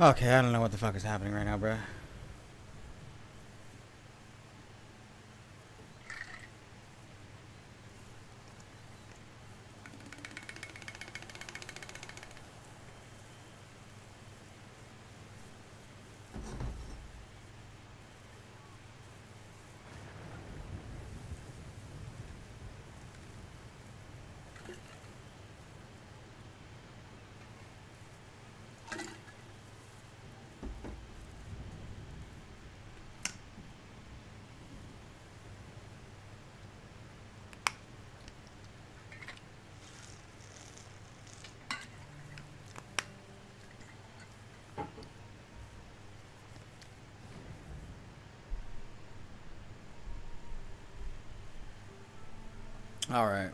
Okay, I don't know what the fuck is happening right now, bruh. Alright.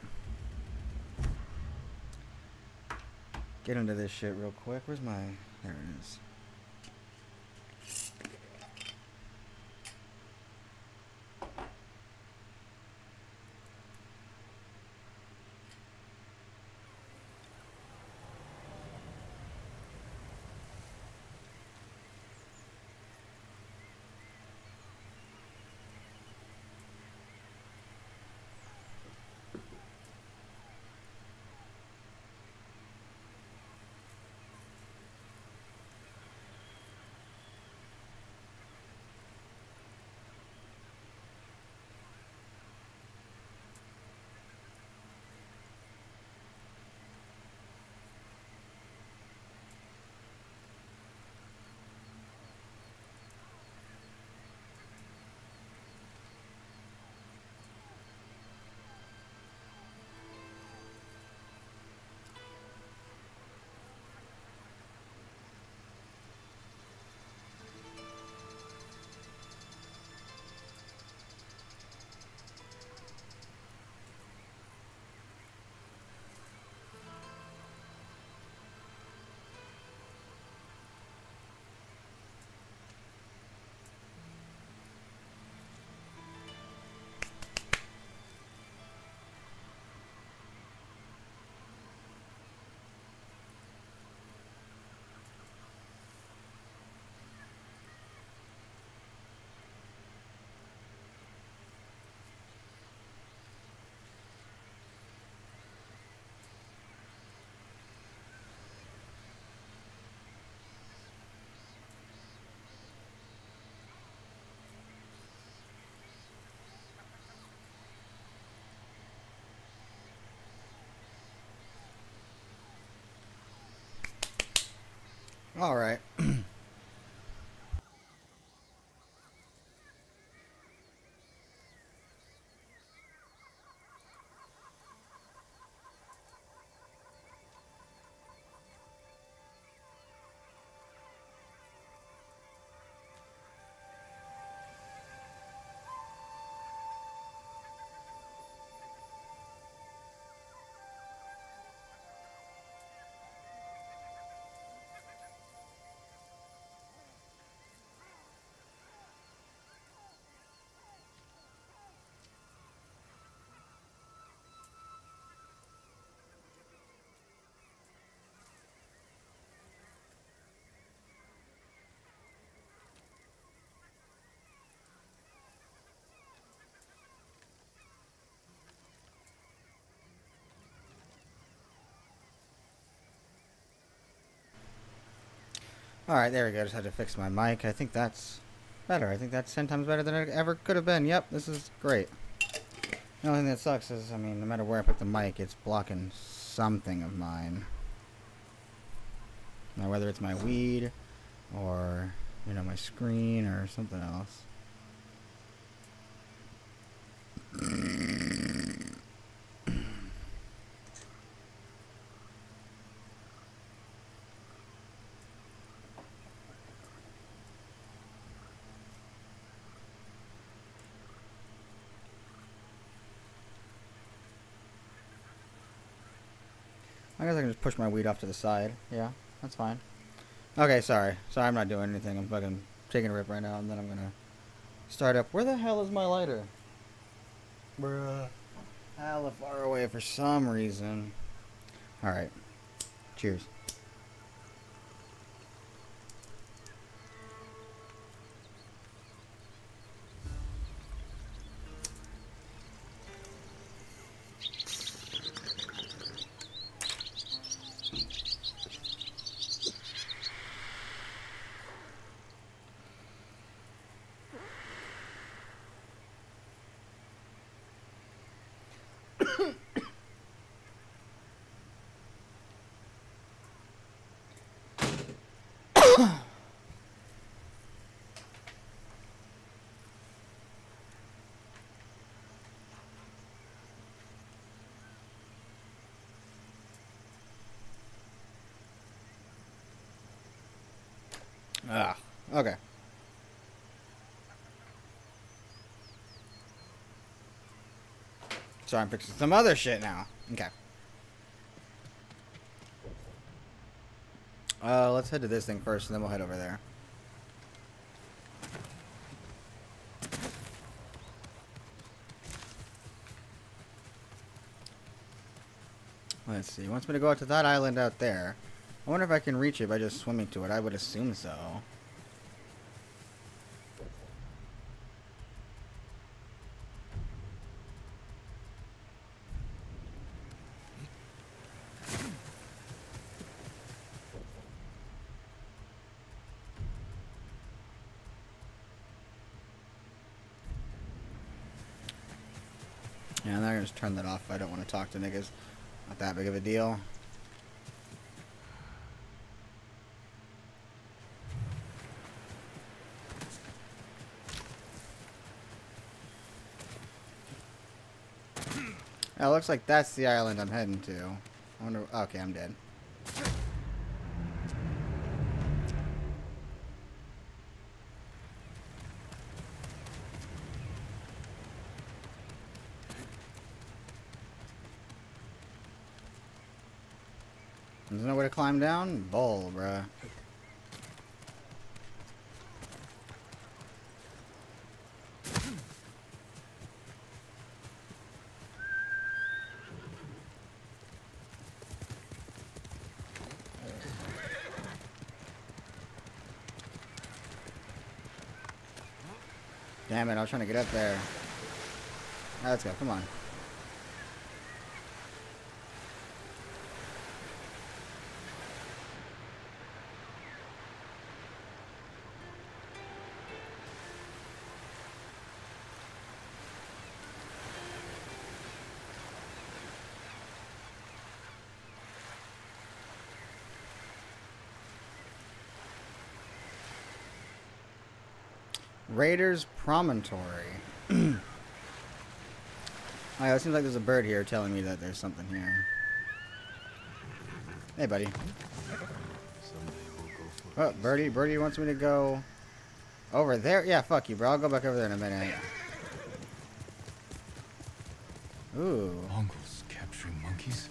Get into this shit real quick. Where's my... There it is. Alright. Alright, there we go. Just had to fix my mic. I think that's better. I think that's 10 times better than it ever could have been. Yep, this is great. The only thing that sucks is, I mean, no matter where I put the mic, it's blocking something of mine. Now, whether it's my weed or, you know, my screen or something else. I guess I can just push my weed off to the side. Yeah, that's fine. Okay, sorry. Sorry, I'm not doing anything. I'm fucking taking a rip right now, and then I'm gonna start up. Where the hell is my lighter? Bruh. Hella far away for some reason. Alright. Cheers. Ah, okay. So I'm fixing some other shit now. Okay. Let's head to this thing first, and then we'll head over there. Let's see. He wants me to go out to that island out there. I wonder if I can reach it by just swimming to it. I would assume so. Yeah, I'm not gonna just turn that off if I don't want to talk to niggas. Not that big of a deal. Oh, it looks like that's the island I'm heading to. I wonder. Okay, I'm dead. There's no way to climb down? Bull, bruh. Damn it, I was trying to get up there. Alright, let's go, come on. Raiders Promontory. Alright, it seems like there's a bird here telling me that there's something here. Hey, buddy. Oh, Birdie wants me to go over there. Yeah, fuck you, bro. I'll go back over there in a minute. Ooh. Mongols capturing monkeys?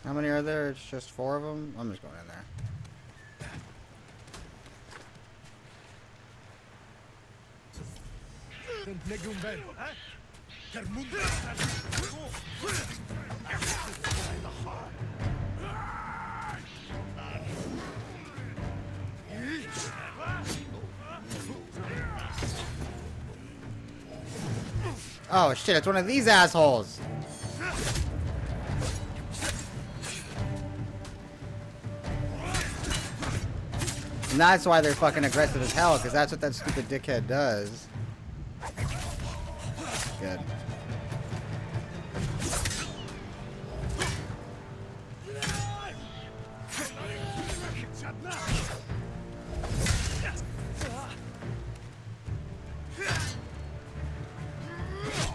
How many are there? It's just 4 of them? I'm just going in there. Oh shit, it's one of these assholes! And that's why they're fucking aggressive as hell, because that's what that stupid dickhead does. Good.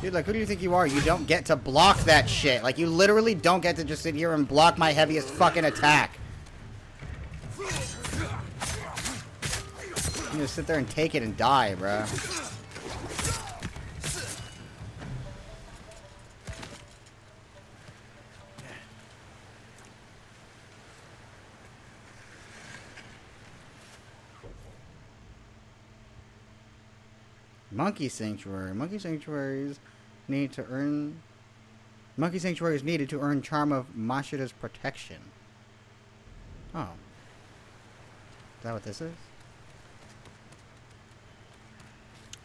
Dude, like, who do you think you are? You don't get to block that shit. Like, you literally don't get to just sit here and block my heaviest fucking attack. You just sit there and take it and die, bruh. Monkey Sanctuary. Monkey Sanctuaries need to earn... Monkey Sanctuary is needed to earn Charm of Mashida's protection. Oh. Is that what this is?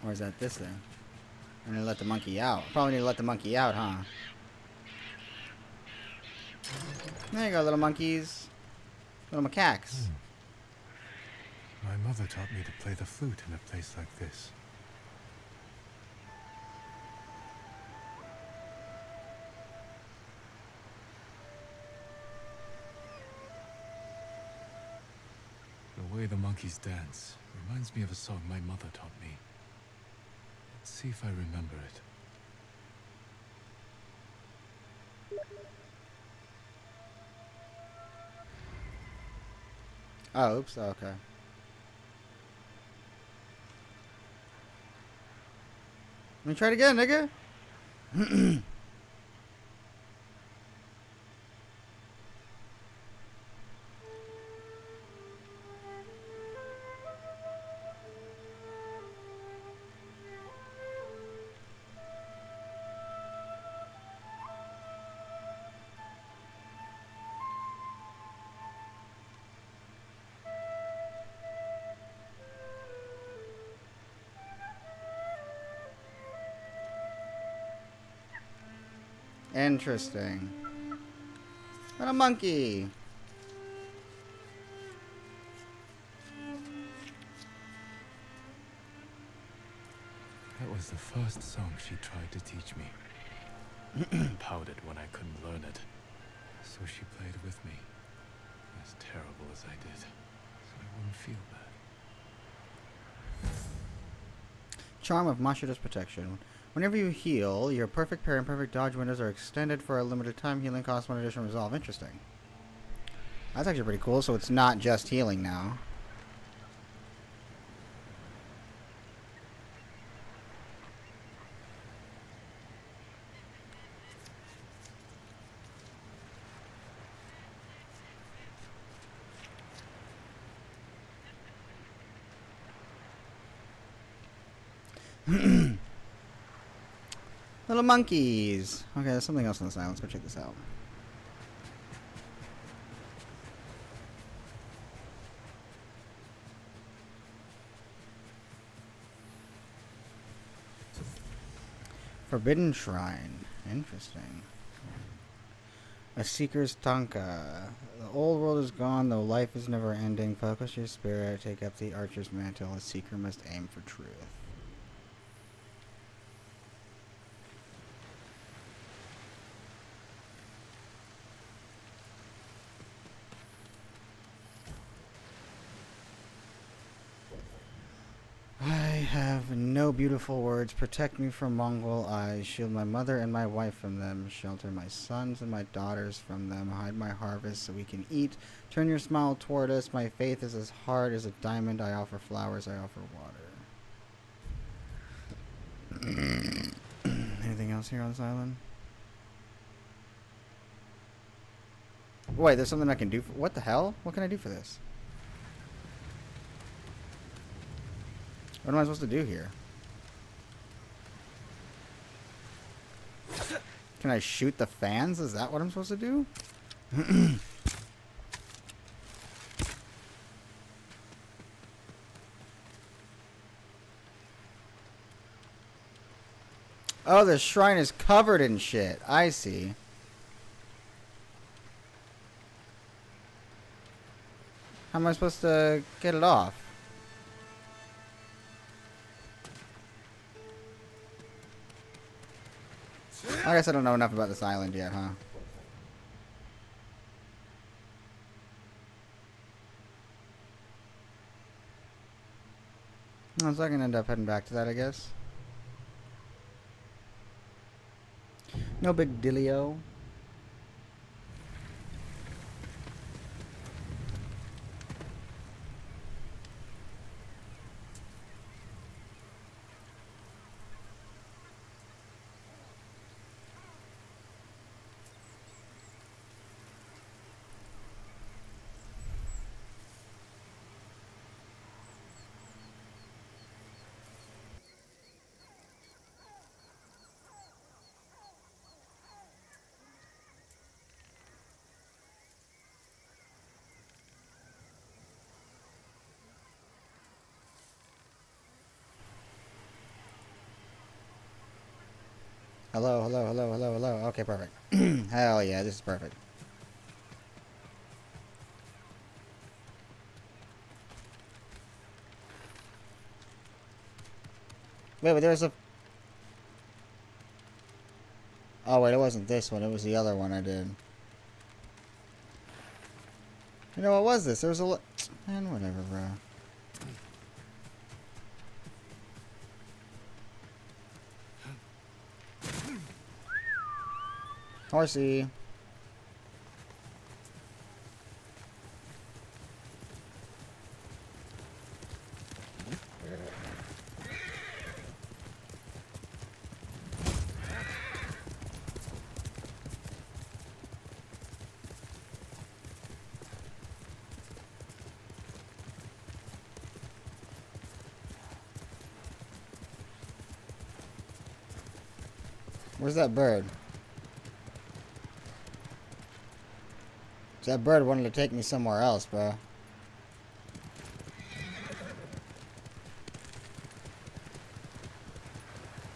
Or is that this thing? I'm gonna let the monkey out. Probably need to let the monkey out, huh? There you go, little monkeys. Little macaques. My mother taught me to play the flute in a place like this. The way the monkeys dance reminds me of a song my mother taught me. Let's see if I remember it. Oh, oops. Oh, okay. Let me try it again, nigga. Interesting. And a monkey. That was the first song she tried to teach me. I pouted when I couldn't learn it. So she played with me. As terrible as I did. So I wouldn't feel bad. Charm of Mashida's protection. Whenever you heal, your perfect parry and perfect dodge windows are extended for a limited time. Healing costs 1 additional resolve. Interesting. That's actually pretty cool, so it's not just healing now. Little monkeys. Okay, there's something else on this island. Let's go check this out. Forbidden Shrine. Interesting. A Seeker's Tanka. The old world is gone, though life is never ending. Focus your spirit. Take up the Archer's mantle. A seeker must aim for truth. I have no beautiful words. Protect me from Mongol eyes. Shield my mother and my wife from them. Shelter my sons and my daughters from them. Hide my harvest so we can eat. Turn your smile toward us. My faith is as hard as a diamond. I offer flowers. I offer water. Anything else here on this island? Wait, there's something I can do. What the hell? What can I do for this? What am I supposed to do here? Can I shoot the fans? Is that what I'm supposed to do? Oh, the shrine is covered in shit. I see. How am I supposed to get it off? I guess I don't know enough about this island yet, huh? Oh, so I can end up heading back to that, I guess. No big dealio. Hello, hello, hello, hello, hello. Okay, perfect. Hell yeah, this is perfect. Wait, but there's a... Oh, wait, it wasn't this one. It was the other one I did. You know, what was this? There was a... Man, whatever, bro. Horsey. Where's that bird? That bird wanted to take me somewhere else, bro.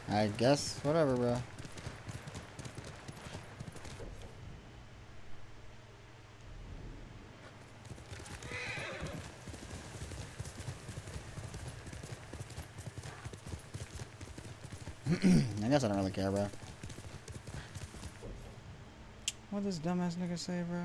I guess, whatever, bro. I guess I don't really care, bro. What does dumbass nigga say, bro?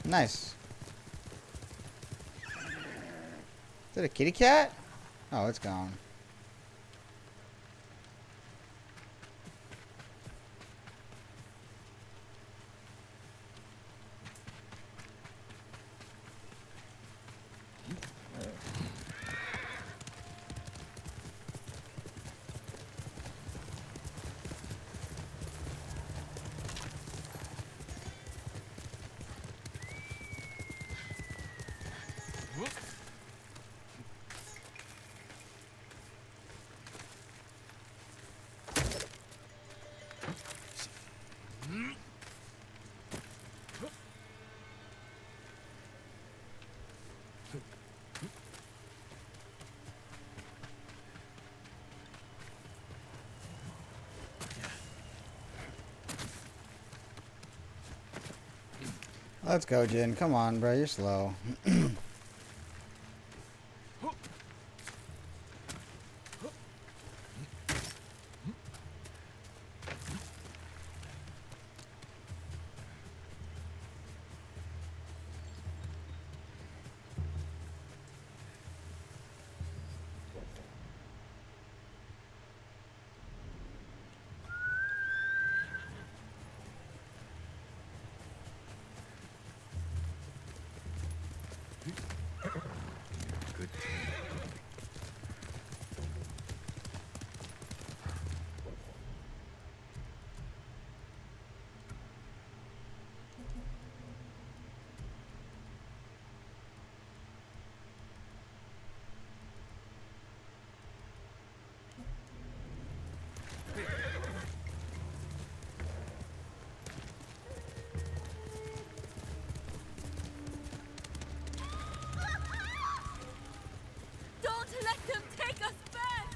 Nice. Is that a kitty cat? Oh, it's gone. Let's go, Jin. Come on, bro. You're slow. Good team. Don't let them take us back!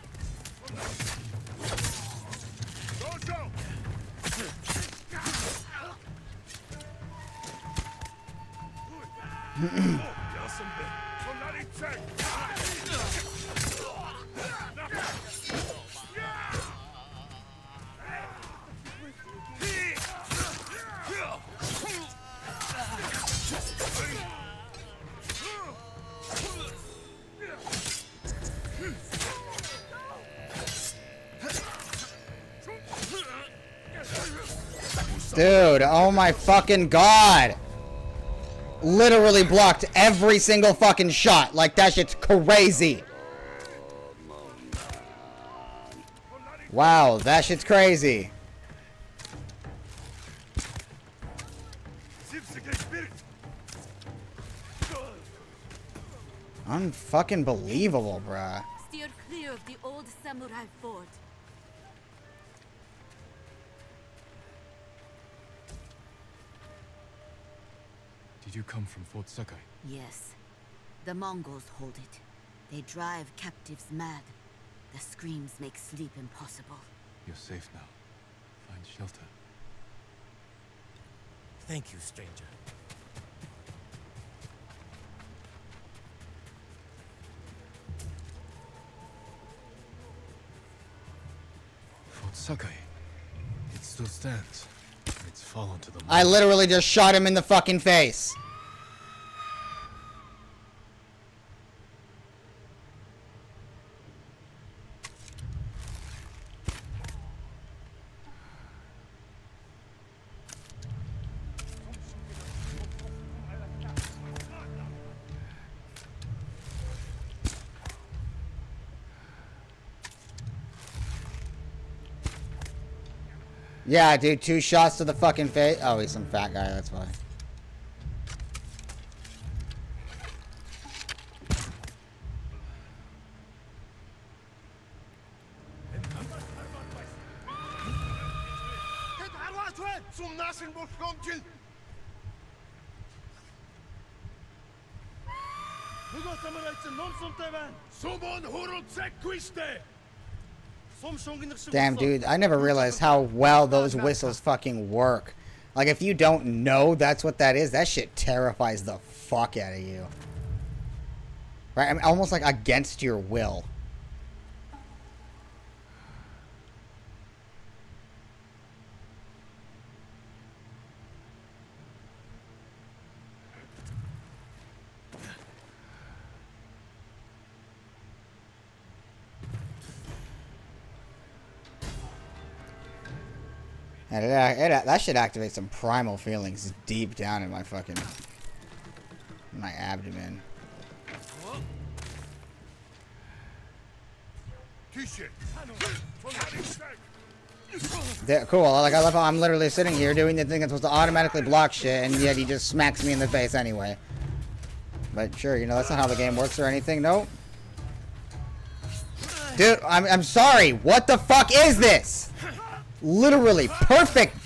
Dude, oh my fucking god! Literally blocked every single fucking shot. Like, that shit's crazy. Wow, that shit's crazy. Unfucking believable, bruh. Steer clear of the old samurai fort. Did you come from Fort Sakai? Yes. The Mongols hold it. They drive captives mad. The screams make sleep impossible. You're safe now. Find shelter. Thank you, stranger. Fort Sakai. It still stands. It's fallen to the I literally just shot him in the fucking face. Yeah, dude, 2 shots to the fucking face. Oh, he's some fat guy, that's why. Damn, dude, I never realized how well those whistles fucking work. Like, if you don't know that's what that is, that shit terrifies the fuck out of you. Right? I mean, almost like against your will. And that should activate some primal feelings deep down in my fucking... my abdomen. Cool. Like, I love how I'm literally sitting here doing the thing that's supposed to automatically block shit, and yet he just smacks me in the face anyway. But sure, you know, that's not how the game works or anything. Nope. Dude, I'm sorry. What the fuck is this? Literally perfect.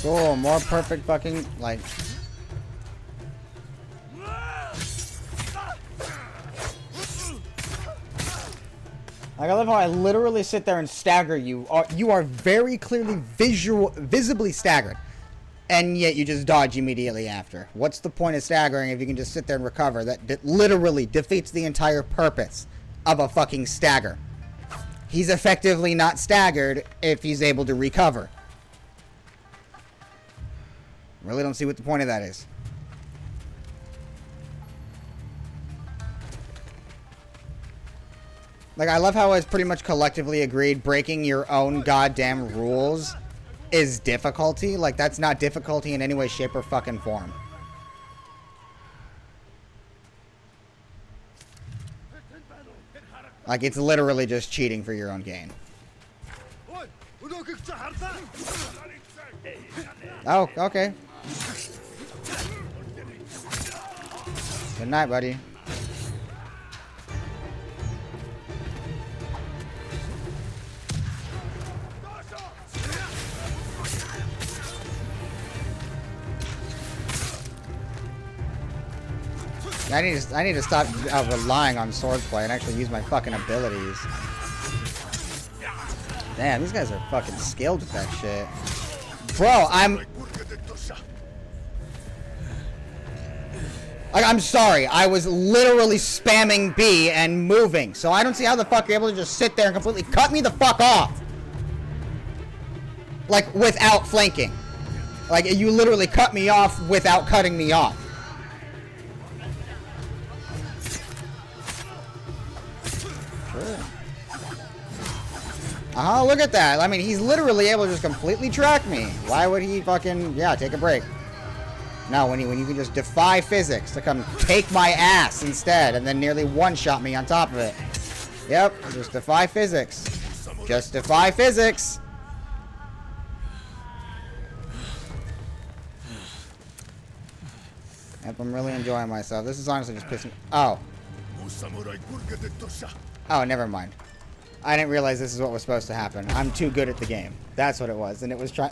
Cool, more perfect fucking, like... Like, I love how I literally sit there and stagger you. You are very clearly visibly staggered. And yet you just dodge immediately after. What's the point of staggering if you can just sit there and recover? That literally defeats the entire purpose of a fucking stagger. He's effectively not staggered if he's able to recover. Really don't see what the point of that is. Like, I love how it's pretty much collectively agreed breaking your own goddamn rules is difficulty. Like, that's not difficulty in any way, shape, or fucking form. Like, it's literally just cheating for your own gain. Oh, okay. Good night, buddy. I need to stop relying on swordplay and actually use my fucking abilities. Damn, these guys are fucking skilled with that shit. Bro, I'm sorry. I was literally spamming B and moving. So I don't see how the fuck you're able to just sit there and completely cut me the fuck off. Like, without flanking. Like, you literally cut me off without cutting me off. Look at that. I mean, he's literally able to just completely track me. Why would he fucking, yeah, take a break? No, when you can just defy physics to come take my ass instead and then nearly one-shot me on top of it. Yep, just defy physics. Just defy physics. Yep, I'm really enjoying myself. This is honestly just pissing. Oh. Oh, never mind. I didn't realize this is what was supposed to happen. I'm too good at the game. That's what it was. And it was trying...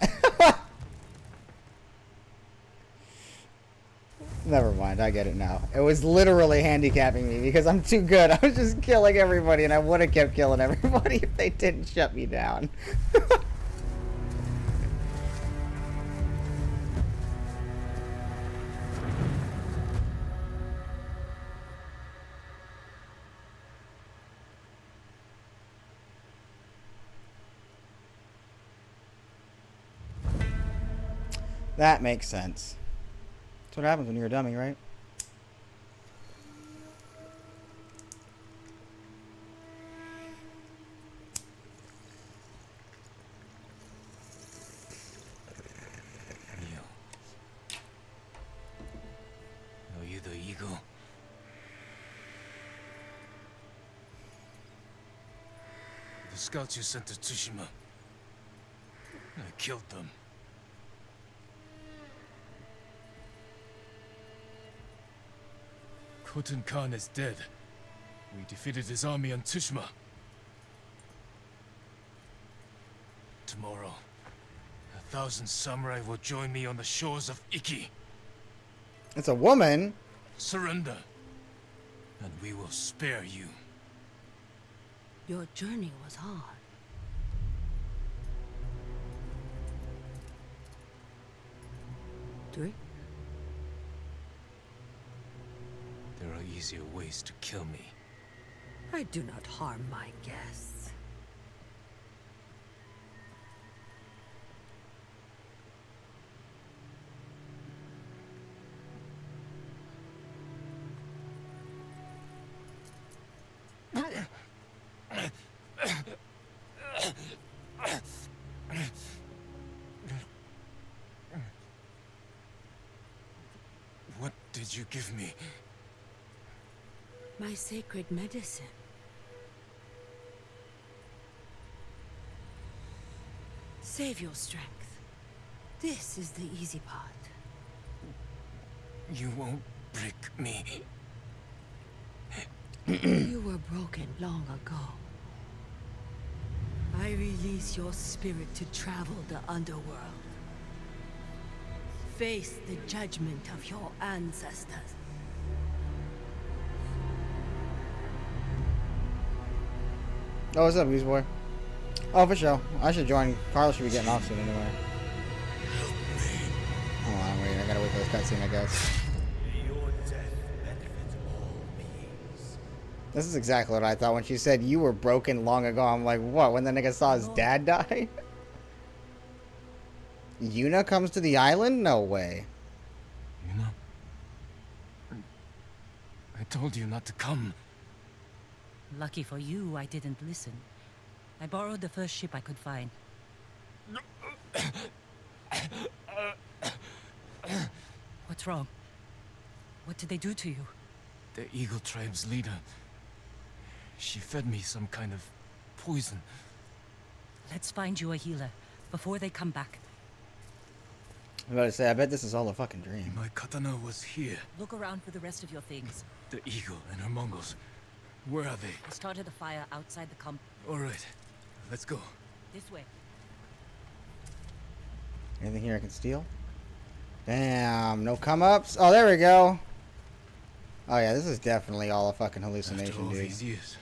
Never mind. I get it now. It was literally handicapping me because I'm too good. I was just killing everybody and I would have kept killing everybody if they didn't shut me down. That makes sense. That's what happens when you're a dummy, right? Neo. Are you the eagle? The scouts you sent to Tsushima. I killed them. Khotun Khan is dead. We defeated his army on Tsushima. Tomorrow, 1,000 samurai will join me on the shores of Iki. It's a woman. Surrender, and we will spare you. Your journey was hard. Drink? There are easier ways to kill me. I do not harm my guests. What did you give me? My sacred medicine. Save your strength. This is the easy part. You won't break me. You were broken long ago. I release your spirit to travel the underworld. Face the judgment of your ancestors. Oh, what's up, Goose Boy? Oh, for sure. I should join. Carlos should be getting off soon anyway. Hold on, wait. I gotta wait for this cutscene, I guess. This is exactly what I thought when she said you were broken long ago. I'm like, what? When the nigga saw his dad die? Yuna comes to the island? No way. You know? I told you not to come. Lucky for you, I didn't listen. I borrowed the first ship I could find. What's wrong? What did they do to you? The Eagle Tribe's leader. She fed me some kind of poison. Let's find you a healer before they come back. I was about to say, I bet this is all a fucking dream. My katana was here. Look around for the rest of your things. The Eagle and her Mongols. Where are they? I started a fire outside the camp. All right, let's go. This way. Anything here I can steal? Damn, no come-ups? Oh, there we go. Oh yeah, this is definitely all a fucking After hallucination, all dude. these years,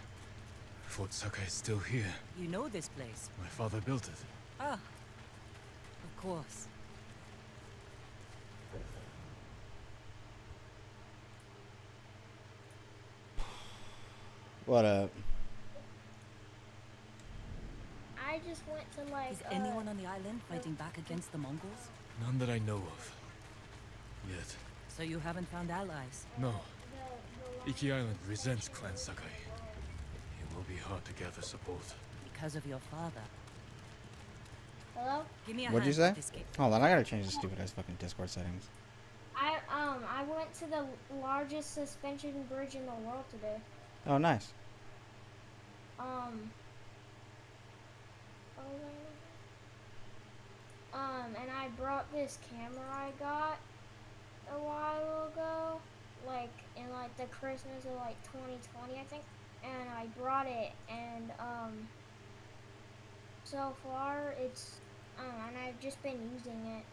Fort Sakai is still here. You know this place. My father built it. Ah, of course. What up? I just went to like. Is anyone on the island fighting back against the Mongols? None that I know of. Yet. So you haven't found allies? No. Iki Island resents Clan Sakai. It will be hard to gather support. because of your father. Hello? Give me a What'd you hand say? with this kid. Hold on, I gotta change the stupid ass fucking Discord settings. I went to the largest suspension bridge in the world today. Oh, nice. And I brought this camera I got a while ago, like in like the Christmas of like 2020, I think. And I brought it, and so far it's and I've just been using it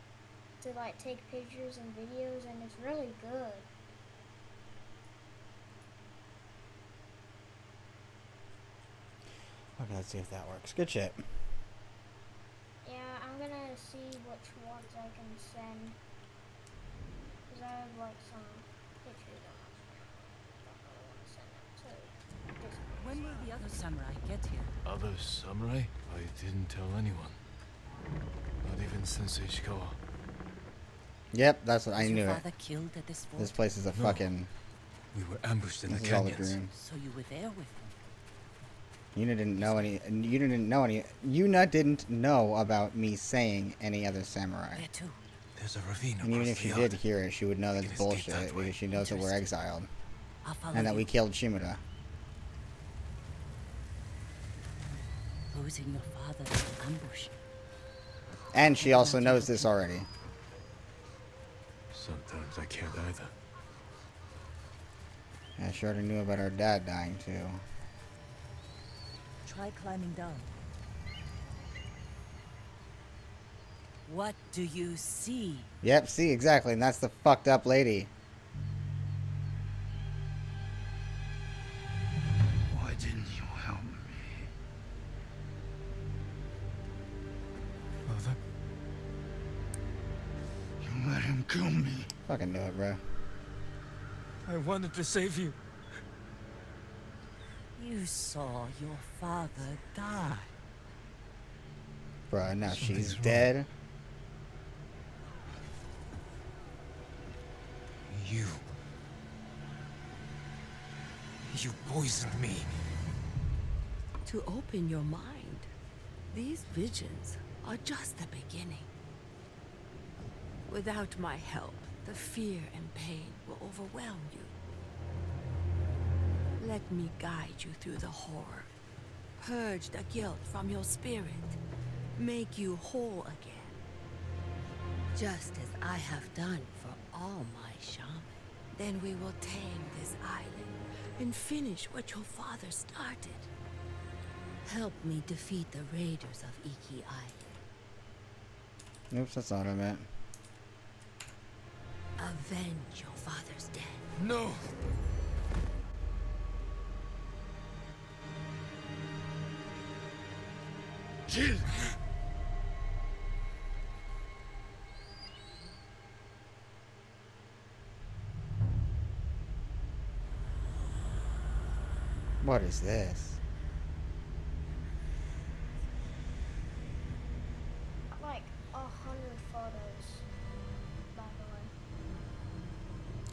to like take pictures and videos, and it's really good. Okay, let's see if that works. Good shit. Yeah, I'm gonna see which ones I can send, because I have like some pictures on my camera. I don't want to send them to Discord. When will the other samurai get here? Other samurai? I didn't tell anyone. Not even Sensei Ishikawa. Yep, that's what I Was knew your it. father killed at this fort? This place is a No. fucking. We were ambushed in This the is all a canyons. dream. So you were there with him? Yuna didn't know any. You didn't know any. Yuna didn't know about me saying any other samurai. Where to? There's a ravine And even across if she the did yard. hear it, she would know We that's can escape that bullshit way. because she knows that we're exiled I'll follow and that you. we killed Shimura. Who's in your father's ambush? And she also knows this already. Sometimes I can't either. Yeah, she already knew about our dad dying too. Try climbing down. What do you see? Yep, see, exactly, and that's the fucked up lady. Why didn't you help me? Father? You let him kill me. Fucking knew it, bro. I wanted to save you. You saw your father die. Bruh, now she's Something's wrong. dead. You poisoned me. To open your mind, these visions are just the beginning. Without my help, the fear and pain will overwhelm you. Let me guide you through the horror. Purge the guilt from your spirit. Make you whole again. Just as I have done for all my shamans. Then we will tame this island and finish what your father started. Help me defeat the raiders of Iki Island. Oops, that's not what I meant. Avenge your father's death. No! Jill! What is this? Like 100 photos, by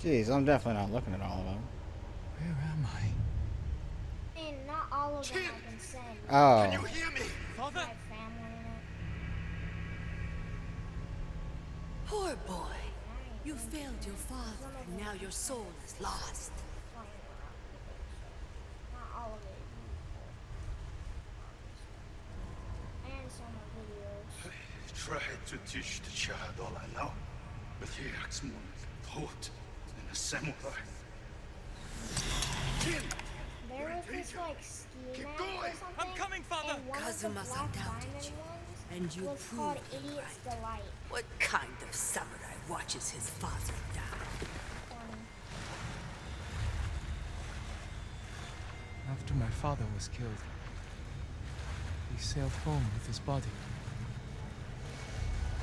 the Jeez, I'm definitely not looking at all of them. Where am I? way. I mean, not all of them I can send. Oh. Can you hear me? My family in it. Poor boy. You failed your father, and now your soul is lost. Not all of it. And some videos. I tried to teach the child all I know, but he acts more like a poet than a samurai. Jill! There was this like ski Keep match going. or something. I'm coming, father. And one of the Kazuma's Black undoubted Diamond you, ones and you was called proved me Idiot's right. Delight. What kind of samurai watches his father die? After my father was killed, he sailed home with his body.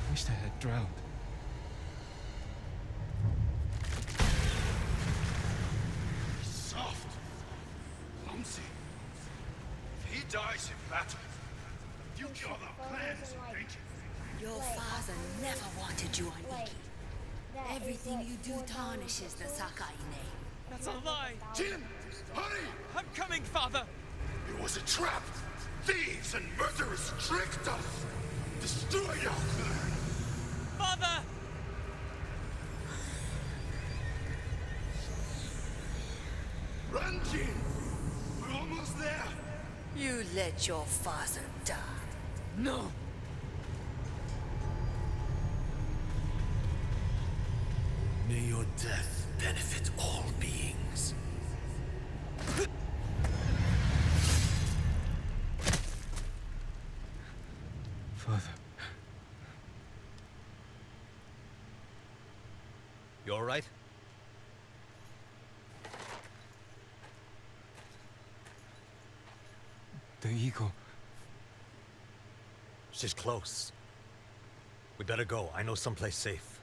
I wished I had drowned. Soft. Clumsy. If he dies in battle, future of our plans is in danger. Your Like, father never wanted you on like, Iki. that is, Everything like, you do 4,000 tarnishes the pixels. Sakai name. That's a lie! Jin! Hurry! I'm coming, father! It was a trap! thieves and murderers tricked us! Destroyed our clan! Father! Run, Jin! We're almost there! You let your father die. No! May your death benefit all beings. Father. You alright? The eagle. She's close. We better go. I know someplace safe.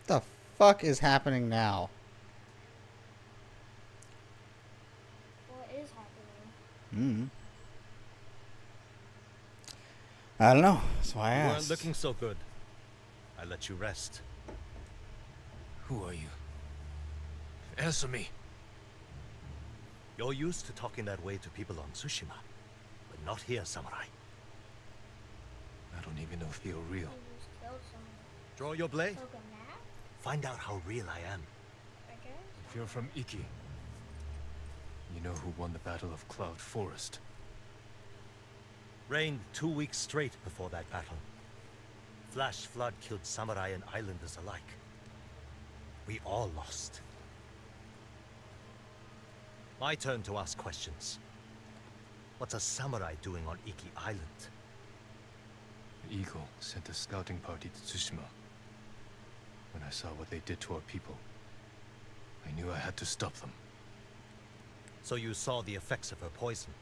The fuck is happening now? What is happening? I don't know. That's why I You weren't asked. looking so good. I let you rest. Who are you? Answer me. You're used to talking that way to people on Tsushima, but not here, samurai. I don't even know if you're real. You just killed someone. Draw your blade. Took a nap, Find out how real I am. I guess. If you're from Iki, you know who won the Battle of Cloud Forest. Rained 2 weeks straight before that battle. Flash flood killed samurai and islanders alike. We all lost. My turn to ask questions. What's a samurai doing on Iki Island? The Eagle sent a scouting party to Tsushima. When I saw what they did to our people, I knew I had to stop them. So you saw the effects of her poison.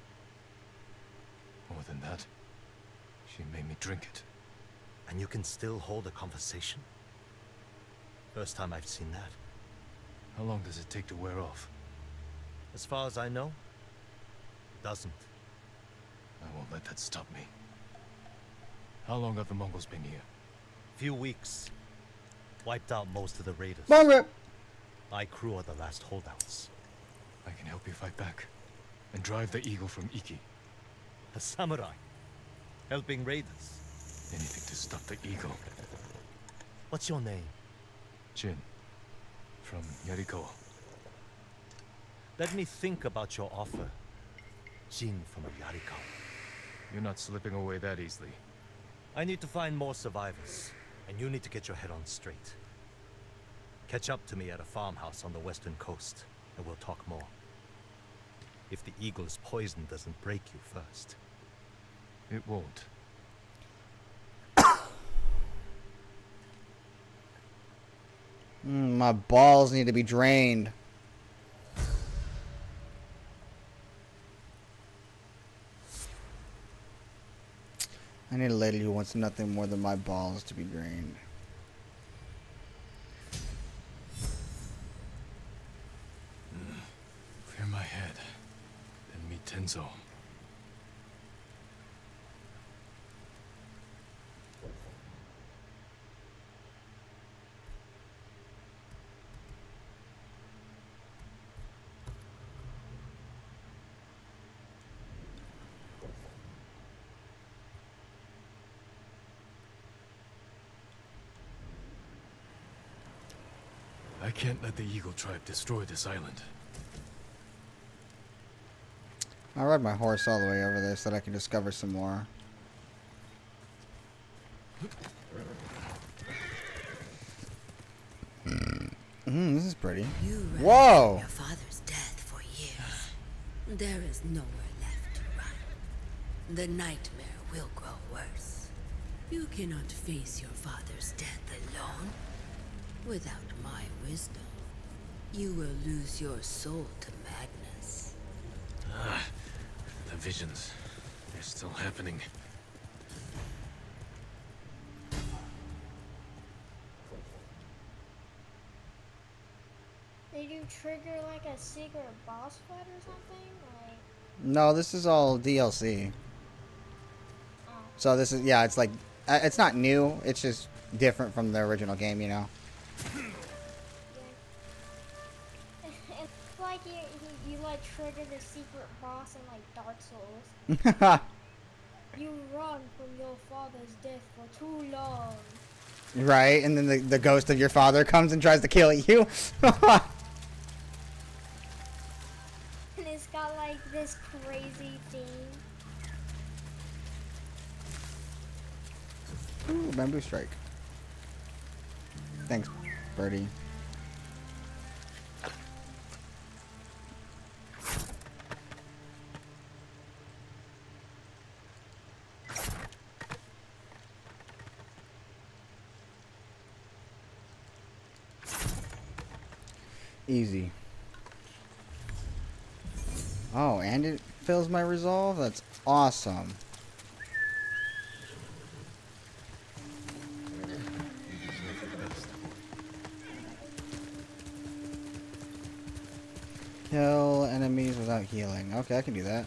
More than that, she made me drink it. And you can still hold a conversation? First time I've seen that. How long does it take to wear off? As far as I know, it doesn't. I won't let that stop me. How long have the Mongols been here? Few weeks. Wiped out most of the raiders. Margaret! My crew are the last holdouts. I can help you fight back and drive the Eagle from Iki. A samurai. Helping raiders. Anything to stop the Eagle. What's your name? Jin, from Yarikawa. Let me think about your offer. Jin from Yarikawa. You're not slipping away that easily. I need to find more survivors, and you need to get your head on straight. Catch up to me at a farmhouse on the western coast, and we'll talk more. If the eagle's poison doesn't break you first. It won't. My balls need to be drained. I need a lady who wants nothing more than my balls to be drained. Clear my head. Then meet Tenzo. I can't let the Eagle tribe destroy this island. I'll ride my horse all the way over there so that I can discover some more. This is pretty. You ran Whoa! from your father's death for years. There is nowhere left to run. The nightmare will grow worse. You cannot face your father's death alone. Without my wisdom, you will lose your soul to madness. The visions, they're still happening. Did you trigger like a secret boss fight or something? Like, No, this is all DLC. oh. So this is, yeah, it's like, it's not new. It's just different from the original game, you know? Yeah. It's like he like trigger the secret boss in like Dark Souls. You run from your father's death for too long. Right, and then the ghost of your father comes and tries to kill you. And it's got like this crazy theme. Ooh, bamboo strike. Thanks, birdie. Easy. Oh, and it fills my resolve? That's awesome. Kill enemies without healing. Okay, I can do that.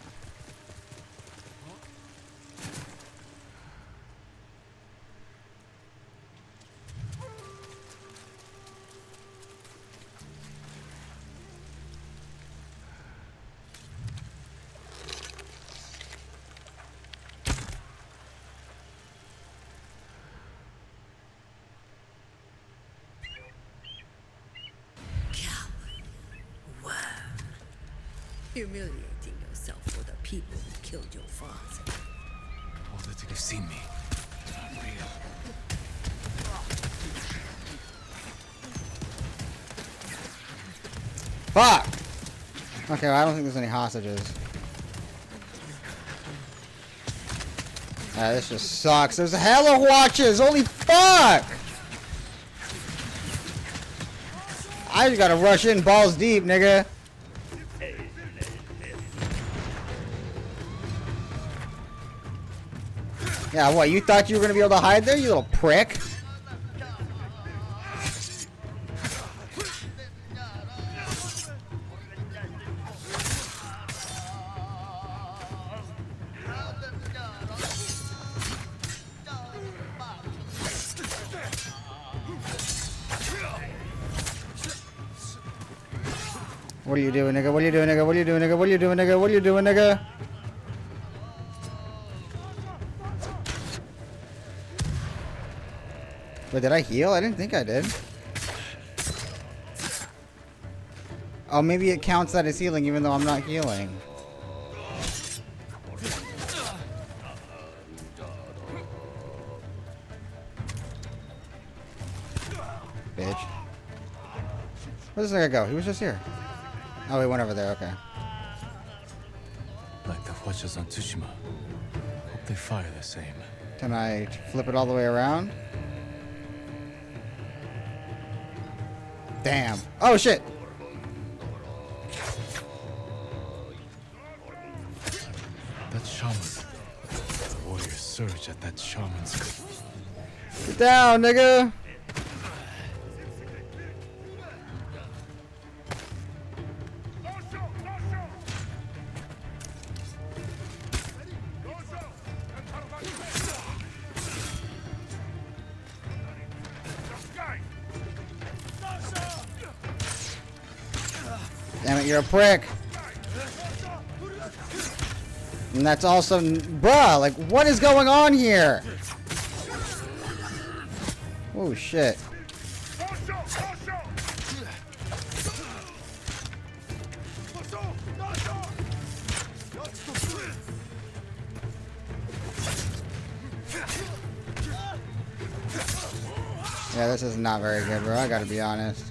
Humiliating yourself for the people who killed your father. All that you've seen me. Not real. Fuck! Okay, well, I don't think there's any hostages. This just sucks. There's hella watches! Holy fuck! I just gotta rush in balls deep, nigga. Yeah, what, you thought you were gonna be able to hide there, you little prick? What are you doing, nigga? What are you doing, nigga? What are you doing, nigga? What are you doing, nigga? What are you doing, nigga? Wait, did I heal? I didn't think I did. Oh, maybe it counts that as healing even though I'm not healing. Bitch. Where's this nigga go? He was just here. Oh, he went over there. Okay. Like the watchers on Tsushima. Hope they fire the same. Can I flip it all the way around? Damn. Oh, shit. That shaman. The warriors surge at that shaman's. Get down, nigga. Damn it, you're a prick. And that's also... Bruh, like, what is going on here? Oh, shit. Yeah, this is not very good, bro. I gotta be honest.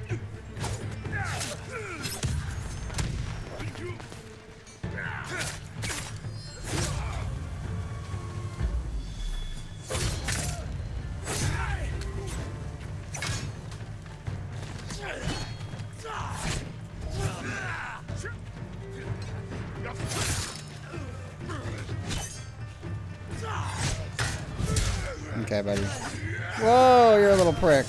Okay, buddy. Whoa, you're a little prick.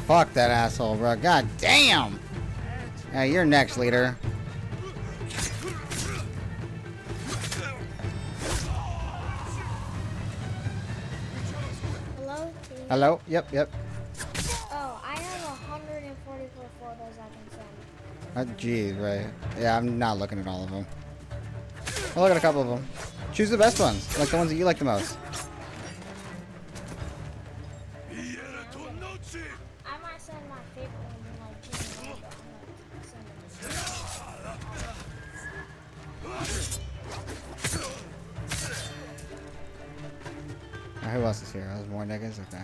Fuck that asshole, bro. God damn. Yeah, you're next, leader. Hello? Yep, yep. Oh, I have 144 photos I can send. Geez, right. Yeah, I'm not looking at all of them. I'll look at a couple of them. Choose the best ones, like the ones that you like the most. I might send my favorite one in like June, but I'm not sending Who else is here? There's more niggas? Okay.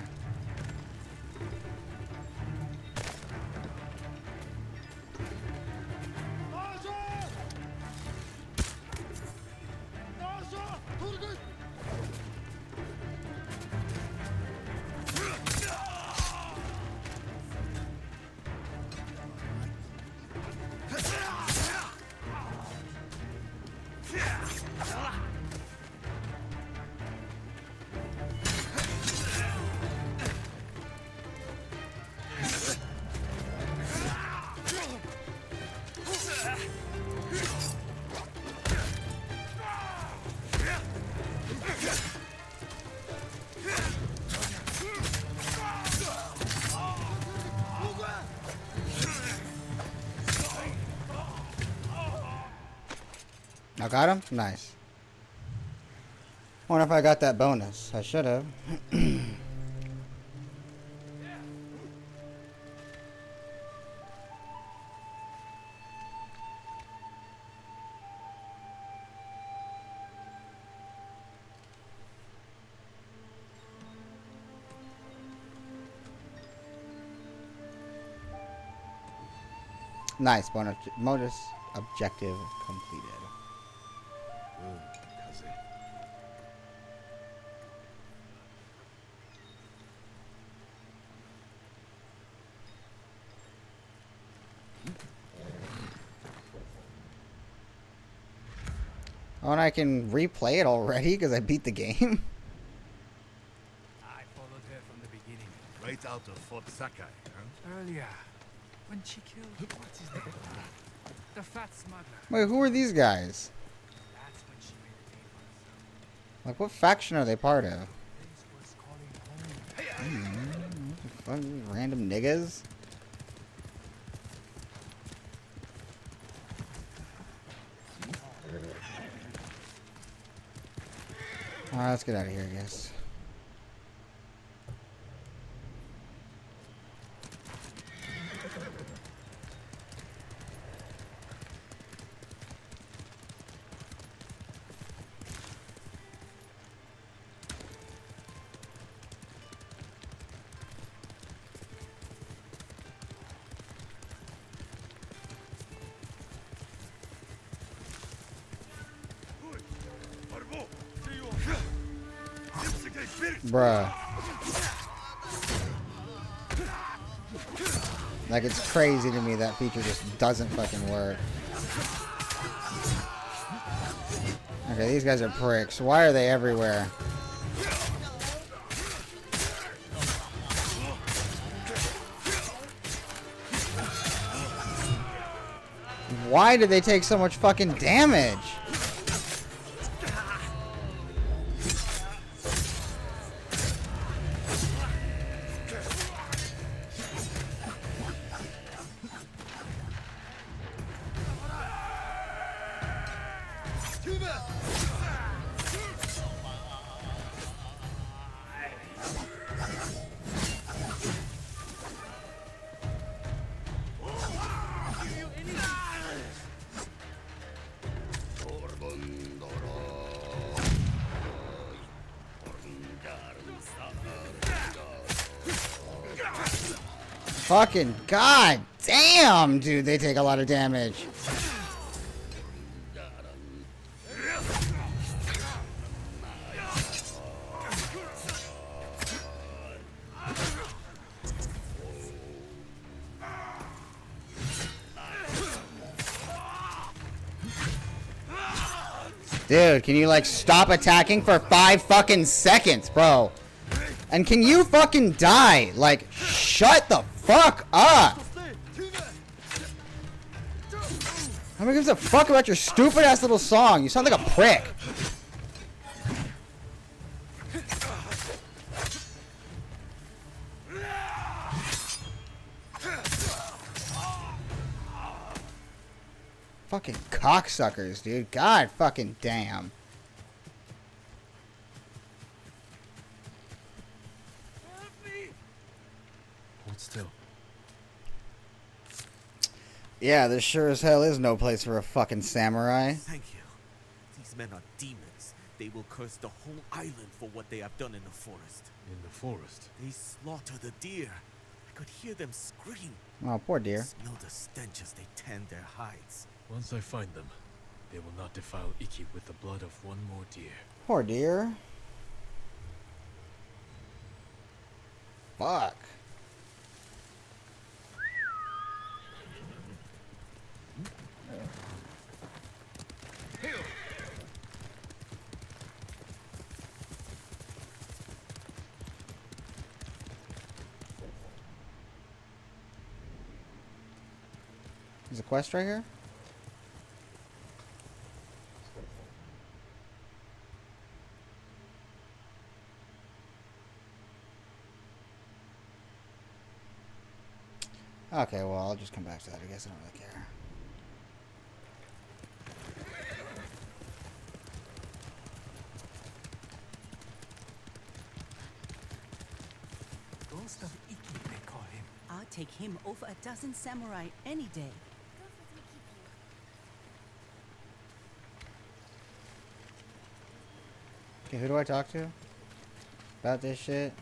I got him? Nice. Wonder if I got that bonus. I should have. Nice. Bonus objective completed. Oh, and I can replay it already because I beat the game? I followed her from the beginning. Right out of Fort Sakai, huh? Earlier, when she killed, what's his name? The fat smuggler. Wait, who are these guys? That's when she made a name for herself. Like, what faction are they part of? This was calling home. Fucking random niggas? Alright, let's get out of here, I guess. Bruh. Like, it's crazy to me that feature just doesn't fucking work. Okay, these guys are pricks. Why are they everywhere? Why did they take so much fucking damage? Fucking god damn, dude, they take a lot of damage. Dude, can you like stop attacking for 5 fucking seconds, bro? And can you fucking die? Like, shut the fuck up! Nobody gives a fuck about your stupid ass little song. You sound like a prick. Fucking cocksuckers, dude. God fucking damn. Hold still. Yeah, this sure as hell is no place for a fucking samurai. Thank you. These men are demons. They will curse the whole island for what they have done in the forest. In the forest. They slaughter the deer. I could hear them scream. Oh, poor deer. Smell the stench as they tend their hides. Once I find them, they will not defile Iki with the blood of one more deer. Poor deer. Fuck. There's a quest right here? Okay, well, I'll just come back to that. I guess I don't really care. Ghost of Iki, they call him. I'll take him over a dozen samurai any day. Okay, who do I talk to? About this shit?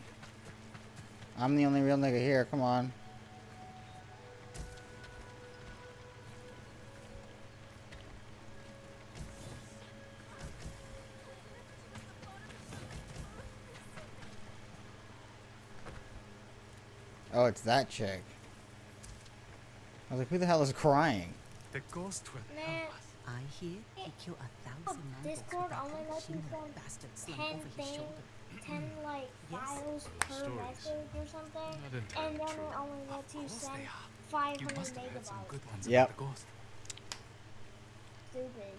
I'm the only real nigga here, come on. Oh, it's that chick. I was like, who the hell is crying? The ghost will Nah. help us. I hear he killed 1,000 Mongols Discord with that only lets you Hiroshima send bastard slung 10 over his things, shoulder. 10 like Yes. files per Stories. message or something, Not entirely and then true. it only lets you Of course send they are. 500 You must have heard some megabytes. good ones Yep. about the ghost. Stupid.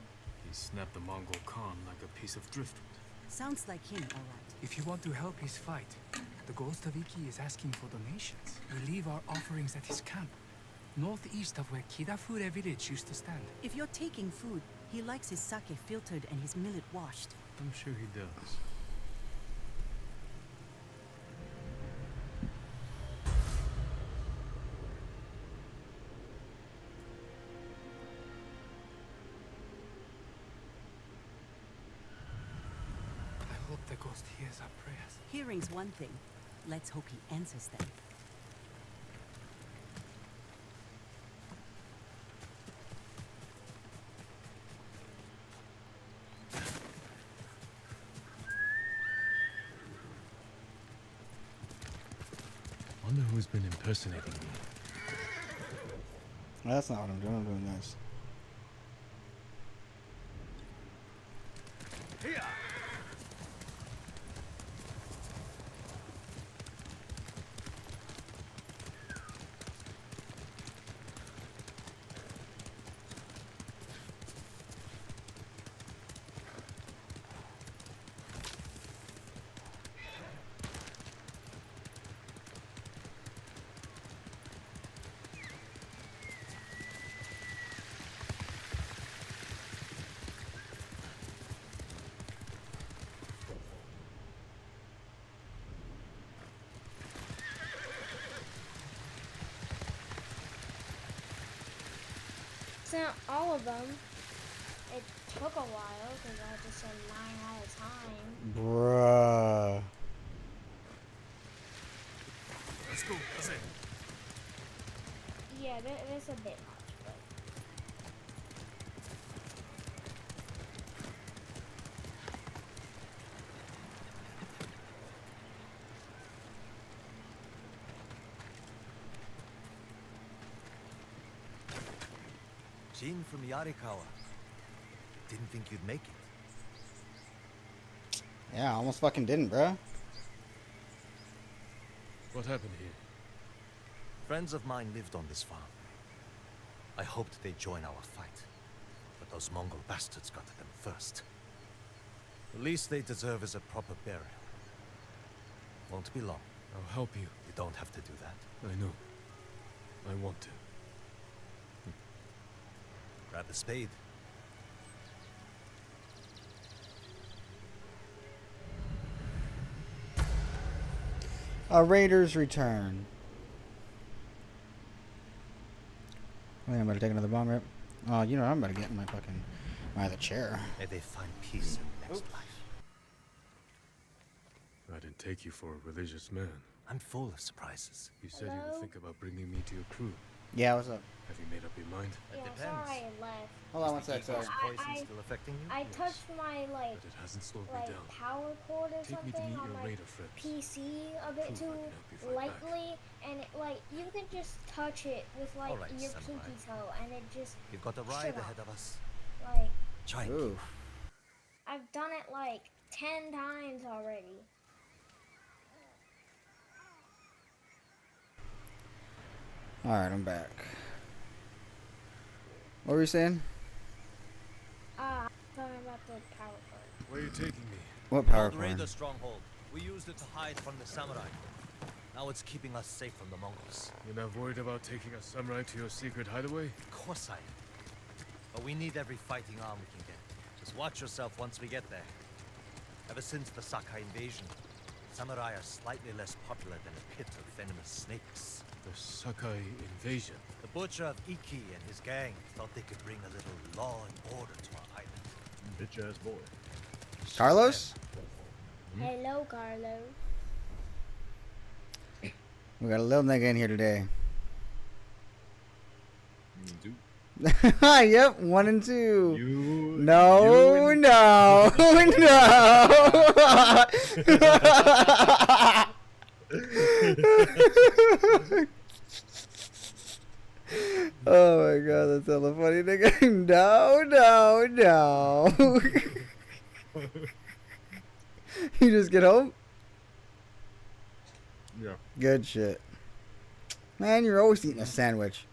He snapped the Mongol Khan like a piece of driftwood. Sounds like him, alright. If you want to help his fight, the Ghost of Iki is asking for donations. We leave our offerings at his camp, northeast of where Kidafure village used to stand. If you're taking food, he likes his sake filtered and his millet washed. I'm sure he does. I hope the ghost hears our prayers. Hearing's one thing. Let's hope he answers them. Wonder who's been impersonating me. No, that's not what I'm doing. I'm doing this. So all of them, it took a while because I had to send 9 at a time. Bruh. Let's go. That's it. Yeah, that's a bit much, but Jin from Yarikawa. Didn't think you'd make it. Yeah, almost fucking didn't, bruh. What happened here? Friends of mine lived on this farm. I hoped they'd join our fight, but those Mongol bastards got to them first. The least they deserve is a proper burial. Won't be long. I'll help you. You don't have to do that. I know. I want to. Grab a spade. A Raiders return. I think I'm gonna take another bomb rip. Oh, you know I'm gonna get in my fucking the chair. May they find peace in the next life. I didn't take you for a religious man. I'm full of surprises. You said you would think about bringing me to your crew. Yeah, what's up? Have you made up your mind? Yeah, depends. sorry I left. Hold on one sec, sorry. Poison still affecting you? I touched my But it hasn't slowed me down. power cord or Take me to something meet on your my raider friends. PC a bit Prove too I can help you fight back. lightly, and it, you can just touch it with Alright, your samurai. pinky toe, and it just You've got a ride ahead of us. Try and Ooh. I've done it 10 times already. Alright, I'm back. What were you saying? I'm talking about the power cord. Where are you taking me? What power Old cord? Raider stronghold. We used it to hide from the samurai. Now it's keeping us safe from the Mongols. You're not worried about taking a samurai to your secret hideaway? Of course I am. But we need every fighting arm we can get. Just watch yourself once we get there. Ever since the Sakai invasion, samurai are slightly less popular than a pit of venomous snakes. The Sakai invasion. The butcher of Iki and his gang thought they could bring a little law and order to our island. Bitch-ass boy. Carlos? Hello, Carlo. We got a little nigga in here today. Dude. Yep, 1 and 2. You. No, you no, no. Oh my god, that's hella funny, nigga. No, no, no. You just get home? Yeah. Good shit. Man, you're always eating a sandwich.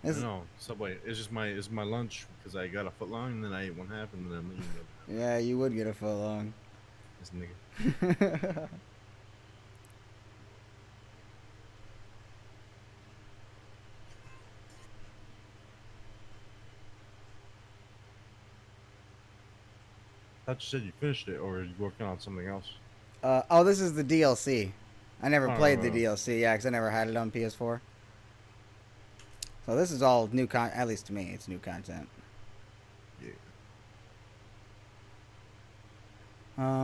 No, Subway. It's my lunch because I got a foot long and then I ate one half and then I'm eating the other. Yeah, you would get a foot long. This nigga. I thought you said you finished it, or are you working on something else? Oh, this is the DLC. I never Oh, played the DLC, yeah, because I never had it on PS4. So this is all new content, at least to me, it's new content. Yeah.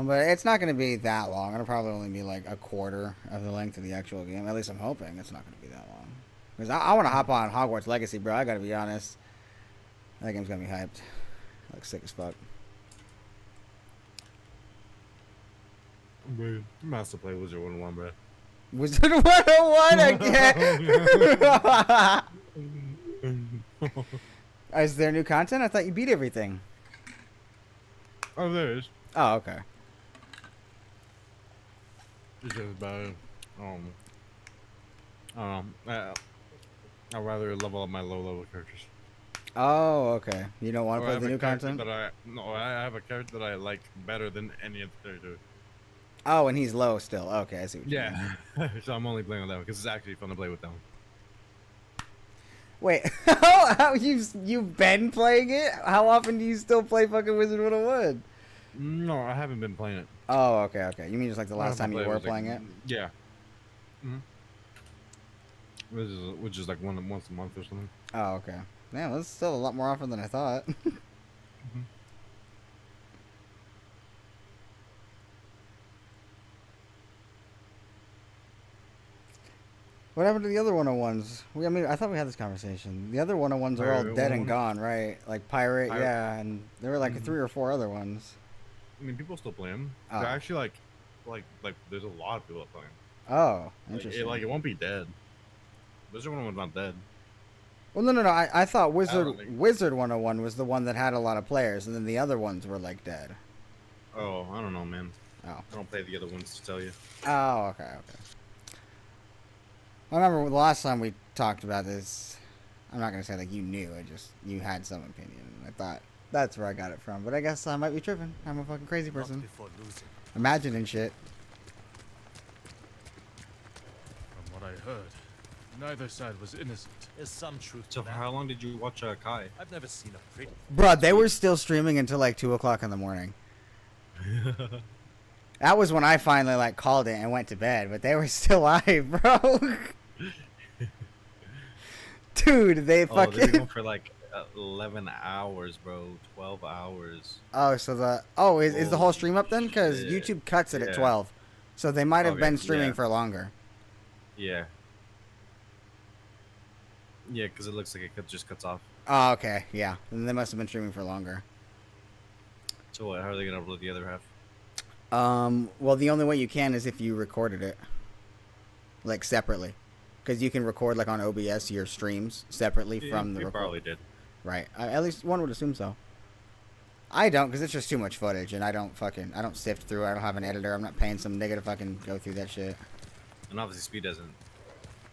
But it's not going to be that long. It'll probably only be like a quarter of the length of the actual game. At least I'm hoping it's not going to be that long. Because I want to hop on Hogwarts Legacy, bro. I got to be honest. That game's going to be hyped. Looks sick as fuck. Bro, I'm about to play Wizard 101, bro. Wizard 101 again! Is there new content? I thought you beat everything. Oh, there is. Oh, okay. It's just about, I don't know. I'd rather level up my low-level characters. Oh, okay. You don't want to Or I play have the a new character content? I have a character that I like better than any other character. Oh, and he's low still. Okay, I see what you mean. Yeah. So I'm only playing with that one because it's actually fun to play with that one. Wait, how you've been playing it? How often do you still play fucking Wizard 101? No, I haven't been playing it. Oh, okay, okay. You mean just like the last time you were playing it? Yeah. Which is like once a month or something. Oh, okay. Man, that's still a lot more often than I thought. What happened to the other 101s? I mean, I thought we had this conversation. The other 101s are all Pirate dead and 101? gone, right? Like Pirate, Pirate. yeah, and there were like 3 or 4 other ones. I mean, people still play them. Oh. They're actually like there's a lot of people that play them. Oh, interesting. It won't be dead. Wizard 101's not dead. Well, no. I thought don't think- Wizard 101 was the one that had a lot of players, and then the other ones were like dead. Oh, I don't know, man. Oh. I don't play the other ones to tell you. Oh, okay. I remember the last time we talked about this. I'm not gonna say like you knew. You had some opinion. I thought that's where I got it from. But I guess I might be tripping. I'm a fucking crazy person. Not before losing. Imagining shit. From what I heard, Neither side was innocent. There's some truth to So for that. how long did you watch Kai? I've never seen a pretty. Bruh, they were still streaming until like 2 o'clock in the morning. That was when I finally like called it and went to bed, but they were still live, bro. Dude, they Oh, they were fucking. going for like 11 hours, bro. 12 hours. Oh, so is the whole stream up then? Because shit. YouTube cuts it at Yeah. 12, so they might have Okay, been streaming yeah. for longer. Yeah. Yeah, because it looks like it just cuts off. Oh, okay, yeah. Then they must have been streaming for longer. So what? How are they gonna upload the other half? Well, the only way you can is if you recorded it, like separately, because you can record like on OBS your streams separately from the They record. probably did. Right. At least one would assume so. I don't, because it's just too much footage, and I don't sift through it. I don't have an editor. I'm not paying some nigga to fucking go through that shit. And obviously, Speed doesn't.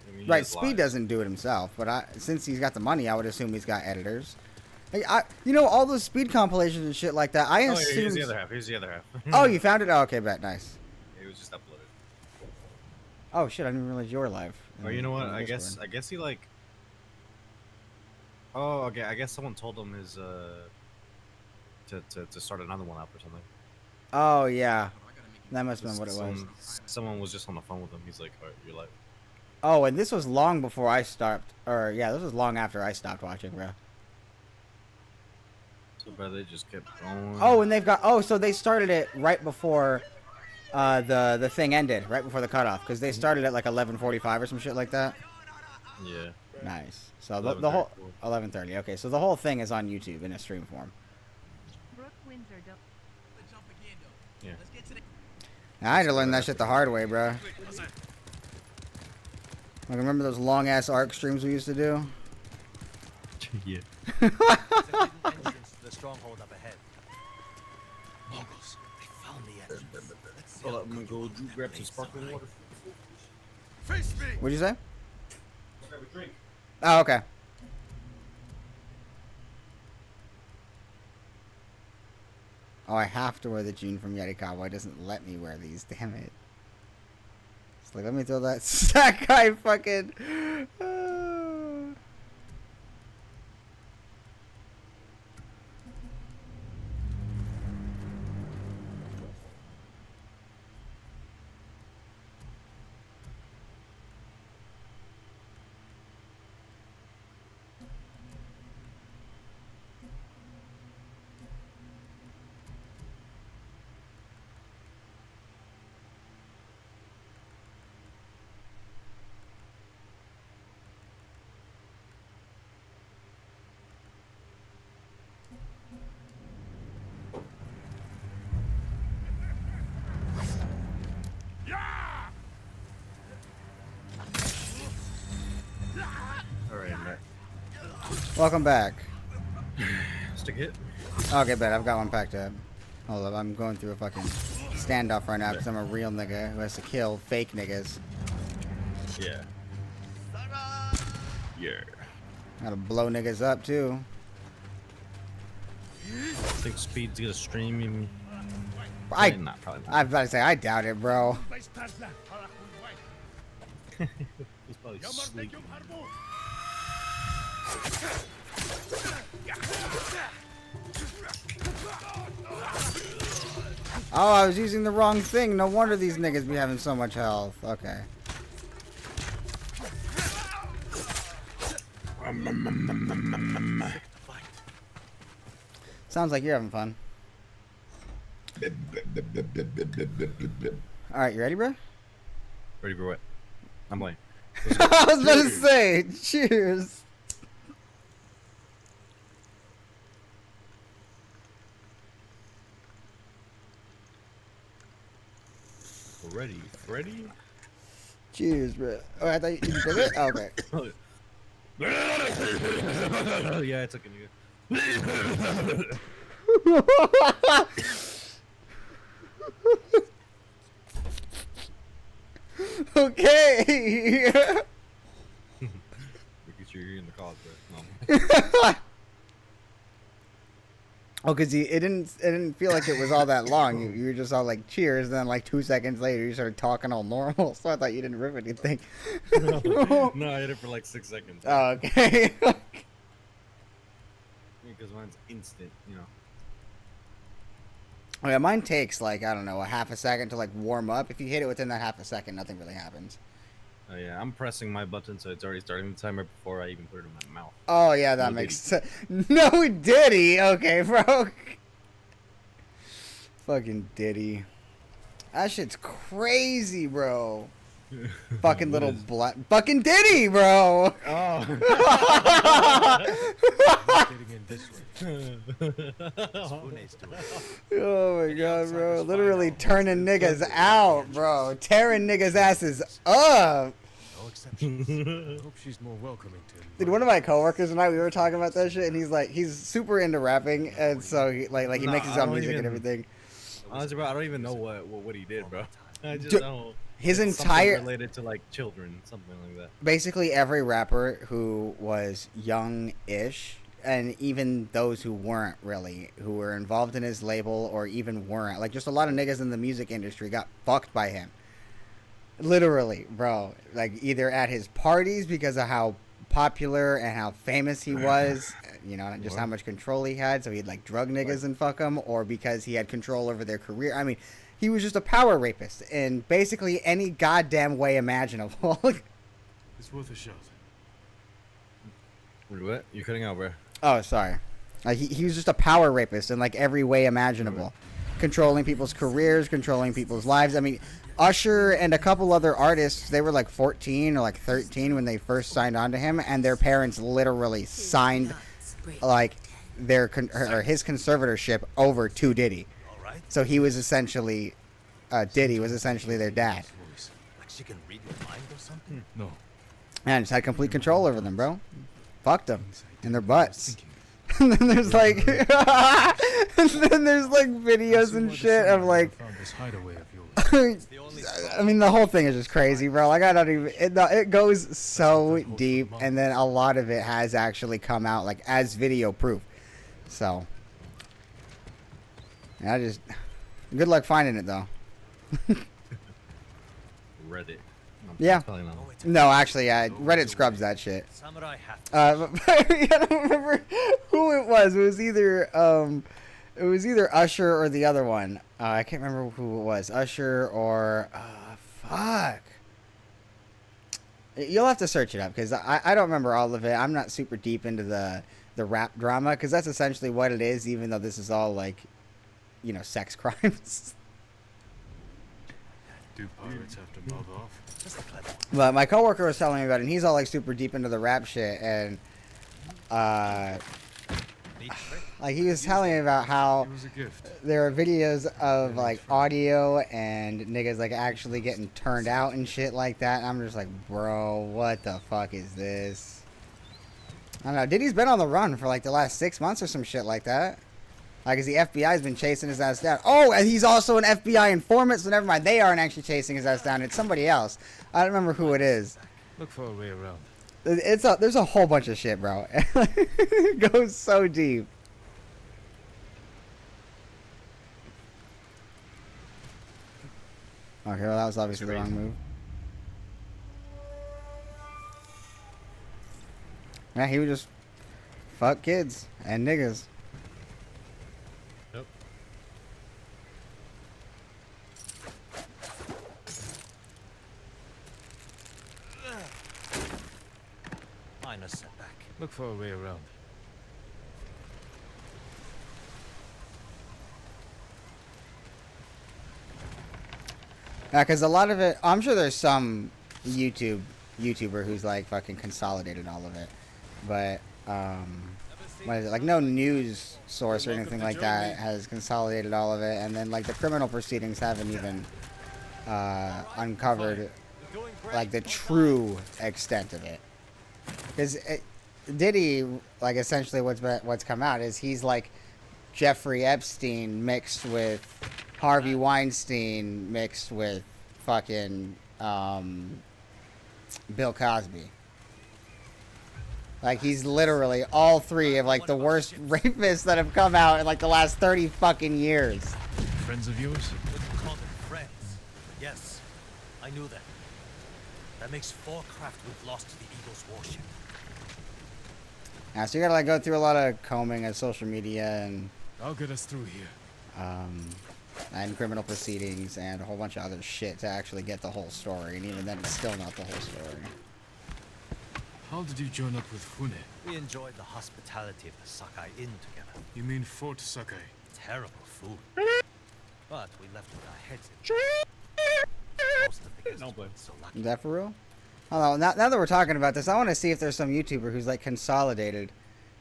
I mean, he Right, does Speed live. doesn't do it himself, but since he's got the money, I would assume he's got editors. Like, all those Speed compilations and shit like that. I Oh, yeah, assume. here's the other half. Here's the other half. Oh, you found it? Oh, okay, bet, nice. It was just uploaded. Oh shit, I didn't even realize you were live. Or you know what? on I Discord. guess he like. Oh, okay. I guess someone told him his to start another one up or something. Oh yeah, that must have been what it was. Someone was just on the phone with him. He's like, "Alright, you're live." Oh, and this was long before I stopped, or yeah, this was long after I stopped watching, bro. So, bro, they just kept going. Oh, and they've got. Oh, so they started it right before the thing ended, right before the cutoff, because they started at like 11:45 or some shit like that. Yeah. Nice. So the whole 11:34. 11:30. Okay, so the whole thing is on YouTube in a stream form. Yeah. Now, I had to learn that shit the hard way, bro. Like, remember those long ass ARC streams we used to do? Yeah. There's a hidden entrance to the stronghold up ahead. Mongols, they found the entrance. Let's see Hold how up, I'm gonna go quickly we can grab some make sparkling water. Face me! What'd you say? Grab a drink. Oh, okay. Oh, I have to wear the June from Yarikawa. It doesn't let me wear these. Damn it. It's like, let me throw that Sakai fucking. Alright, I'm back. Welcome back. Stick hit. Okay, bet. I've got one packed up. Hold up. I'm going through a fucking standoff right now because I'm a real nigga who has to kill fake niggas. Yeah. Yeah. Gotta blow niggas up, too. I think Speed's gonna stream him. I Probably not. was about to say, I doubt it, bro. He's probably sleeping. Oh, I was using the wrong thing. No wonder these niggas be having so much health. Okay. Sounds like you're having fun. Alright, you ready, bro? Ready for what? I'm late. I was about to say, cheers. Ready, Freddy? Cheers, bro. Oh, I thought you took it? Oh, okay. Yeah, it's looking good. Okay. Making sure you're in the cause, bro. No. Oh, because it didn't feel like it was all that long. You were just all like cheers, and then like 2 seconds later you started talking all normal. So I thought you didn't rip anything. No, I hit it for like 6 seconds. Oh, okay. Because mine's instant, you know. Oh, yeah, mine takes like, I don't know, a half a second to like warm up. If you hit it within that half a second, nothing really happens. Oh yeah, I'm pressing my button, so it's already starting the timer before I even put it in my mouth. Oh yeah, that makes sense. No Diddy. Okay, bro. Fucking Diddy. That shit's crazy, bro. Fucking little black. Fucking Diddy, bro. Oh. Getting in this way. Oh my god, bro. Literally turning niggas out, bro. Tearing niggas' asses up. No exceptions. I hope she's more welcoming to him. Dude, one of my coworkers and I, we were talking about that shit, and he's like, he's super into rapping, and so he he makes his own music and everything. Honestly, bro, I don't even know what he did, bro. I just know. His Something entire related to like children, something like that. basically every rapper who was young-ish, and even those who weren't really, who were involved in his label or even weren't, like just a lot of niggas in the music industry got fucked by him. Literally, bro. Like either at his parties because of how popular and how famous he was, you know, just how much control he had, so he'd like drug niggas and fuck them, or because he had control over their career. I mean, he was just a power rapist in basically any goddamn way imaginable. It's worth a shot. Wait, what? You're cutting out, bro. Oh, sorry. He was just a power rapist in like every way imaginable. Controlling people's careers, controlling people's lives. I mean, Usher and a couple other artists, they were like 14 or like 13 when they first signed on to him, and their parents literally signed like his conservatorship over to Diddy. So he was essentially, Diddy was essentially their dad. Like she can read your mind or something? No. And just had complete control over them, bro. Fucked them in their butts. And then there's like, videos and shit of like, I mean, the whole thing is just crazy, bro. Like, I don't even, it goes so deep, and then a lot of it has actually come out like as video proof. So, yeah, good luck finding it though. Reddit. Yeah. Probably not. No, actually, Reddit scrubs that shit. Samurai hat. I don't remember who it was. It was either Usher or the other one. I can't remember who it was. Usher or fuck. You'll have to search it up because I don't remember all of it. I'm not super deep into the rap drama because that's essentially what it is. Even though this is all like, you know, sex crimes. Do pirates have to mug off? But my coworker was telling me about it, and he's all like super deep into the rap shit, and like he was telling me about how there are videos of like audio and niggas like actually getting turned out and shit like that. And I'm just like, bro, what the fuck is this? I don't know. Diddy's been on the run for like the last 6 months or some shit like that. Like, cause the FBI's been chasing his ass down. Oh, and he's also an FBI informant, so never mind. They aren't actually chasing his ass down. It's somebody else. I don't remember who it is. Look for a way around. There's a whole bunch of shit, bro. It goes so deep. Okay, well, that was obviously the wrong move. Yeah, he would just fuck kids and niggas. Nope. Minor setback. Look for a way around. Yeah, because a lot of it, I'm sure there's some YouTuber who's like fucking consolidated all of it, but what is it, like no news source or anything like that has consolidated all of it, and then like the criminal proceedings haven't even uncovered like the true extent of it. Because Diddy, like essentially what's come out is he's like Jeffrey Epstein mixed with Harvey Weinstein mixed with fucking Bill Cosby. Like, he's literally all three of, like, the worst rapists that have come out in, like, the last 30 fucking years. Friends of yours? What do you call them? Friends? Yes, I knew that. That makes 4 craft we've lost to the Eagle's warship. Yeah, so you gotta, like, go through a lot of combing of social media and, I'll get us through here. and criminal proceedings and a whole bunch of other shit to actually get the whole story. And even then, it's still not the whole story. How did you join up with Fune? We enjoyed the hospitality of the Sakai Inn together. You mean Fort Sakai? Terrible food. But we left with our heads in. Most of the guests weren't so lucky. Is that for real? Hold on, now that we're talking about this, I want to see if there's some YouTuber who's, like, consolidated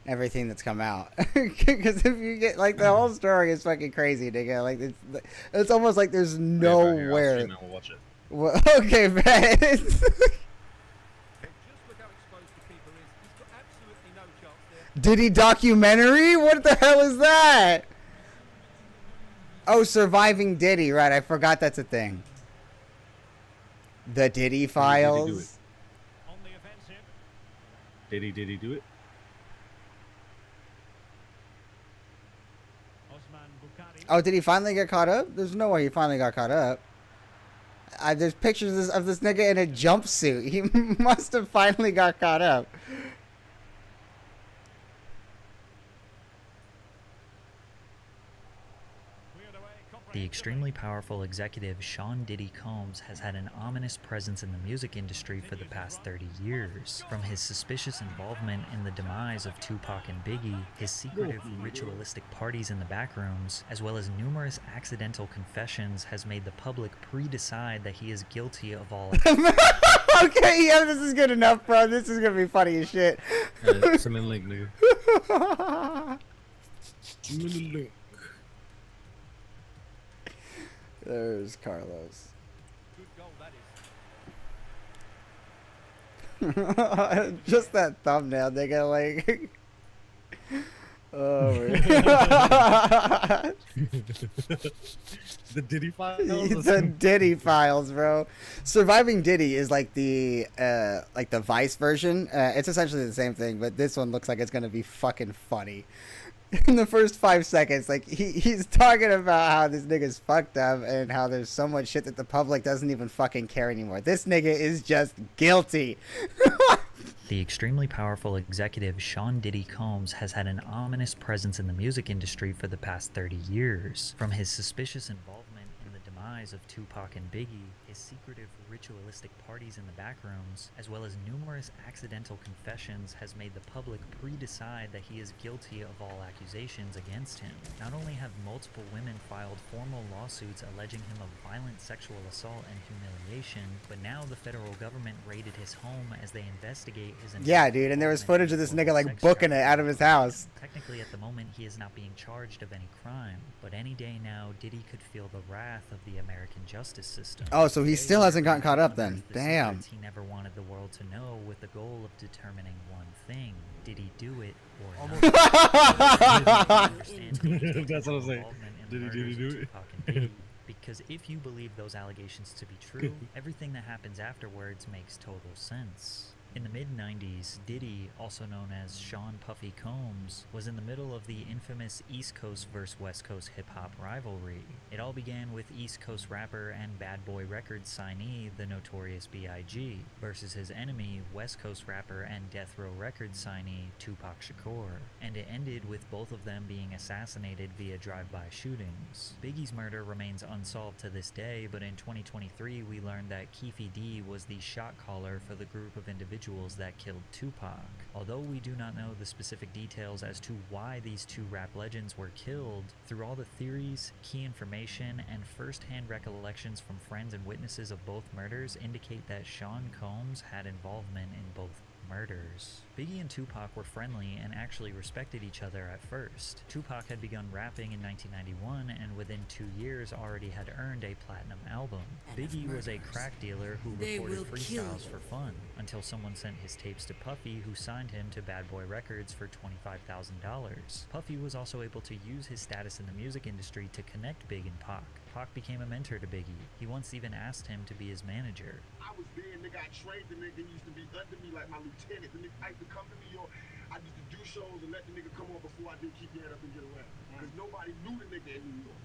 everything that's come out. Because if you get, like, the whole story is fucking crazy, nigga. Like, it's almost like there's nowhere. We'll watch it. Well, okay, man. Diddy documentary? What the hell is that? Oh, Surviving Diddy. Right, I forgot that's a thing. The Diddy Files. Did he do it? Oh, did he finally get caught up? There's no way he finally got caught up. There's pictures of this nigga in a jumpsuit. He must have finally got caught up. The extremely powerful executive Sean Diddy Combs has had an ominous presence in the music industry for the past 30 years. From his suspicious involvement in the demise of Tupac and Biggie, his secretive ritualistic parties in the backrooms, as well as numerous accidental confessions, has made the public pre-decide that he is guilty of all. Okay, yeah, this is good enough, bro. This is gonna be funny as shit. Send me a link, nigga. Send me the link. There's Carlos. Just that thumbnail, nigga, like. Oh my god. The Diddy Files? The Diddy Files, bro. Surviving Diddy is like the Vice version. It's essentially the same thing, but this one looks like it's gonna be fucking funny. In the first 5 seconds, like he's talking about how this nigga's fucked up and how there's so much shit that the public doesn't even fucking care anymore. This nigga is just guilty. The extremely powerful executive Sean Diddy Combs has had an ominous presence in the music industry for the past 30 years. From his suspicious involvement in the demise of Tupac and Biggie, his secretive ritualistic parties in the backrooms, as well as numerous accidental confessions, has made the public pre-decide that he is guilty of all accusations against him. Not only have multiple women filed formal lawsuits alleging him of violent sexual assault and humiliation, but now the federal government raided his home as they investigate his... Yeah, dude, and there was footage of this nigga, like, booking it out of his house. Technically, at the moment, he is not being charged of any crime, but any day now, Diddy could feel the wrath of the American justice system. Oh, so he still hasn't gotten caught up then. Damn. He never wanted the world to know, with the goal of determining one thing: did he do it or not? That's what I'm saying. Did he do it? Because if you believe those allegations to be true, everything that happens afterwards makes total sense. In the mid-90s, Diddy, also known as Sean Puffy Combs, was in the middle of the infamous East Coast vs. West Coast hip-hop rivalry. It all began with East Coast rapper and Bad Boy Records signee, the Notorious B.I.G., versus his enemy, West Coast rapper and Death Row Records signee, Tupac Shakur. And it ended with both of them being assassinated via drive-by shootings. Biggie's murder remains unsolved to this day, but in 2023 we learned that Keefe D was the shot caller for the group of individuals that killed Tupac. Although we do not know the specific details as to why these two rap legends were killed, through all the theories, key information, and first-hand recollections from friends and witnesses of both murders indicate that Sean Combs had involvement in both murders. Biggie and Tupac were friendly and actually respected each other at first. Tupac had begun rapping in 1991 and within 2 years already had earned a platinum album. Biggie was a crack dealer who recorded freestyles for fun, until someone sent his tapes to Puffy, who signed him to Bad Boy Records for $25,000. Puffy was also able to use his status in the music industry to connect Big and Pac. Pac became a mentor to Biggie. He once even asked him to be his manager. I was there, nigga. I trained the nigga. He used to be under me like my lieutenant. The nigga I used to come to New York. I used to do shows and let the nigga come on before I did keep your head up and get around. Because nobody knew the nigga in New York.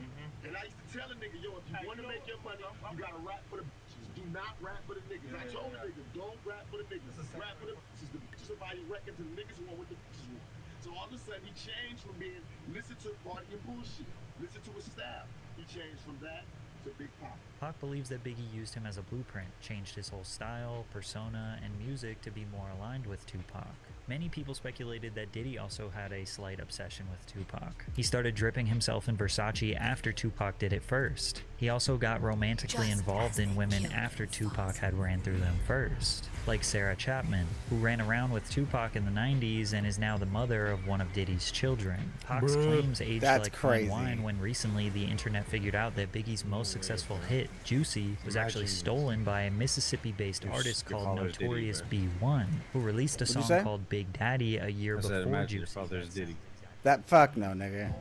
And I used to tell the nigga, yo, if you want to make your money, you got to rap for the bitches. Do not rap for the niggas. I told the nigga, don't rap for the niggas. Rap for the bitches. The bitches are buying records and the niggas want what the bitches want. So all of a sudden he changed from being listen to party and bullshit, listen to his style. He changed from that to Big Pop. Pac believes that Biggie used him as a blueprint, changed his whole style, persona, and music to be more aligned with Tupac. Many people speculated that Diddy also had a slight obsession with Tupac. He started dripping himself in Versace after Tupac did it first. He also got romantically involved in women after Tupac had ran through them first, like Sarah Chapman, who ran around with Tupac in the 90s and is now the mother of one of Diddy's children. Pac's claims aged like fine wine when recently the internet figured out that Biggie's most successful hit, Juicy, was actually stolen by a Mississippi-based artist called Notorious B.I., who released a song called Big Daddy a year before Juicy. That fuck no, nigga.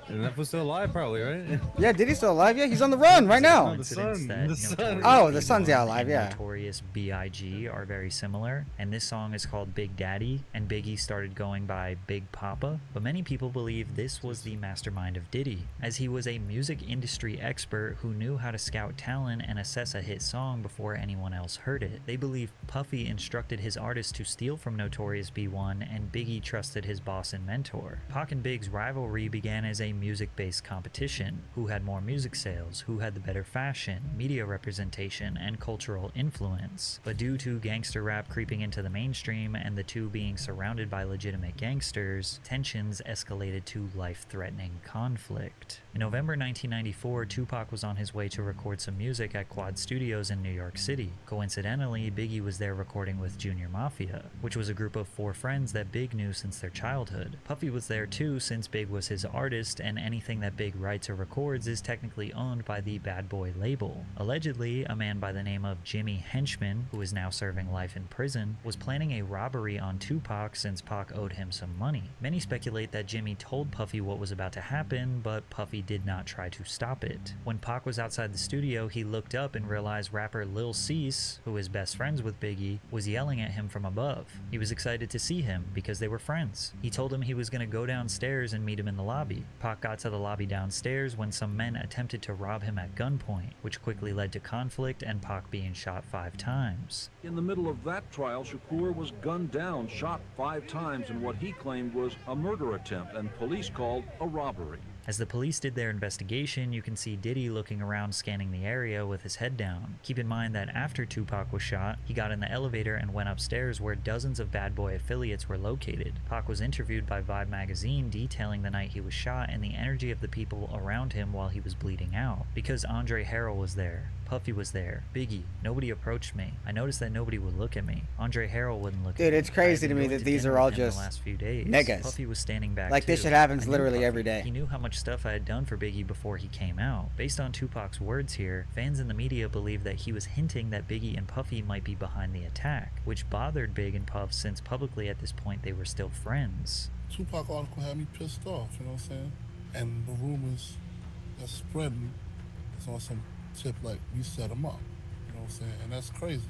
And that was still alive, probably, right? Yeah, Diddy's still alive? Yeah, he's on the run right now. The sun. Oh, the sun's yeah alive, yeah. Notorious B.I.G. are very similar, and this song is called Big Daddy, and Biggie started going by Big Papa, but many people believe this was the mastermind of Diddy, as he was a music industry expert who knew how to scout talent and assess a hit song before anyone else heard it. They believe Puffy instructed his artist to steal from Notorious B.I., and Biggie trusted his boss and mentor. Pac and Big's rivalry began as a music-based competition, who had more music sales, who had the better fashion, media representation, and cultural influence. But due to gangster rap creeping into the mainstream and the two being surrounded by legitimate gangsters, tensions escalated to life-threatening conflict. In November 1994, Tupac was on his way to record some music at Quad Studios in New York City. Coincidentally, Biggie was there recording with Junior Mafia, which was a group of 4 friends that Big knew since their childhood. Puffy was there too, since Big was his artist, and anything that Big writes or records is technically owned by the Bad Boy label. Allegedly, a man by the name of Jimmy Henchman, who is now serving life in prison, was planning a robbery on Tupac since Pac owed him some money. Many speculate that Jimmy told Puffy what was about to happen, but Puffy did not try to stop it. When Pac was outside the studio, he looked up and realized rapper Lil Cease, who is best friends with Biggie, was yelling at him from above. He was excited to see him because they were friends. He told him he was going to go downstairs and meet him in the lobby. Pac got to the lobby downstairs when some men attempted to rob him at gunpoint, which quickly led to conflict and Pac being shot 5 times. In the middle of that trial, Shakur was gunned down, shot 5 times in what he claimed was a murder attempt and police called a robbery. As the police did their investigation, you can see Diddy looking around scanning the area with his head down. Keep in mind that after Tupac was shot, he got in the elevator and went upstairs where dozens of Bad Boy affiliates were located. Pac was interviewed by Vibe magazine detailing the night he was shot and the energy of the people around him while he was bleeding out. Because Andre Harrell was there, Puffy was there, Biggie, nobody approached me. I noticed that nobody would look at me. Andre Harrell wouldn't look at me. Dude, it's crazy to me that these are all just the last few days. niggas. Puffy was standing back like too. this shit happens I knew literally Puffy. every day. He knew how much stuff I had done for Biggie before he came out. Based on Tupac's words here, fans in the media believe that he was hinting that Biggie and Puffy might be behind the attack, which bothered Big and Puff since publicly at this point they were still friends. Tupac article had me pissed off, you know what I'm saying? And the rumors that's spreading is on some tip like you set them up, you know what I'm saying? And that's crazy.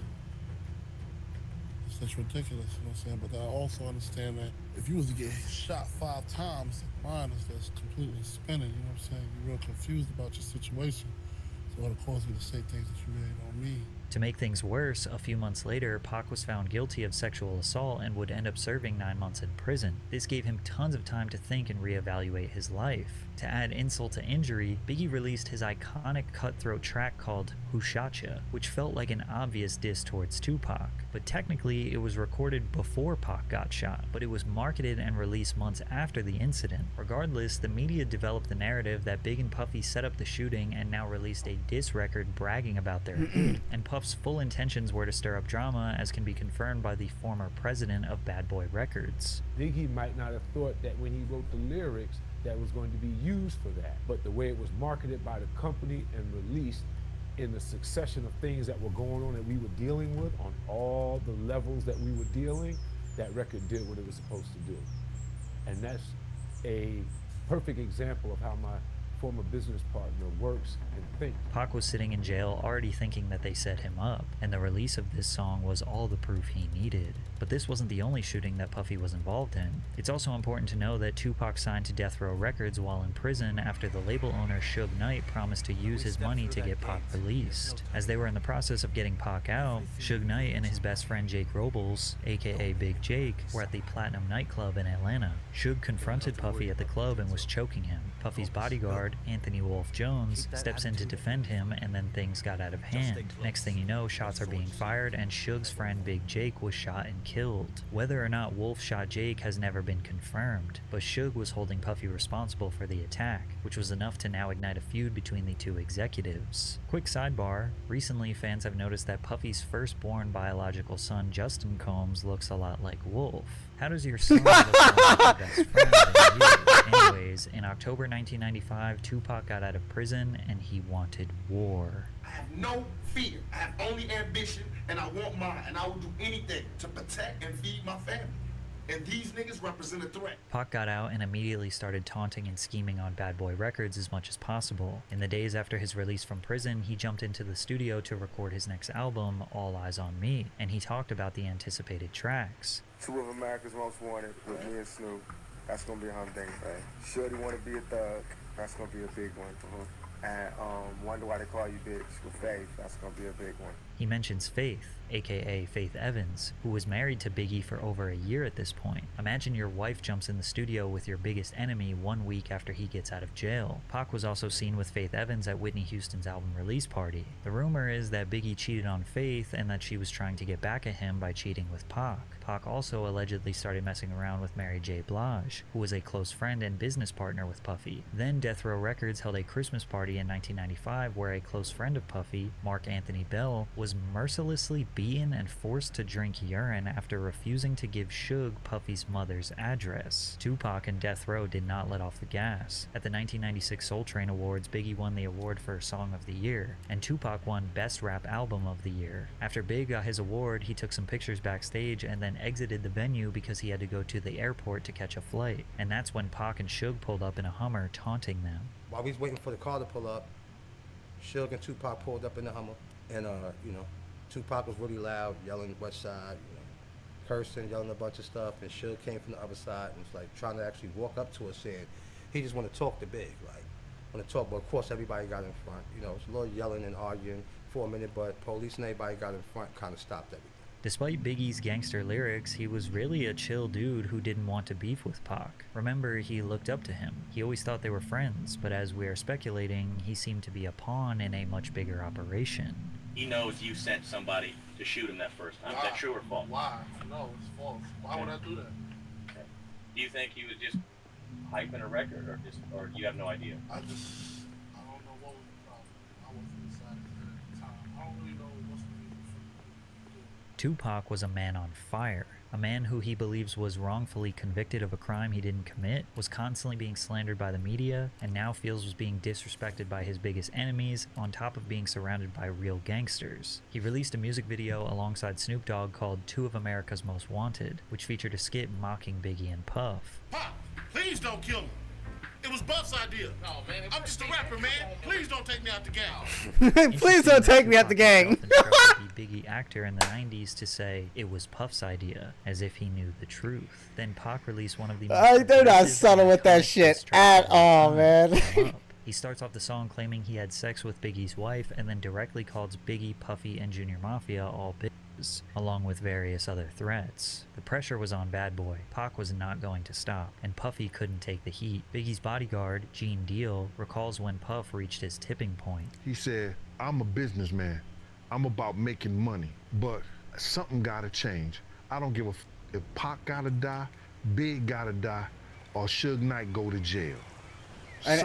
It's just ridiculous, you know what I'm saying? But I also understand that if you was to get shot 5 times, mind is just completely spinning, you know what I'm saying? You're real confused about your situation. So it'll cause you to say things that you really don't mean. To make things worse, a few months later, Pac was found guilty of sexual assault and would end up serving 9 months in prison. This gave him tons of time to think and reevaluate his life. To add insult to injury, Biggie released his iconic cutthroat track called Who Shot Ya, which felt like an obvious diss towards Tupac. But technically, it was recorded before Pac got shot, but it was marketed and released months after the incident. Regardless, the media developed the narrative that Big and Puffy set up the shooting and now released a diss record bragging about their hit, and Puff's full intentions were to stir up drama, as can be confirmed by the former president of Bad Boy Records. Biggie might not have thought that when he wrote the lyrics that was going to be used for that, but the way it was marketed by the company and released in the succession of things that were going on that we were dealing with on all the levels that we were dealing, that record did what it was supposed to do. And that's a perfect example of how my former business partner works and thinks. Pac was sitting in jail already thinking that they set him up, and the release of this song was all the proof he needed. But this wasn't the only shooting that Puffy was involved in. It's also important to know that Tupac signed to Death Row Records while in prison after the label owner Suge Knight promised to use his money to get Pac released. As they were in the process of getting Pac out, Suge Knight and his best friend Jake Robles, aka Big Jake, were at the Platinum nightclub in Atlanta. Suge confronted Puffy at the club and was choking him. Puffy's bodyguard, Anthony Wolf Jones, steps in to defend him, and then things got out of hand. Next thing you know, shots are being fired and Suge's friend Big Jake was shot and killed. Whether or not Wolf shot Jake has never been confirmed, but Suge was holding Puffy responsible for the attack, which was enough to now ignite a feud between the two executives. Quick sidebar, recently fans have noticed that Puffy's firstborn biological son Justin Combs looks a lot like Wolf. How does your son look like your best friend than you? Anyways, in October 1995, Tupac got out of prison and he wanted war. I have no fear. I have only ambition, and I want mine, and I will do anything to protect and feed my family. And these niggas represent a threat. Pac got out and immediately started taunting and scheming on Bad Boy Records as much as possible. In the days after his release from prison, he jumped into the studio to record his next album, All Eyes on Me, and he talked about the anticipated tracks. 2 of America's Most Wanted with me and Snoop. That's gonna be a humdinger, right? Shorty Wanna Be a Thug. That's gonna be a big one. And Wonder Why They Call You Bitch with Faith. That's gonna be a big one. He mentions Faith, aka Faith Evans, who was married to Biggie for over a year at this point. Imagine your wife jumps in the studio with your biggest enemy 1 week after he gets out of jail. Pac was also seen with Faith Evans at Whitney Houston's album release party. The rumor is that Biggie cheated on Faith and that she was trying to get back at him by cheating with Pac. Pac also allegedly started messing around with Mary J. Blige, who was a close friend and business partner with Puffy. Then Death Row Records held a Christmas party in 1995 where a close friend of Puffy, Mark Anthony Bell, was mercilessly beaten and forced to drink urine after refusing to give Suge Puffy's mother's address. Tupac and Death Row did not let off the gas. At the 1996 Soul Train Awards, Biggie won the award for Song of the Year, and Tupac won Best Rap Album of the Year. After Big got his award, he took some pictures backstage and then exited the venue because he had to go to the airport to catch a flight. And that's when Pac and Suge pulled up in a Hummer, taunting them. While we was waiting for the car to pull up, Suge and Tupac pulled up in the Hummer, and Tupac was really loud, yelling West Side, cursing, yelling a bunch of stuff, and Suge came from the other side and was like trying to actually walk up to us saying he just want to talk to Big, like want to talk, but of course everybody got in front. It's a little yelling and arguing for a minute, but police and everybody got in front, kind of stopped everything. Despite Biggie's gangster lyrics, he was really a chill dude who didn't want to beef with Pac. Remember, he looked up to him. He always thought they were friends, but as we are speculating, he seemed to be a pawn in a much bigger operation. He knows you sent somebody to shoot him that first time. Is that true or false? Why? No, it's false. Why would I do that? Okay. Do you think he was just hyping a record, or you have no idea? I don't know what was the problem. I wasn't inside at the time. I don't really know what's the reason for Tupac was a man on fire. A man who he believes was wrongfully convicted of a crime he didn't commit, was constantly being slandered by the media, and now feels was being disrespected by his biggest enemies, on top of being surrounded by real gangsters. He released a music video alongside Snoop Dogg called 2 of America's Most Wanted, which featured a skit mocking Biggie and Puff. Pop, please don't kill me. It was Buff's idea. No, man. I'm just a rapper, man. Please don't take me out the gang. Please don't take me out the gang. The Biggie actor in the 90s to say it was Puff's idea, as if he knew the truth. Then Pac released one of the they're not subtle with that shit at all, man. He starts off the song claiming he had sex with Biggie's wife and then directly calls Biggie, Puffy, and Junior Mafia all bitches, along with various other threats. The pressure was on Bad Boy. Pac was not going to stop, and Puffy couldn't take the heat. Biggie's bodyguard, Gene Deal, recalls when Puff reached his tipping point. He said, "I'm a businessman. I'm about making money, but something gotta change. I don't give a f if Pac gotta die, Big gotta die, or Suge Knight go to jail." And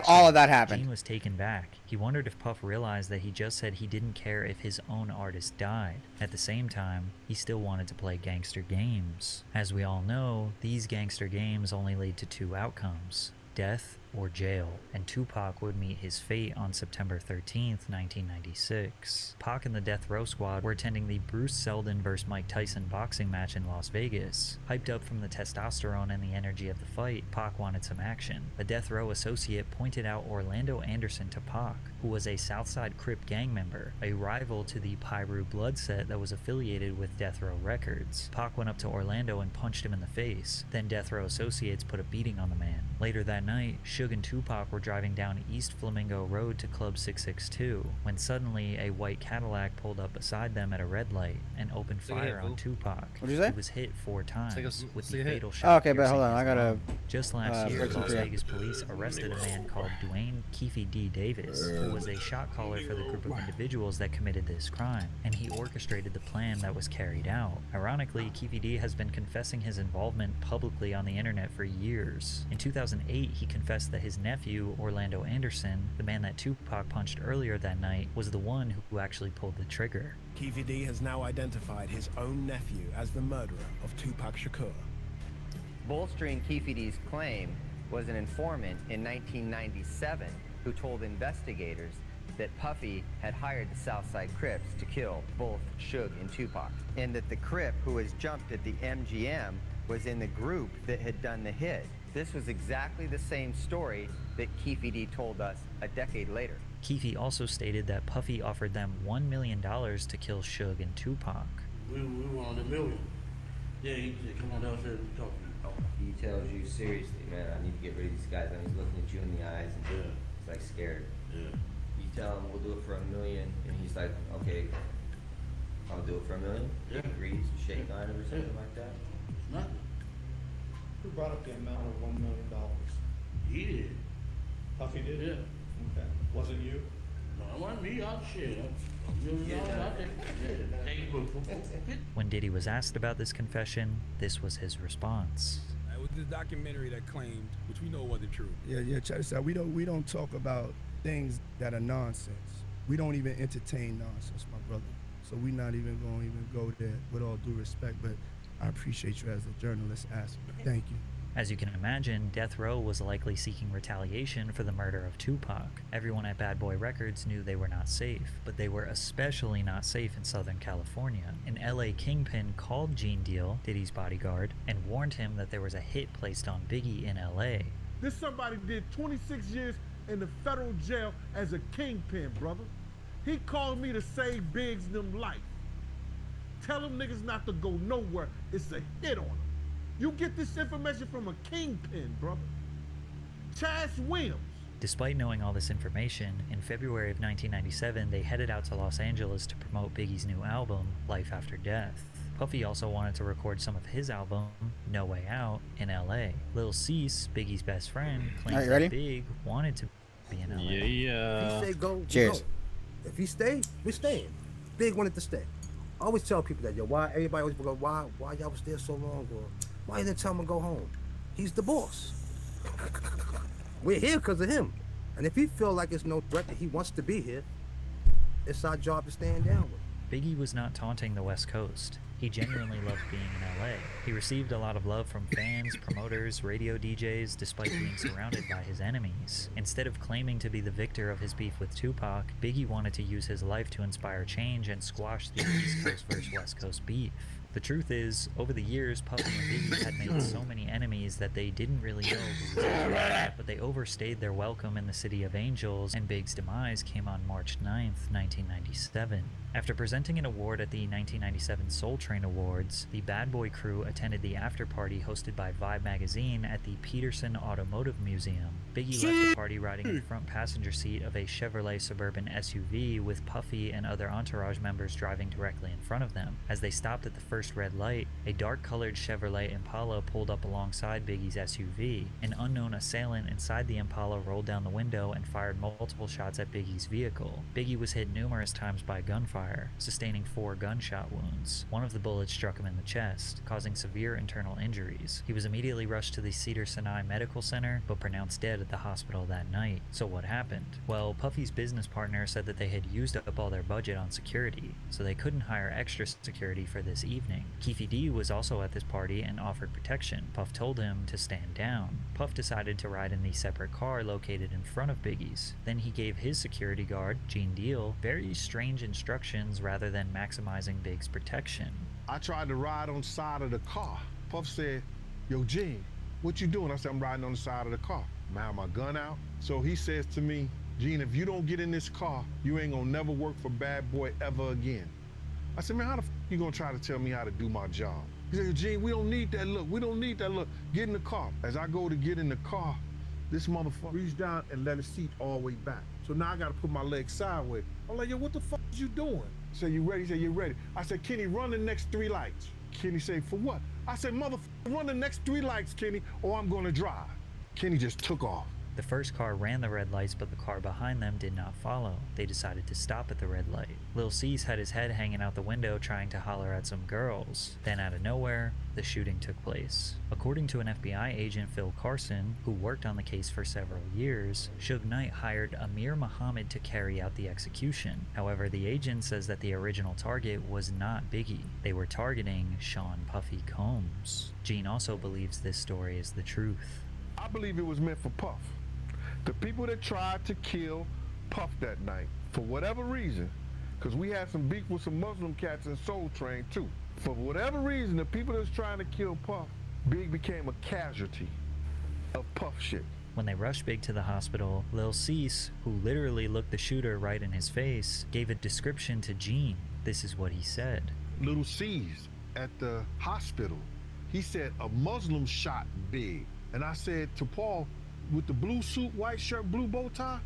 all of that happened. Gene was taken back. He wondered if Puff realized that he just said he didn't care if his own artist died. At the same time, he still wanted to play gangster games. As we all know, these gangster games only lead to 2 outcomes: death or jail, and Tupac would meet his fate on September 13th, 1996. Pac and the Death Row Squad were attending the Bruce Seldon vs. Mike Tyson boxing match in Las Vegas. Hyped up from the testosterone and the energy of the fight, Pac wanted some action. A Death Row associate pointed out Orlando Anderson to Pac, who was a Southside Crip gang member, a rival to the Pyru blood set that was affiliated with Death Row Records. Pac went up to Orlando and punched him in the face. Then Death Row associates put a beating on the man. Later that night, Suge and Tupac were driving down East Flamingo Road to Club 662, when suddenly a white Cadillac pulled up beside them at a red light and opened fire on Tupac. What'd you say? He was hit 4 times, with the fatal Oh, shot okay, but hold on, I piercing his gotta lung. Just last year, break some Las free. Vegas police arrested a man called Dwayne Keefe D. Davis, who was a shot caller for the group of individuals that committed this crime, and he orchestrated the plan that was carried out. Ironically, Keefe D has been confessing his involvement publicly on the internet for years. In 2008, he confessed that his nephew, Orlando Anderson, the man that Tupac punched earlier that night, was the one who actually pulled the trigger. Keefe D has now identified his own nephew as the murderer of Tupac Shakur. Bolstering Keefe D's claim was an informant in 1997 who told investigators that Puffy had hired the Southside Crips to kill both Suge and Tupac, and that the Crip who was jumped at the MGM was in the group that had done the hit. This was exactly the same story that Keefe D told us a decade later. Keefe also stated that Puffy offered them $1 million to kill Suge and Tupac. We wanted $1 million. Yeah, he said, come on downstairs and talk to me. He tells you seriously, man, I need to get rid of these guys. And he's looking at you in the eyes and he's like scared. Yeah. You tell him we'll do it for $1 million, and he's like, okay, I'll do it for $1 million. He agrees, you shake on him or something like that. It's nothing. Who brought up the amount of $1 million? He did. Puffy did? Yeah. Okay. Wasn't you? No, it wasn't me. I'll share. When Diddy was asked about this confession, this was his response. With this documentary that claimed, which we know wasn't true. Yeah, check this out. We don't talk about things that are nonsense. We don't even entertain nonsense, my brother. So we're not even going to even go there, with all due respect, but I appreciate you as a journalist asking. Thank you. As you can imagine, Death Row was likely seeking retaliation for the murder of Tupac. Everyone at Bad Boy Records knew they were not safe, but they were especially not safe in Southern California. An LA kingpin called Gene Deal, Diddy's bodyguard, and warned him that there was a hit placed on Biggie in LA. This somebody did 26 years in the federal jail as a kingpin, brother. He called me to save Biggs' them life. Tell them niggas not to go nowhere. It's a hit on them. You get this information from a kingpin, brother. Chaz Williams. Despite knowing all this information, in February of 1997, they headed out to Los Angeles to promote Biggie's new album, Life After Death. Puffy also wanted to record some of his album, No Way Out, in LA. Lil Cease, Biggie's best friend, claims that Big wanted to be in LA. If he say go, we Cheers. go. If he stay, we're staying. Big wanted to stay. I always tell people that, yo, why everybody always go, why y'all was there so long, or why you didn't tell him to go home? He's the boss. We're here because of him. And if he feel like it's no threat that he wants to be here, it's our job to stand down with him. Biggie was not taunting the West Coast. He genuinely loved being in LA. He received a lot of love from fans, promoters, radio DJs, despite being surrounded by his enemies. Instead of claiming to be the victor of his beef with Tupac, Biggie wanted to use his life to inspire change and squash the East Coast versus West Coast beef. The truth is, over the years, Puffy and Biggie had made so many enemies that they didn't really know who was who, but they overstayed their welcome in the City of Angels, and Big's demise came on March 9th, 1997. After presenting an award at the 1997 Soul Train Awards, the Bad Boy crew attended the after-party hosted by Vibe magazine at the Peterson Automotive Museum. Biggie left the party riding in the front passenger seat of a Chevrolet Suburban SUV with Puffy and other entourage members driving directly in front of them. As they stopped at the first red light, a dark-colored Chevrolet Impala pulled up alongside Biggie's SUV. An unknown assailant inside the Impala rolled down the window and fired multiple shots at Biggie's vehicle. Biggie was hit numerous times by gunfire, gunfire, sustaining 4 gunshot wounds. One of the bullets struck him in the chest, causing severe internal injuries. He was immediately rushed to the Cedars-Sinai Medical Center, but pronounced dead at the hospital that night. So what happened? Well, Puffy's business partner said that they had used up all their budget on security, so they couldn't hire extra security for this evening. Keefe D was also at this party and offered protection. Puff told him to stand down. Puff decided to ride in the separate car located in front of Biggie's. Then he gave his security guard, Gene Deal, very strange instructions rather than maximizing Big's protection. I tried to ride on the side of the car. Puff said, yo, Gene, what you doing? I said, I'm riding on the side of the car. I have my gun out. So he says to me, Gene, if you don't get in this car, you ain't gonna never work for Bad Boy ever again. I said, man, how the f you gonna try to tell me how to do my job? He said, Gene, we don't need that look. We don't need that look. Get in the car. As I go to get in the car, this motherfucker reached down and let his seat all the way back. So now I gotta put my legs sideways. I'm like, yo, what the fuck is you doing? He said, you ready? He said, you ready? I said, Kenny, run the next 3 lights. Kenny said, for what? I said, motherfucker, run the next 3 lights, Kenny, or I'm gonna drive. Kenny just took off. The first car ran the red lights, but the car behind them did not follow. They decided to stop at the red light. Lil Cease had his head hanging out the window trying to holler at some girls. Then out of nowhere, the shooting took place. According to an FBI agent, Phil Carson, who worked on the case for several years, Suge Knight hired Amir Muhammad to carry out the execution. However, the agent says that the original target was not Biggie. They were targeting Sean Puffy Combs. Gene also believes this story is the truth. I believe it was meant for Puff. The people that tried to kill Puff that night, for whatever reason, because we had some beef with some Muslim cats in Soul Train too. For whatever reason, the people that's trying to kill Puff, Big became a casualty of Puff shit. When they rushed Big to the hospital, Lil Cease, who literally looked the shooter right in his face, gave a description to Gene. This is what he said. Little Cease at the hospital, he said a Muslim shot Big. And I said to Paul, with the blue suit, white shirt, blue bow tie,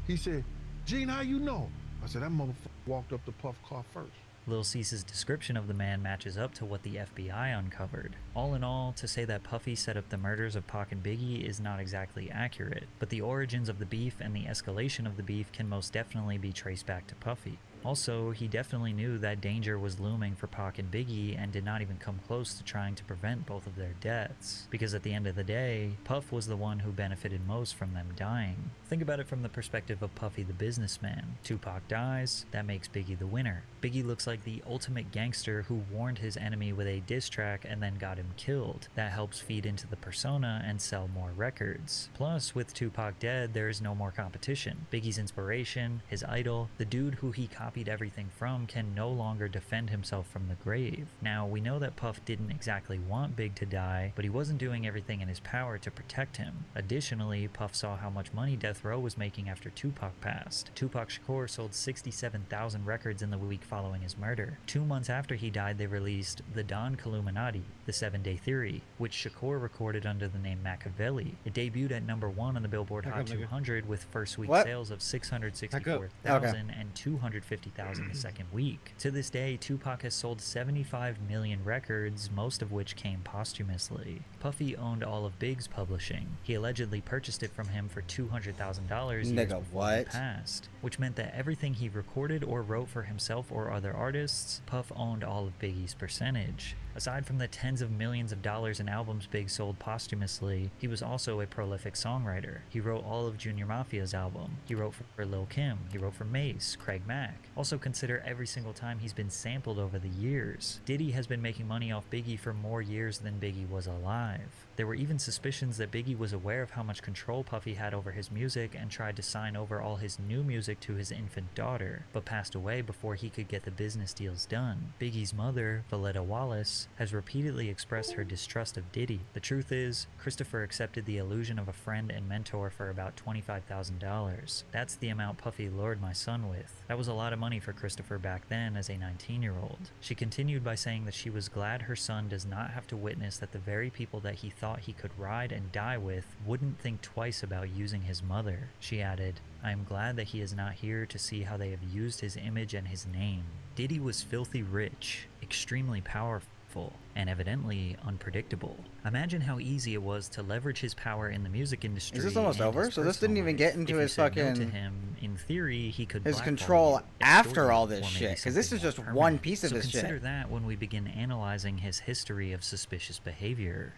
he said, Gene, how you know? I said, that motherfucker walked up to Puff car first. Lil Cease's description of the man matches up to what the FBI uncovered. All in all, to say that Puffy set up the murders of Pac and Biggie is not exactly accurate, but the origins of the beef and the escalation of the beef can most definitely be traced back to Puffy. Also, he definitely knew that danger was looming for Pac and Biggie and did not even come close to trying to prevent both of their deaths. Because at the end of the day, Puff was the one who benefited most from them dying. Think about it from the perspective of Puffy the businessman. Tupac dies, that makes Biggie the winner. Biggie looks like the ultimate gangster who warned his enemy with a diss track and then got him killed. That helps feed into the persona and sell more records. Plus, with Tupac dead, there is no more competition. Biggie's inspiration, his idol, the dude who he copied everything from can no longer defend himself from the grave. Now, we know that Puff didn't exactly want Big to die, but he wasn't doing everything in his power to protect him. Additionally, Puff saw how much money Death Row was making after Tupac passed. Tupac Shakur sold 67,000 records in the week following his murder. 2 months after he died, they released The Don Killuminati, The 7-Day Theory, which Shakur recorded under the name Machiavelli. It debuted at #1 on the Billboard Hot 200 with first week sales of 664,000 and 250,000 the second week. To this day, Tupac has sold 75 million records, most of which came posthumously. Puffy owned all of Big's publishing. He allegedly purchased it from him for $200,000 years before he passed, which meant that everything he recorded or wrote for himself or other artists, Puff owned all of Biggie's percentage. Aside from the tens of millions of dollars in albums Big sold posthumously, he was also a prolific songwriter. He wrote all of Junior Mafia's album. He wrote for Lil' Kim. He wrote for Mace, Craig Mack. Also consider every single time he's been sampled over the years. Diddy has been making money off Biggie for more years than Biggie was alive. There were even suspicions that Biggie was aware of how much control Puffy had over his music and tried to sign over all his new music to his infant daughter, but passed away before he could get the business deals done. Biggie's mother, Valletta Wallace, has repeatedly expressed her distrust of Diddy. The truth is, Christopher accepted the illusion of a friend and mentor for about $25,000. That's the amount Puffy lured my son with. That was a lot of money for Christopher back then as a 19-year-old. She continued by saying that she was glad her son does not have to witness that the very people that he thought he could ride and die with wouldn't think twice about using his mother. She added, I am glad that he is not here to see how they have used his image and his name. Diddy was filthy rich, extremely powerful, and evidently unpredictable. Imagine how easy it was to leverage his power in the music industry. Is this almost and over? his So this didn't personal even life. get into If you his said no to fucking him, in theory, he could his blackball control you, extort after you, all or this maybe shit, because this something is more just one permanent. piece of So this shit. consider that when we begin analyzing his history of suspicious behavior.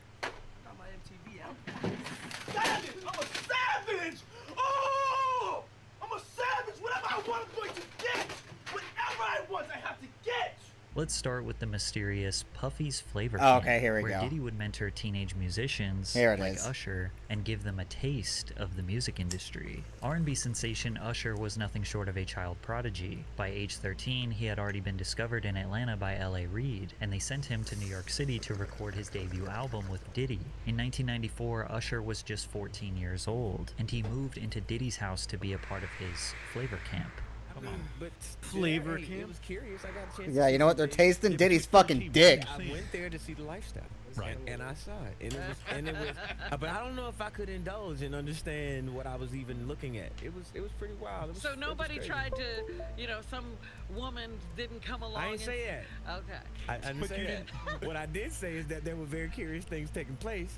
Savage! I'm a savage! Oh! I'm a savage! Whatever I want, I'm going to get! Whatever I want, I have to get! Let's start with the mysterious Puffy's Flavor Oh, Camp, okay, here we where go. Diddy would mentor teenage musicians Here it like is. Usher and give them a taste of the music industry. R&B sensation Usher was nothing short of a child prodigy. By age 13, he had already been discovered in Atlanta by L.A. Reid, and they sent him to New York City to record his debut album with Diddy. In 1994, Usher was just 14 years old, and he moved into Diddy's house to be a part of his Flavor Camp. But Flavor It camp? was curious. I got a chance. Yeah, to you see know what? They're the- tasting Diddy's fucking dick. I went there to see the lifestyle, Right. And I saw it, and it was, but I don't know if I could indulge and understand what I was even looking at. It was pretty wild. It was, So it was nobody crazy. tried to, some woman didn't come along. I didn't say and, that. Okay. I didn't say that. What I did say is that there were very curious things taking place,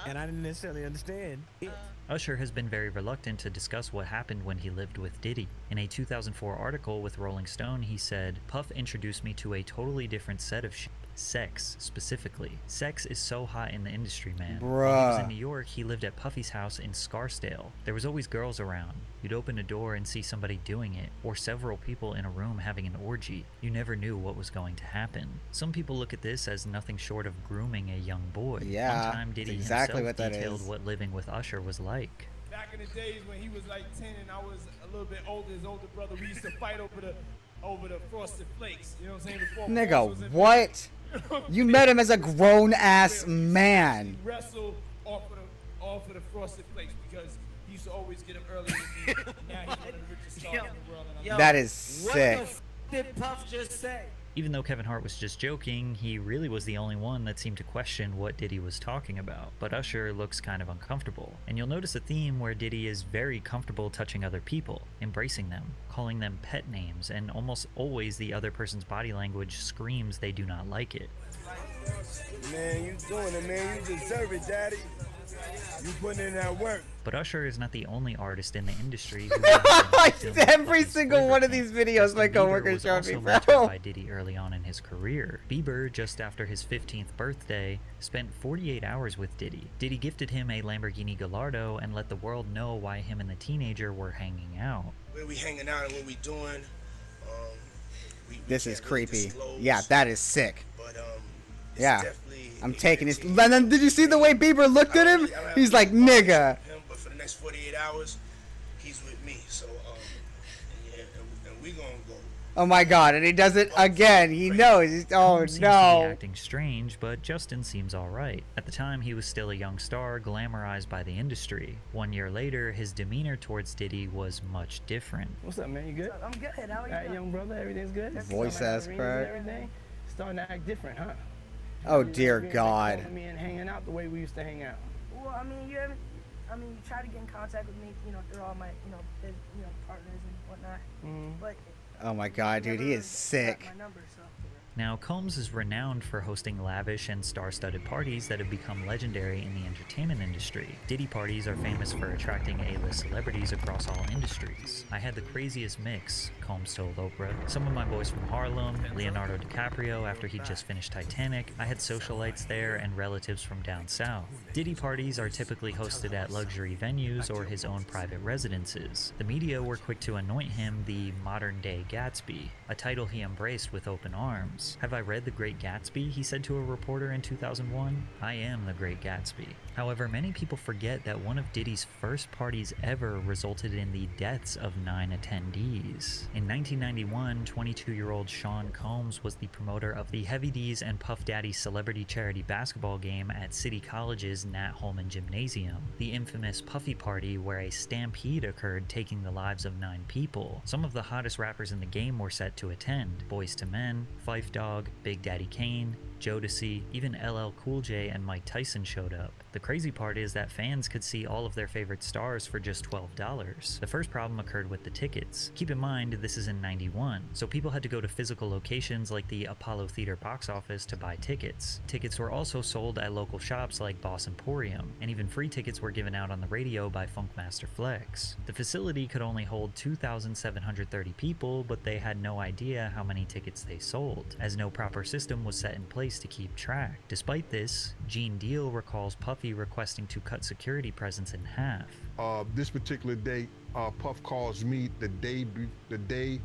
and I didn't necessarily understand it. Usher has been very reluctant to discuss what happened when he lived with Diddy. In a 2004 article with Rolling Stone, he said, "Puff introduced me to a totally different set of sex, specifically. Sex is so hot in the industry, man. When he was in Bruh. New York, he lived at Puffy's house in Scarsdale. There was always girls around. You'd open a door and see somebody doing it, or several people in a room having an orgy. You never knew what was going to happen. Some people look at this as nothing short of grooming a young boy. Yeah, One time, Diddy that's exactly himself what that detailed is. what living with Usher was like. Back in the days when he was like 10 and I was a little bit older, his older brother, we used to fight over the frosted flakes. You know what I'm saying? Before Paul was Nigga, in- what? You met him as a grown ass man. Wrestle off of the frosted flakes because he used to always get him early in the game. Now he's one of the richest stars in the world. And I That is sick. What the did Puff just say? Even though Kevin Hart was just joking, he really was the only one that seemed to question what Diddy was talking about. But Usher looks kind of uncomfortable. And you'll notice a theme where Diddy is very comfortable touching other people, embracing them, calling them pet names, and almost always the other person's body language screams they do not like it. Man, you doing it, man. You deserve it, daddy. You putting in that work. But Usher is not the only artist in the industry who has been filmed Every Puffy's single Flavor one of Camp. these videos my Justin Bieber coworker was showed me, also bro. mentored by Diddy early on in his career. Bieber, just after his 15th birthday, spent 48 hours with Diddy. Diddy gifted him a Lamborghini Gallardo and let the world know why him and the teenager were hanging out. Where we hanging out and what we doing. This is can't really creepy. disclose, Yeah, that is sick. But it's Yeah, definitely I'm taking his. And then did you see the way Bieber looked at him? He's like, nigga. him, but for the next 48 hours, he's with me. So yeah, and we gonna go. Oh my god, and he does it again. He knows. He's, oh Combs seems to be no. acting strange, but Justin seems alright. At the time, he was still a young star, glamorized by the industry. 1 year later, his demeanor towards Diddy was much different. What's up, man? You good? I'm good. How are you? Alright, young brother, everything's good. Voice ass crack. Everything starting to act different, huh? Oh dear Being God. calling me and hanging out the way we used to hang out. Well, I mean, you try to get in contact with me, through all my, partners and whatnot. But Oh my god, dude, he is sick. my number, so. Now, Combs is renowned for hosting lavish and star-studded parties that have become legendary in the entertainment industry. Diddy parties are famous for attracting A-list celebrities across all industries. I had the craziest mix, Combs told Oprah. Some of my boys from Harlem, Leonardo DiCaprio after he just finished Titanic, I had socialites there and relatives from down south. Diddy parties are typically hosted at luxury venues or his own private residences. The media were quick to anoint him the modern-day Gatsby, a title he embraced with open arms. Have I read The Great Gatsby? He said to a reporter in 2001. I am The Great Gatsby. However, many people forget that one of Diddy's first parties ever resulted in the deaths of 9 attendees. In 1991, 22-year-old Sean Combs was the promoter of the Heavy D's and Puff Daddy celebrity charity basketball game at City College's Nat Holman Gymnasium, the infamous Puffy Party where a stampede occurred taking the lives of 9 people. Some of the hottest rappers in the game were set to attend: Boyz II Men, Phife Dawg, Big Daddy Kane, Jodeci, even LL Cool J and Mike Tyson showed up. The crazy part is that fans could see all of their favorite stars for just $12. The first problem occurred with the tickets. Keep in mind, this is in '91, so people had to go to physical locations like the Apollo Theater box office to buy tickets. Tickets were also sold at local shops like Boss Emporium, and even free tickets were given out on the radio by Funkmaster Flex. The facility could only hold 2,730 people, but they had no idea how many tickets they sold, as no proper system was set in place to keep track. Despite this, Gene Deal recalls Puffy requesting to cut security presence in half. This particular day, Puff calls me the day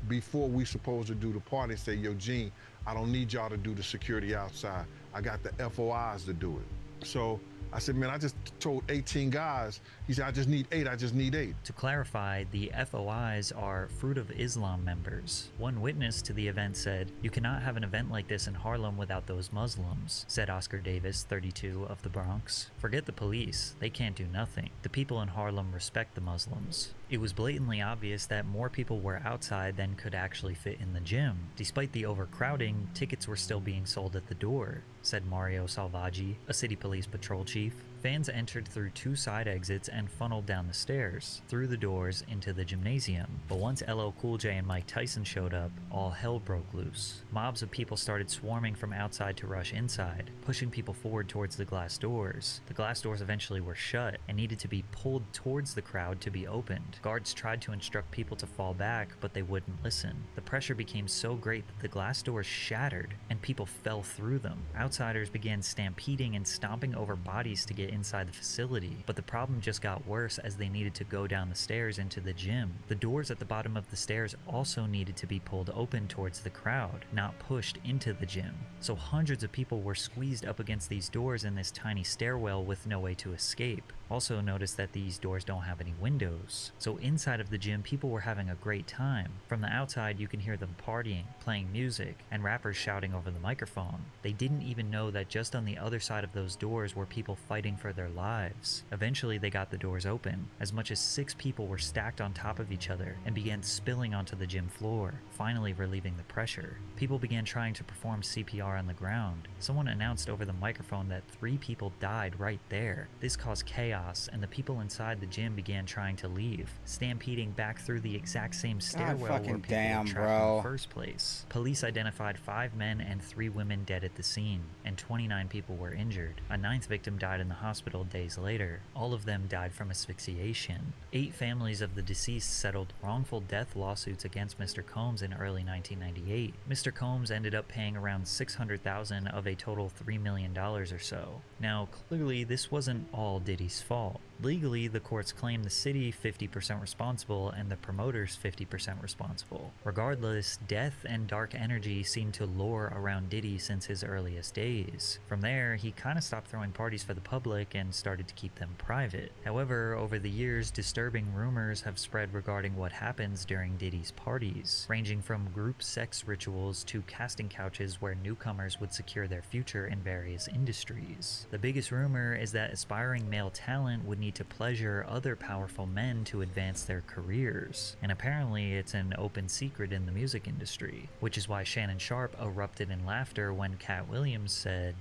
before we supposed to do the party and say, yo, Gene, I don't need y'all to do the security outside. I got the FOIs to do it. So I said, man, I just told 18 guys. He said, I just need 8. To clarify, the FOIs are Fruit of Islam members. One witness to the event said, "You cannot have an event like this in Harlem without those Muslims," said Oscar Davis, 32, of the Bronx. "Forget the police. They can't do nothing. The people in Harlem respect the Muslims." It was blatantly obvious that more people were outside than could actually fit in the gym. Despite the overcrowding, tickets were still being sold at the door, said Mario Salvaggi, a city police patrol chief. Fans entered through 2 side exits and funneled down the stairs, through the doors into the gymnasium. But once LL Cool J and Mike Tyson showed up, all hell broke loose. Mobs of people started swarming from outside to rush inside, pushing people forward towards the glass doors. The glass doors eventually were shut and needed to be pulled towards the crowd to be opened. Guards tried to instruct people to fall back, but they wouldn't listen. The pressure became so great that the glass doors shattered and people fell through them. Outsiders began stampeding and stomping over bodies to get inside the facility, but the problem just got worse as they needed to go down the stairs into the gym. The doors at the bottom of the stairs also needed to be pulled open towards the crowd, not pushed into the gym. So hundreds of people were squeezed up against these doors in this tiny stairwell with no way to escape. Also notice that these doors don't have any windows. So inside of the gym, people were having a great time. From the outside, you can hear them partying, playing music, and rappers shouting over the microphone. They didn't even know that just on the other side of those doors were people fighting for their lives. Eventually, they got the doors open. As much as 6 people were stacked on top of each other and began spilling onto the gym floor, finally relieving the pressure. People began trying to perform CPR on the ground. Someone announced over the microphone that 3 people died right there. This caused chaos, and the people inside the gym began trying to leave, stampeding back through the exact same stairwell where people were trapped in the first place. Police identified 5 men and 3 women dead at the scene, and 29 people were injured. A 9th victim died in the hospital days later. All of them died from asphyxiation. 8 families of the deceased settled wrongful death lawsuits against Mr. Combs in early 1998. Mr. Combs ended up paying around $600,000 of a total $3 million or so. Now, clearly, this wasn't all Diddy's fault. Legally, the courts claim the city 50% responsible and the promoters 50% responsible. Regardless, death and dark energy seemed to lure around Diddy since his earliest days. From there, he kind of stopped throwing parties for the public and started to keep them private. However, over the years, disturbing rumors have spread regarding what happens during Diddy's parties, ranging from group sex rituals to casting couches where newcomers would secure their future in various industries. The biggest rumor is that aspiring male talent would need to pleasure other powerful men to advance their careers, and apparently it's an open secret in the music industry, which is why Shannon Sharp erupted in laughter when Cat Williams said,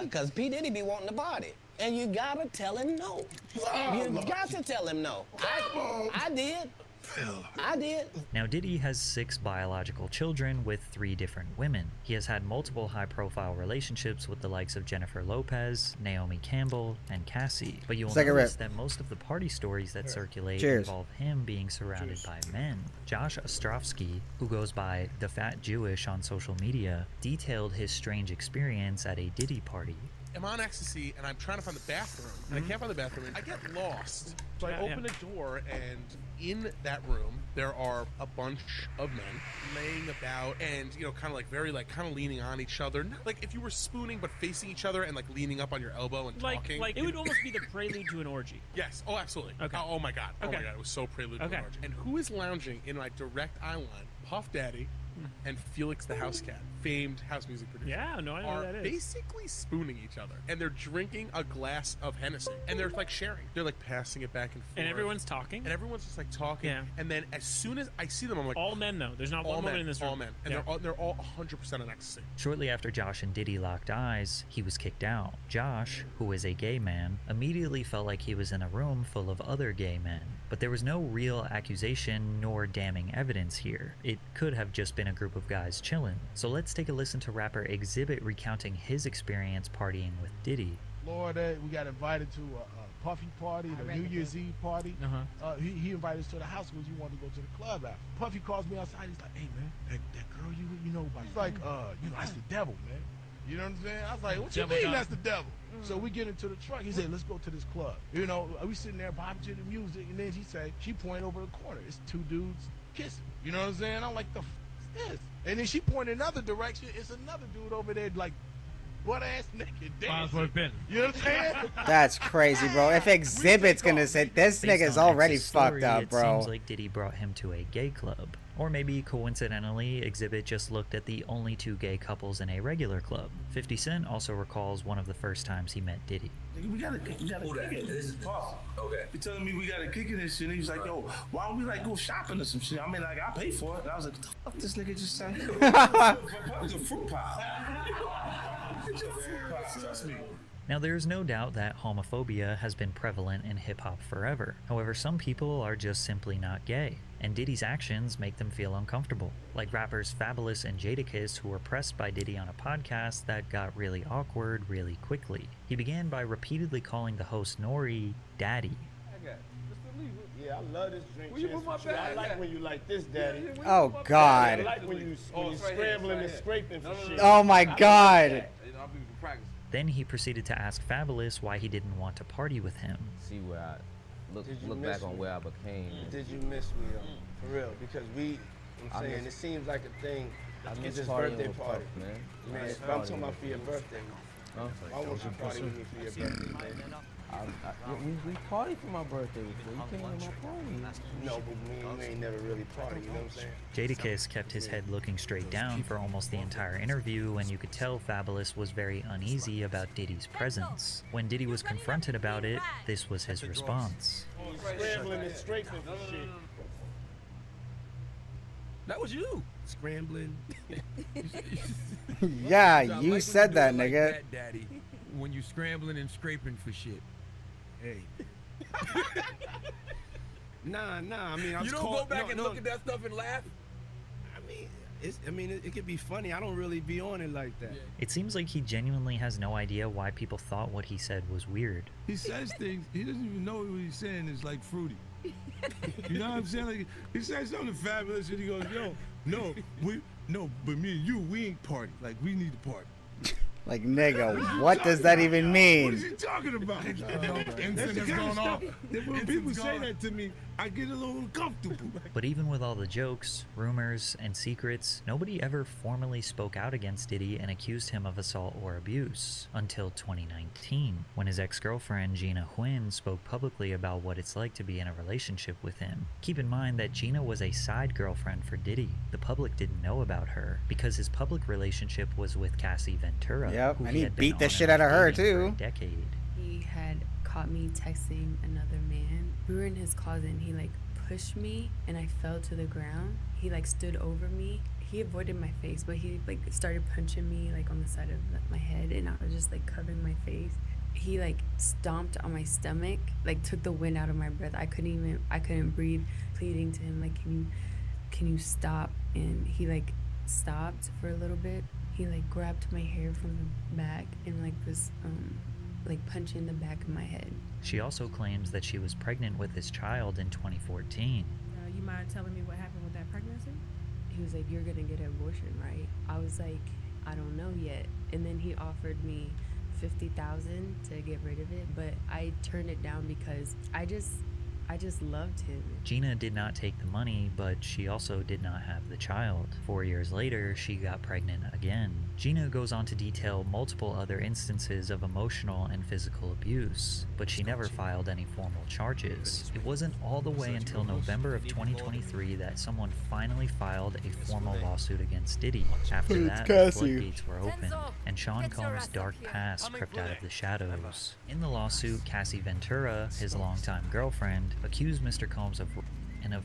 "Because P. Diddy be wanting to party, and you gotta tell him no. You got to tell him no. I did. I did." Now, Diddy has 6 biological children with 3 different women. He has had multiple high-profile relationships with the likes of Jennifer Lopez, Naomi Campbell, and Cassie. But you'll notice that most of the party stories that circulate involve him being surrounded by men. Josh Ostrovsky, who goes by The Fat Jewish on social media, detailed his strange experience at a Diddy party. I'm on ecstasy and I'm trying to find the bathroom and I can't find the bathroom and I get lost. So I open a door and in that room there are a bunch of men laying about and, you know, kind of like very like kind of leaning on each other. Not like if you were spooning but facing each other and like leaning up on your elbow and talking. Like it would almost be the prelude to an orgy. Yes. Oh, absolutely. Okay. Oh my God. Oh Okay. my God. It was so prelude to an orgy. And who is lounging in my direct eye line? Puff Daddy, and Felix the House Cat, famed house music producer, Yeah, no, I know are who that is. basically spooning each other, and they're drinking a glass of Hennessy, and they're like sharing. They're like passing it back and forth, And everyone's talking. and everyone's just like talking. Yeah. And then as soon as I see them, I'm like, All men though. There's not all one woman men, in this room. all men, and Yeah. they're all 100% on ecstasy. Shortly after Josh and Diddy locked eyes, he was kicked out. Josh, who is a gay man, immediately felt like he was in a room full of other gay men. But there was no real accusation nor damning evidence here. It could have just been a group of guys chilling. So let's take a listen to rapper Exhibit recounting his experience partying with Diddy. Florida, we got invited to a Puffy party, the New Year's Eve party. He invited us to the house because he wanted to go to the club after. Puffy calls me outside. He's like, "Hey man, that girl you know about?" He's like, that's the devil, man. You know what I'm saying? I was like, "What you mean that's the devil?" So we get into the truck. He said, "Let's go to this club." You know, we sitting there bobbing to the music, and then she pointed over the corner. It's two dudes kissing. You know what I'm saying? I'm like, "The f is this?" And then she pointed another direction. It's another dude over there, like butt ass naked dancing. You know what I'm saying? That's crazy, bro. If Exhibit's gonna say this Based nigga's on already X's fucked story, up, bro. It seems like Diddy brought him to a gay club. Or maybe, coincidentally, Exhibit just looked at the only two gay couples in a regular club. 50 Cent also recalls one of the first times he met Diddy. We gotta kick it. This is Puff. Okay. He telling me we gotta kick it and shit. And he was like, "Yo, why don't we like go shopping or some shit?" I mean, like I pay for it. And I was like, "What the fuck this nigga just said?" It's a fruit pie. It's a fruit pie. Trust me. Now, there's no doubt that homophobia has been prevalent in hip-hop forever. However, some people are just simply not gay, and Diddy's actions make them feel uncomfortable. Like rappers Fabulous and Jadakiss, who were pressed by Diddy on a podcast that got really awkward really quickly. He began by repeatedly calling the host Nori Daddy. Yeah, I love this drink. I like when you like this, Daddy. Oh, God. I like when you scrambling and scraping for shit. Oh, my God. Then he proceeded to ask Fabulous why he didn't want to party with him. See where I look miss back on me? where I became. Did you miss me, though? For real. Because I'm saying, it seems like a thing. It's his partying birthday with party. Puff, man. Man, if I'm talking about for your birthday, why won't you party with me for your birthday, man? We partied for my birthday before. You came to my party. No, but we ain't never really party, you know what I'm saying? Jadakiss kept his head looking straight down for almost the entire interview, and you could tell Fabulous was very uneasy about Diddy's presence. When Diddy was confronted about it, this was his response. Scrambling and scraping for shit. That was you. Scrambling. Yeah, you said that, like nigga. that, Daddy. When you scrambling and scraping for shit. Hey. Nah. I mean, You don't go back and look at that stuff and laugh? I mean, it could be funny. I don't really be on it like that. It seems like he genuinely has no idea why people thought what he said was weird. He says things, he doesn't even know what he's saying is like fruity. You know what I'm saying? Like, he says something fabulous and he goes, "Yo, but me and you, we ain't party. Like, we need to party." Like, nigga, what does that even mean? What is he talking about? That's the kind of stuff that when people say that to me, I get a little uncomfortable. But even with all the jokes, rumors, and secrets, nobody ever formally spoke out against Diddy and accused him of assault or abuse until 2019, when his ex-girlfriend Gina Huynh spoke publicly about what it's like to be in a relationship with him. Keep in mind that Gina was a side girlfriend for Diddy. The public didn't know about her because his public relationship was with Cassie Ventura. Yep, who and he had been beat the on shit and out of off her, dating for a too. decade. He had caught me texting another man. We were in his closet and he like pushed me and I fell to the ground. He like stood over me. He avoided my face, but he like started punching me like on the side of my head and I was just like covering my face. He like stomped on my stomach, like took the wind out of my breath. I couldn't breathe, pleading to him like, can you stop? And he like stopped for a little bit. He like grabbed my hair from the back and like was like punching the back of my head. She also claims that she was pregnant with his child in 2014. You mind telling me what happened with that pregnancy? He was like, "You're gonna get an abortion, right?" I was like, "I don't know yet." And then he offered me $50,000 to get rid of it, but I turned it down because I I just loved him. Gina did not take the money, but she also did not have the child. 4 years later, she got pregnant again. Gina goes on to detail multiple other instances of emotional and physical abuse, but she never filed any formal charges. It wasn't all the way until November of 2023 that someone finally filed a formal lawsuit against Diddy. After that, the floodgates were opened, and Sean Combs' dark past crept out of the shadows. In the lawsuit, Cassie Ventura, his longtime girlfriend, accused Mr. Combs of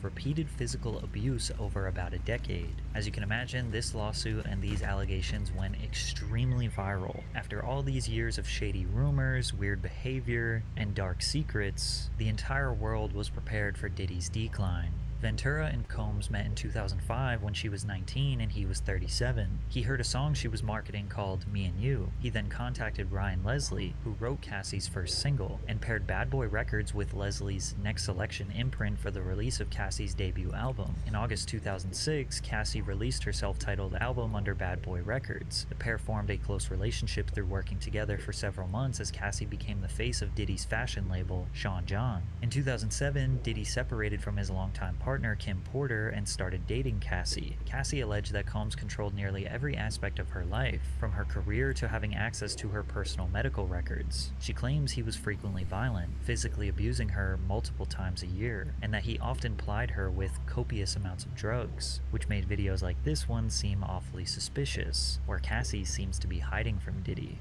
repeated physical abuse over about a decade. As you can imagine, this lawsuit and these allegations went extremely viral. After all these years of shady rumors, weird behavior, and dark secrets, the entire world was prepared for Diddy's decline. Ventura and Combs met in 2005 when she was 19 and he was 37. He heard a song she was marketing called Me and You. He then contacted Ryan Leslie, who wrote Cassie's first single, and paired Bad Boy Records with Leslie's Next Selection imprint for the release of Cassie's debut album. In August 2006, Cassie released her self-titled album under Bad Boy Records. The pair formed a close relationship through working together for several months as Cassie became the face of Diddy's fashion label, Sean John. In 2007, Diddy separated from his longtime partner Kim Porter and started dating Cassie. Cassie alleged that Combs controlled nearly every aspect of her life, from her career to having access to her personal medical records. She claims he was frequently violent, physically abusing her multiple times a year, and that he often plied her with copious amounts of drugs, which made videos like this one seem awfully suspicious, where Cassie seems to be hiding from Diddy.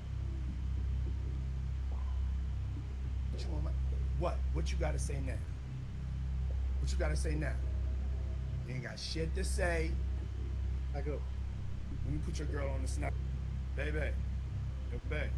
What you gotta say now? What you gotta say now? You ain't got shit to say. I go. When you put your girl on the snap, baby, yo, babe.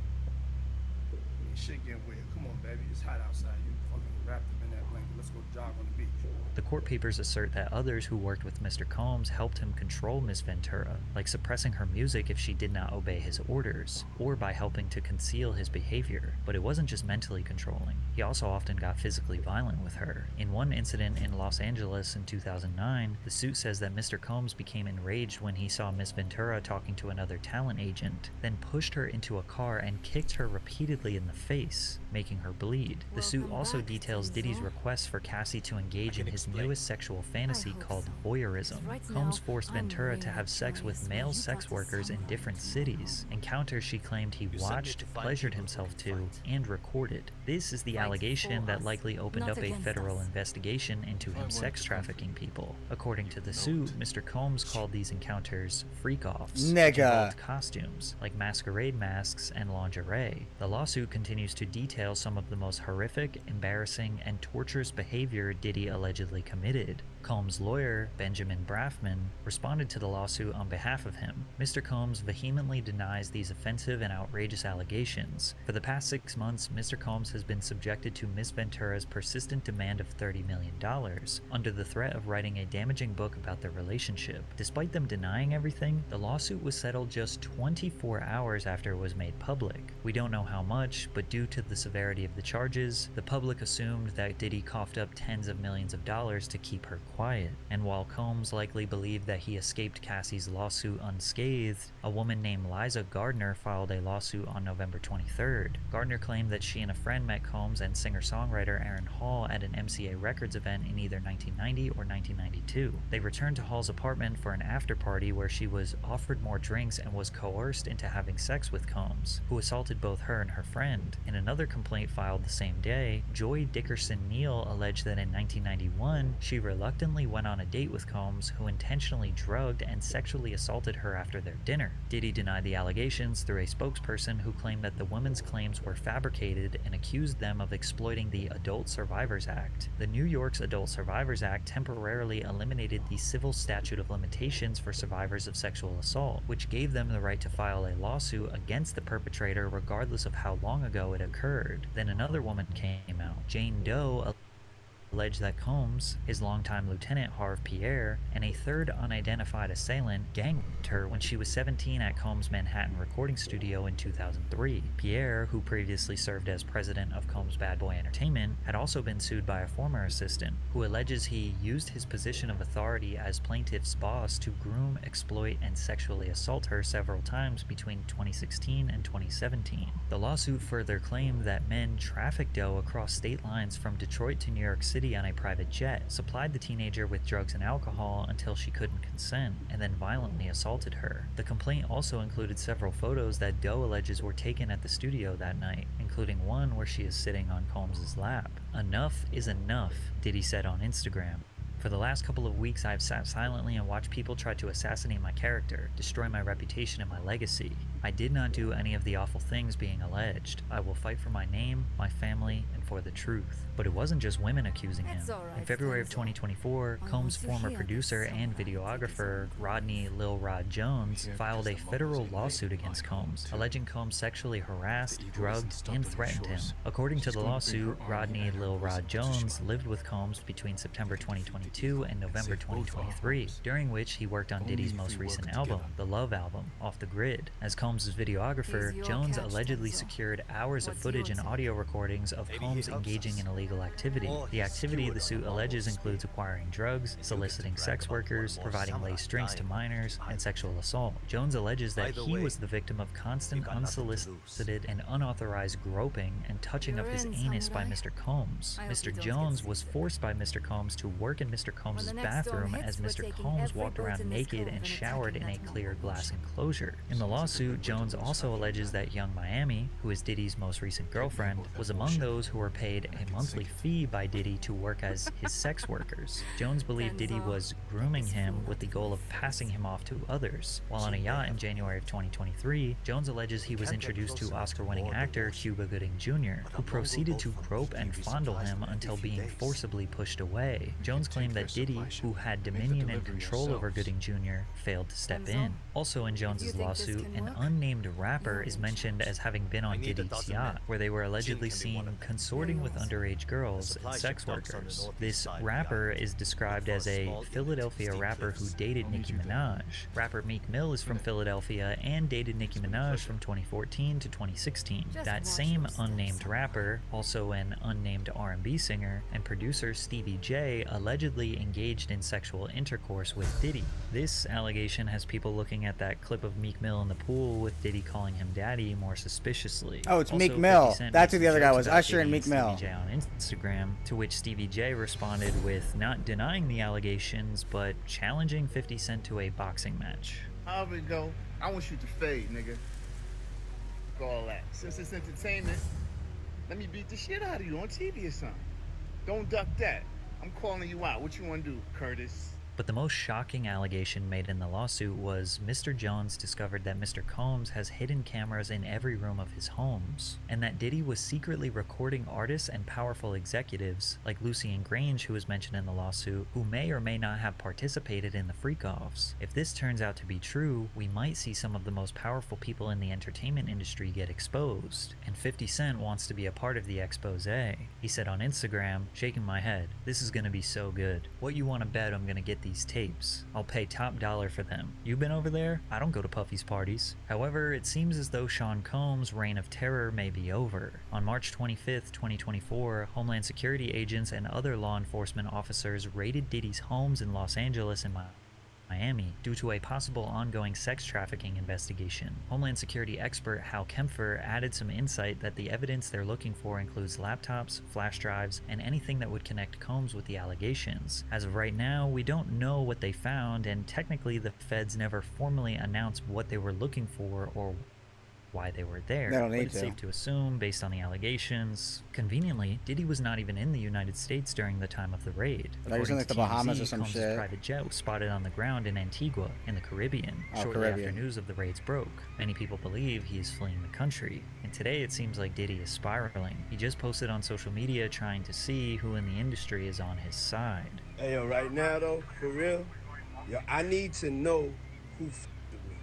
Shit getting weird. Come on, baby. It's hot outside. You fucking wrapped up in that blanket. Let's go jog on the beach. The court papers assert that others who worked with Mr. Combs helped him control Miss Ventura, like suppressing her music if she did not obey his orders, or by helping to conceal his behavior. But it wasn't just mentally controlling. He also often got physically violent with her. In one incident in Los Angeles in 2009, the suit says that Mr. Combs became enraged when he saw Miss Ventura talking to another talent agent, then pushed her into a car and kicked her repeatedly in the face, making her bleed. The suit also details Diddy's request for Cassie to engage in his newest sexual fantasy called voyeurism. Combs forced Ventura to have sex with male sex workers in different cities, encounters she claimed he watched, pleasured himself to, and recorded. This is the allegation that likely opened up a federal investigation into him sex trafficking people. According to the suit, Mr. Combs called these encounters freak-offs, which involved costumes, like masquerade masks and lingerie. The lawsuit continues to detail some of the most horrific, embarrassing, and torturous behavior Diddy allegedly committed. Combs' lawyer, Benjamin Braffman, responded to the lawsuit on behalf of him. Mr. Combs vehemently denies these offensive and outrageous allegations. For the past 6 months, Mr. Combs has been subjected to Miss Ventura's persistent demand of $30 million, under the threat of writing a damaging book about their relationship. Despite them denying everything, the lawsuit was settled just 24 hours after it was made public. We don't know how much, but due to the severity of the charges, the public assumed that Diddy coughed up tens of millions of dollars to keep her quiet. And while Combs likely believed that he escaped Cassie's lawsuit unscathed, a woman named Liza Gardner filed a lawsuit on November 23rd. Gardner claimed that she and a friend met Combs and singer-songwriter Aaron Hall at an MCA Records event in either 1990 or 1992. They returned to Hall's apartment for an after-party where she was offered more drinks and was coerced into having sex with Combs, who assaulted both her and her friend. In another complaint filed the same day, Joy Dickerson Neal alleged that in 1991, she reluctantly went on a date with Combs, who intentionally drugged and sexually assaulted her after their dinner. Diddy denied the allegations through a spokesperson who claimed that the women's claims were fabricated and accused them of exploiting the Adult Survivors Act. The New York's Adult Survivors Act temporarily eliminated the civil statute of limitations for survivors of sexual assault, which gave them the right to file a lawsuit against the perpetrator regardless of how long ago it occurred. Then another woman came out. Jane Doe alleged that Combs, his longtime lieutenant Harve Pierre, and a third unidentified assailant gang-raped her when she was 17 at Combs' Manhattan recording studio in 2003. Pierre, who previously served as president of Combs Bad Boy Entertainment, had also been sued by a former assistant, who alleges he used his position of authority as plaintiff's boss to groom, exploit, and sexually assault her several times between 2016 and 2017. The lawsuit further claimed that men trafficked Doe across state lines from Detroit to New York City City on a private jet, supplied the teenager with drugs and alcohol until she couldn't consent, and then violently assaulted her. The complaint also included several photos that Doe alleges were taken at the studio that night, including one where she is sitting on Combs' lap. "Enough is enough," Diddy said on Instagram. "For the last couple of weeks, I've sat silently and watched people try to assassinate my character, destroy my reputation and my legacy. I did not do any of the awful things being alleged. I will fight for my name, my family, and for the truth." But it wasn't just women accusing him. In February of 2024, Combs' former producer and videographer, Rodney Lil Rod Jones, filed a federal lawsuit against Combs, alleging Combs sexually harassed, drugged, and threatened him. According to the lawsuit, Rodney Lil Rod Jones lived with Combs between September 2022 and November 2023, during which he worked on Diddy's most recent album, the Love Album, Off the Grid. As Combs' videographer, Jones allegedly secured hours of footage and audio recordings of Combs engaging in illegal activity. The activity the suit alleges includes acquiring drugs, soliciting sex workers, providing laced drinks to minors, and sexual assault. Jones alleges that he was the victim of constant unsolicited and unauthorized groping and touching of his anus by Mr. Combs. Mr. Jones was forced by Mr. Combs to work in Mr. Combs' bathroom as Mr. Combs walked around naked and showered in a clear glass enclosure. In the lawsuit, Jones also alleges that Young Miami, who is Diddy's most recent girlfriend, was among those who were paid a monthly fee by Diddy to work as his sex workers. Jones believed Diddy was grooming him with the goal of passing him off to others. While on a yacht in January of 2023, Jones alleges he was introduced to Oscar-winning actor Cuba Gooding Jr., who proceeded to grope and fondle him until being forcibly pushed away. Jones claimed that Diddy, who had dominion and control over Gooding Jr., failed to step in. Also in Jones's lawsuit, an unnamed rapper is mentioned as having been on Diddy's yacht, where they were allegedly seen consorting with underage girls and sex workers. This rapper is described as a Philadelphia rapper who dated Nicki Minaj. Rapper Meek Mill is from Philadelphia and dated Nicki Minaj from 2014 to 2016. That same unnamed rapper, also an unnamed R&B singer, and producer Stevie J allegedly engaged in sexual intercourse with Diddy. This allegation has people looking at that clip of Meek Mill in the pool with Diddy calling him daddy more suspiciously. Oh, it's Also, Meek Mill. 50 Cent That's who made the other some guy jokes was, about Usher and Diddy Meek Mill. Stevie J on Instagram, to which Stevie J responded with not denying the allegations, but challenging 50 Cent to a boxing match. However it go, I want you to fade, nigga. Fuck all that. Since it's entertainment, let me beat the shit out of you on TV or something. Don't duck that. I'm calling you out. What you want to do, Curtis? But the most shocking allegation made in the lawsuit was Mr. Jones discovered that Mr. Combs has hidden cameras in every room of his homes, and that Diddy was secretly recording artists and powerful executives, like Lucien Grange, who was mentioned in the lawsuit, who may or may not have participated in the freak-offs. If this turns out to be true, we might see some of the most powerful people in the entertainment industry get exposed, and 50 Cent wants to be a part of the expose. He said on Instagram, shaking my head, "This is gonna be so good. What you wanna bet I'm gonna get these tapes? I'll pay top dollar for them. You been over there? I don't go to Puffy's parties." However, it seems as though Sean Combs' reign of terror may be over. On March 25th, 2024, Homeland Security agents and other law enforcement officers raided Diddy's homes in Los Angeles and Miami due to a possible ongoing sex trafficking investigation. Homeland Security expert Hal Kempfer added some insight that the evidence they're looking for includes laptops, flash drives, and anything that would connect Combs with the allegations. As of right now, we don't know what they found, and technically the feds never formally announced what they were looking for or why they were there. They don't But need it's to. safe to assume, based on the allegations. Conveniently, Diddy was not even in the United States during the time of the raid. Like, he's in, like, the Bahamas or some Combs' shit. private jet was spotted on the ground in Antigua, in the Caribbean, Oh, shortly Caribbean. after news of the raids broke. Many people believe he is fleeing the country, and today it seems like Diddy is spiraling. He just posted on social media trying to see who in the industry is on his side. Hey, yo, right now, though, for real, yo, I need to know who with me,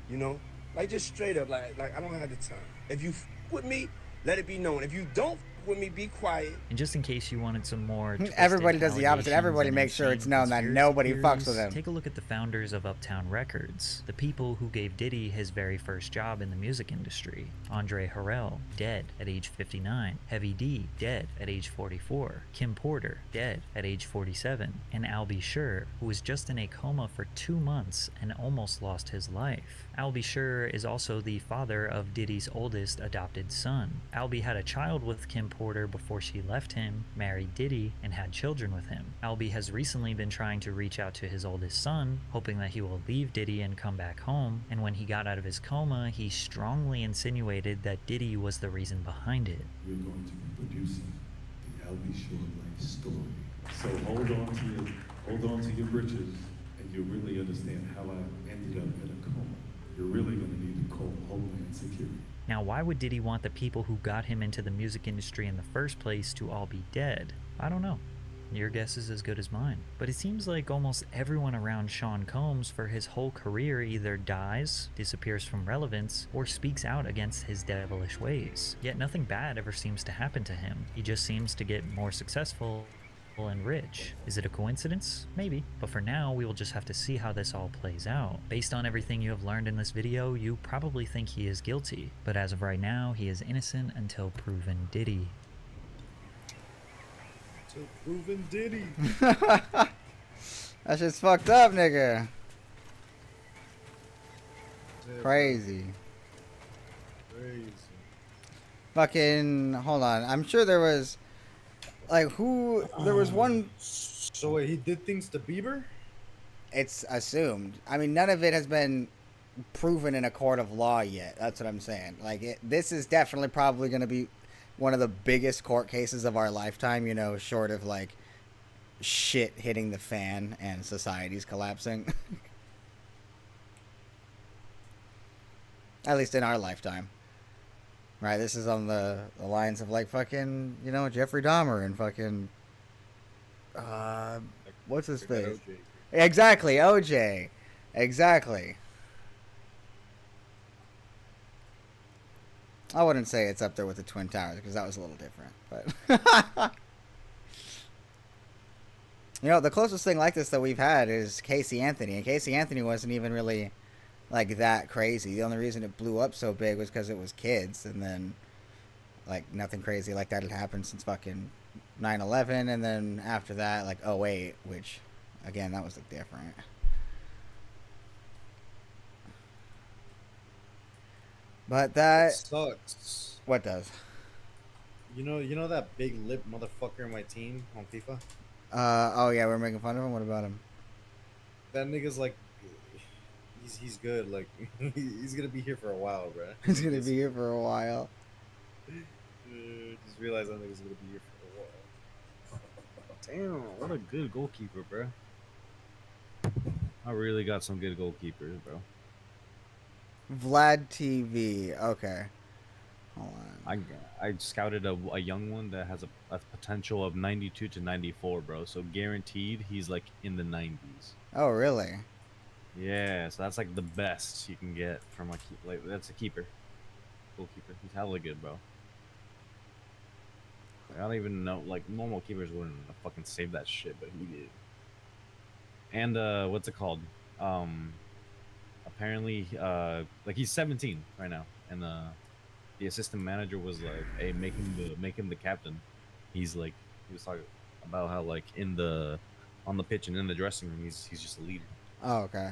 you know? Like, just straight up, like I don't have the time. If you with me, let it be known. If you don't with me, be quiet. And just in case you wanted some more Everybody twisted does the opposite. Everybody allegations makes sure and it's known that insane nobody conspiracy fucks with him. Take a look at the founders of Uptown Records, the people who gave Diddy his very first job in the music industry. Andre Harrell, dead at age 59. Heavy D, dead at age 44. Kim Porter, dead at age 47. And Al B. Sure, who was just in a coma for 2 months and almost lost his life. Al B. Sure is also the father of Diddy's oldest adopted son. Al B. had a child with Kim reporter before she left him, married Diddy, and had children with him. Albie has recently been trying to reach out to his oldest son, hoping that he will leave Diddy and come back home, and when he got out of his coma, he strongly insinuated that Diddy was the reason behind it. You're going to be producing the Albie Shore life story. So hold on to your britches, and you'll really understand how I ended up in a coma. You're really going to need to call Homeland Security. Now, why would Diddy want the people who got him into the music industry in the first place to all be dead? I don't know. Your guess is as good as mine. But it seems like almost everyone around Sean Combs for his whole career either dies, disappears from relevance, or speaks out against his devilish ways. Yet nothing bad ever seems to happen to him. He just seems to get more successful and rich. Is it a coincidence? Maybe. But for now, we will just have to see how this all plays out. Based on everything you have learned in this video, you probably think he is guilty. But as of right now, he is innocent until proven Diddy. Until proven Diddy. That shit's fucked up, nigga. Crazy. Crazy. Fucking, hold on. I'm sure there was, like, there was one. So wait, he did things to Bieber? It's assumed. I mean, none of it has been proven in a court of law yet. That's what I'm saying. Like, this is definitely probably going to be one of the biggest court cases of our lifetime, you know, short of, like, shit hitting the fan and society's collapsing. At least in our lifetime. Right, this is on the lines of, like, fucking, you know, Jeffrey Dahmer and fucking, what's his face? Exactly, OJ. Exactly. I wouldn't say it's up there with the Twin Towers, because that was a little different, but... You know, the closest thing like this that we've had is Casey Anthony, and Casey Anthony wasn't even really, like, that crazy. The only reason it blew up so big was because it was kids, and then, like, nothing crazy like that had happened since fucking 9/11, and then after that, like, 08, which, again, that was, like, different. But that... It sucks. What does? You know that big lip motherfucker in my team on FIFA? Oh yeah, we're making fun of him? What about him? That nigga's like... He's good, like, he's gonna be here for a while, bro. He's gonna be here for a while. Just realize that nigga's gonna be here for a while. Damn, what a good goalkeeper, bro. I really got some good goalkeepers, bro. Vlad TV. Okay. Hold on. I scouted a young one that has a potential of 92 to 94, bro. So guaranteed he's like in the 90s. Oh, really? Yeah, so that's like the best you can get from like that's a keeper. Goalkeeper. He's hella good, bro. Like, I don't even know, like, normal keepers wouldn't fucking save that shit, but he did. And what's it called? Apparently like he's 17 right now, and the assistant manager was like, hey, make him the captain. He's like, he was talking about how, like, on the pitch and in the dressing room, he's just a leader. Oh, okay.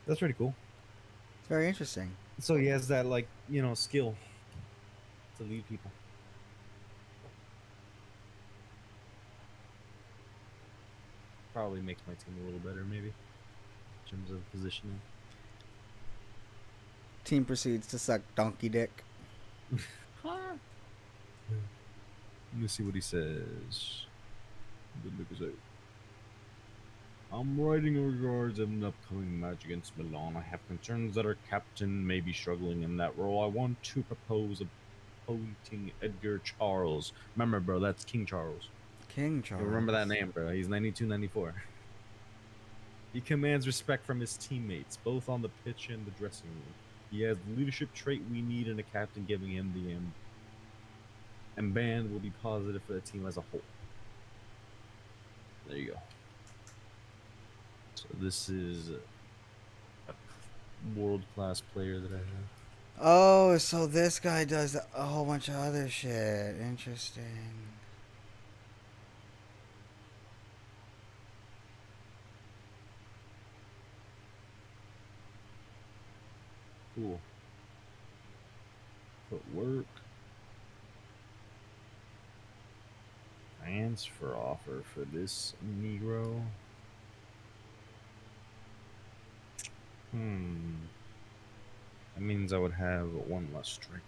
That's pretty cool. It's very interesting. So he has that, like, you know, skill to lead people. Probably makes my team a little better, maybe, in terms of positioning. Team proceeds to suck donkey dick. Let me see what he says. I'm writing in regards of an upcoming match against Milan. I have concerns that our captain may be struggling in that role. I want to propose appointing Edgar Charles. Remember, bro, that's King Charles. King Charles. You remember that name, bro. He's 92, 94. He commands respect from his teammates, both on the pitch and the dressing room. He has the leadership trait we need in a captain, giving him the and band will be positive for the team as a whole. There you go. So this is a world-class player that I have. Oh, so this guy does a whole bunch of other shit. Interesting. Cool. Footwork. transfer offer for this Negro. That means I would have one less striker.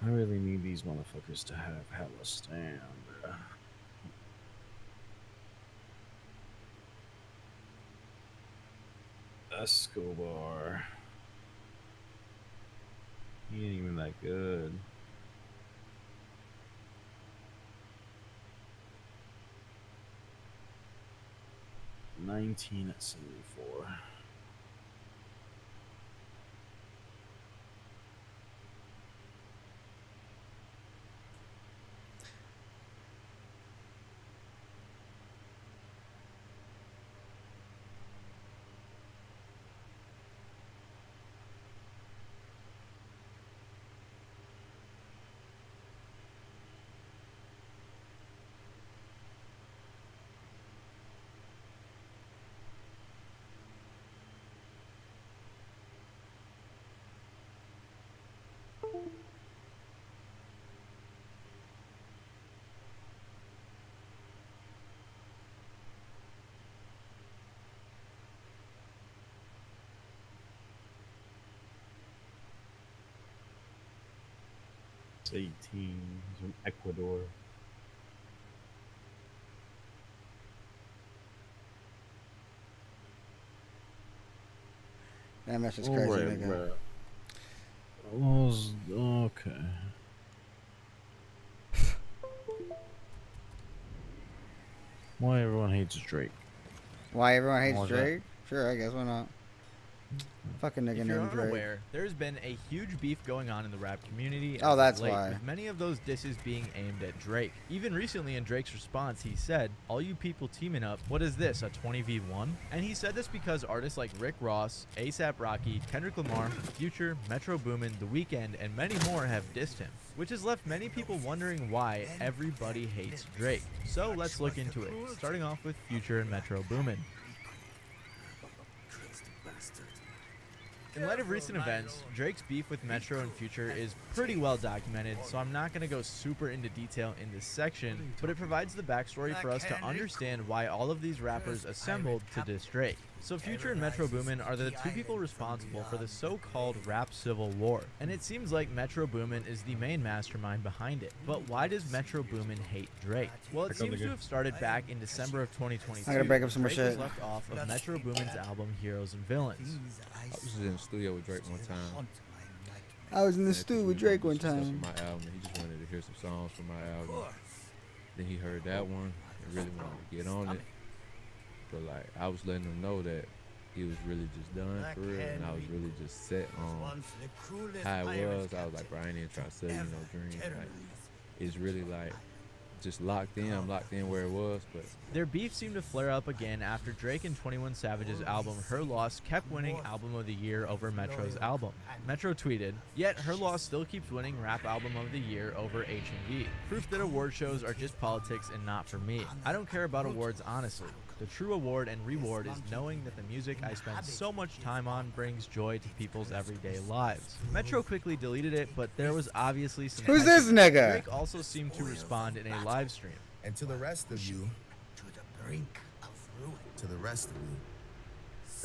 I really need these motherfuckers to have hella stamina. Escobar. He ain't even that good. $19 at 74. It's 18. He's from Ecuador. Damn, that's just crazy, nigga. Okay. Why everyone hates Drake? Why everyone hates Why is that? Drake? Sure, I guess, why not? Fucking nigga If you're named Drake. unaware, there's been a huge beef going on in the rap community. Oh, as of that's late, why. With many of those disses being aimed at Drake. Even recently in Drake's response, he said, "All you people teaming up, what is this, a 20v1?" And he said this because artists like Rick Ross, A$AP Rocky, Kendrick Lamar, Future, Metro Boomin, The Weeknd, and many more have dissed him, which has left many people wondering why everybody hates Drake. So let's look into it, starting off with Future and Metro Boomin. In light of recent events, Drake's beef with Metro and Future is pretty well documented, so I'm not going to go super into detail in this section, but it provides the backstory for us to understand why all of these rappers assembled to diss Drake. So Future and Metro Boomin are the two people responsible for the so-called rap civil war, and it seems like Metro Boomin is the main mastermind behind it. But why does Metro Boomin hate Drake? Well, it seems to have started back in December of 2022. I gotta break up some more Drake was shit. left off of Metro Boomin's album Heroes and Villains. I was in the studio with Drake one time. I was in the stew with Drake one Stuff time. from my album, and he just wanted to hear some songs from my album. Then he heard that one and really wanted to get on it. But like, I was letting him know that he was really just done for real, and I was really just set on how it was. I was like, bro, I ain't even trying to sell you no dream. Like, it's really like just locked in. I'm locked in where it was, but Their beef seemed to flare up again after Drake and 21 Savage's album Her Loss kept winning Album of the Year over Metro's album. Metro tweeted, "Yet Her Loss still keeps winning Rap Album of the Year over H&V. Proof that award shows are just politics and not for me. I don't care about awards honestly. The true award and reward is knowing that the music I spend so much time on brings joy to people's everyday lives." Metro quickly deleted it, but there was obviously some Who's tension. this nigga? Drake also seemed to respond in a live stream. And to the rest of you, to the rest of you,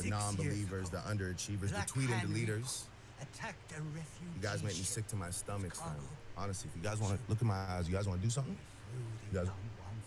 the non-believers, the underachievers, the tweeting deleters, you guys make me sick to my stomach, son. Honestly, if you guys want to look in my eyes, you guys want to do something? You guys,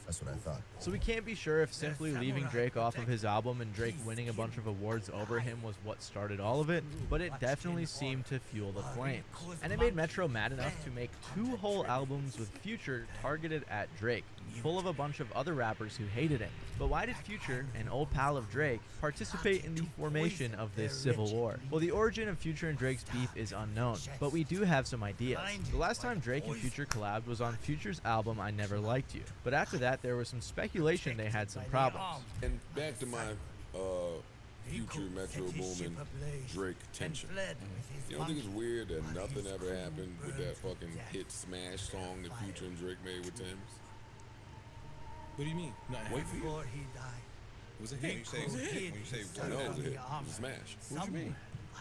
that's what I thought. So we can't be sure if simply leaving Drake off of his album and Drake winning a bunch of awards over him was what started all of it, but it definitely seemed to fuel the flames. And it made Metro mad enough to make 2 whole albums with Future targeted at Drake, full of a bunch of other rappers who hated him. But why did Future, an old pal of Drake, participate in the formation of this civil war? Well, the origin of Future and Drake's beef is unknown, but we do have some ideas. The last time Drake and Future collabed was on Future's album I Never Liked You, but after that there was some speculation they had some problems. And back to my Future, Metro Boomin, Drake tension. You don't think it's weird that nothing ever happened with that fucking hit smash song that Future and Drake made with Tim's? What do you mean? Wait for you. it was a hit. It was a hit. When you say no, it was a hit. It was a smash. What you mean?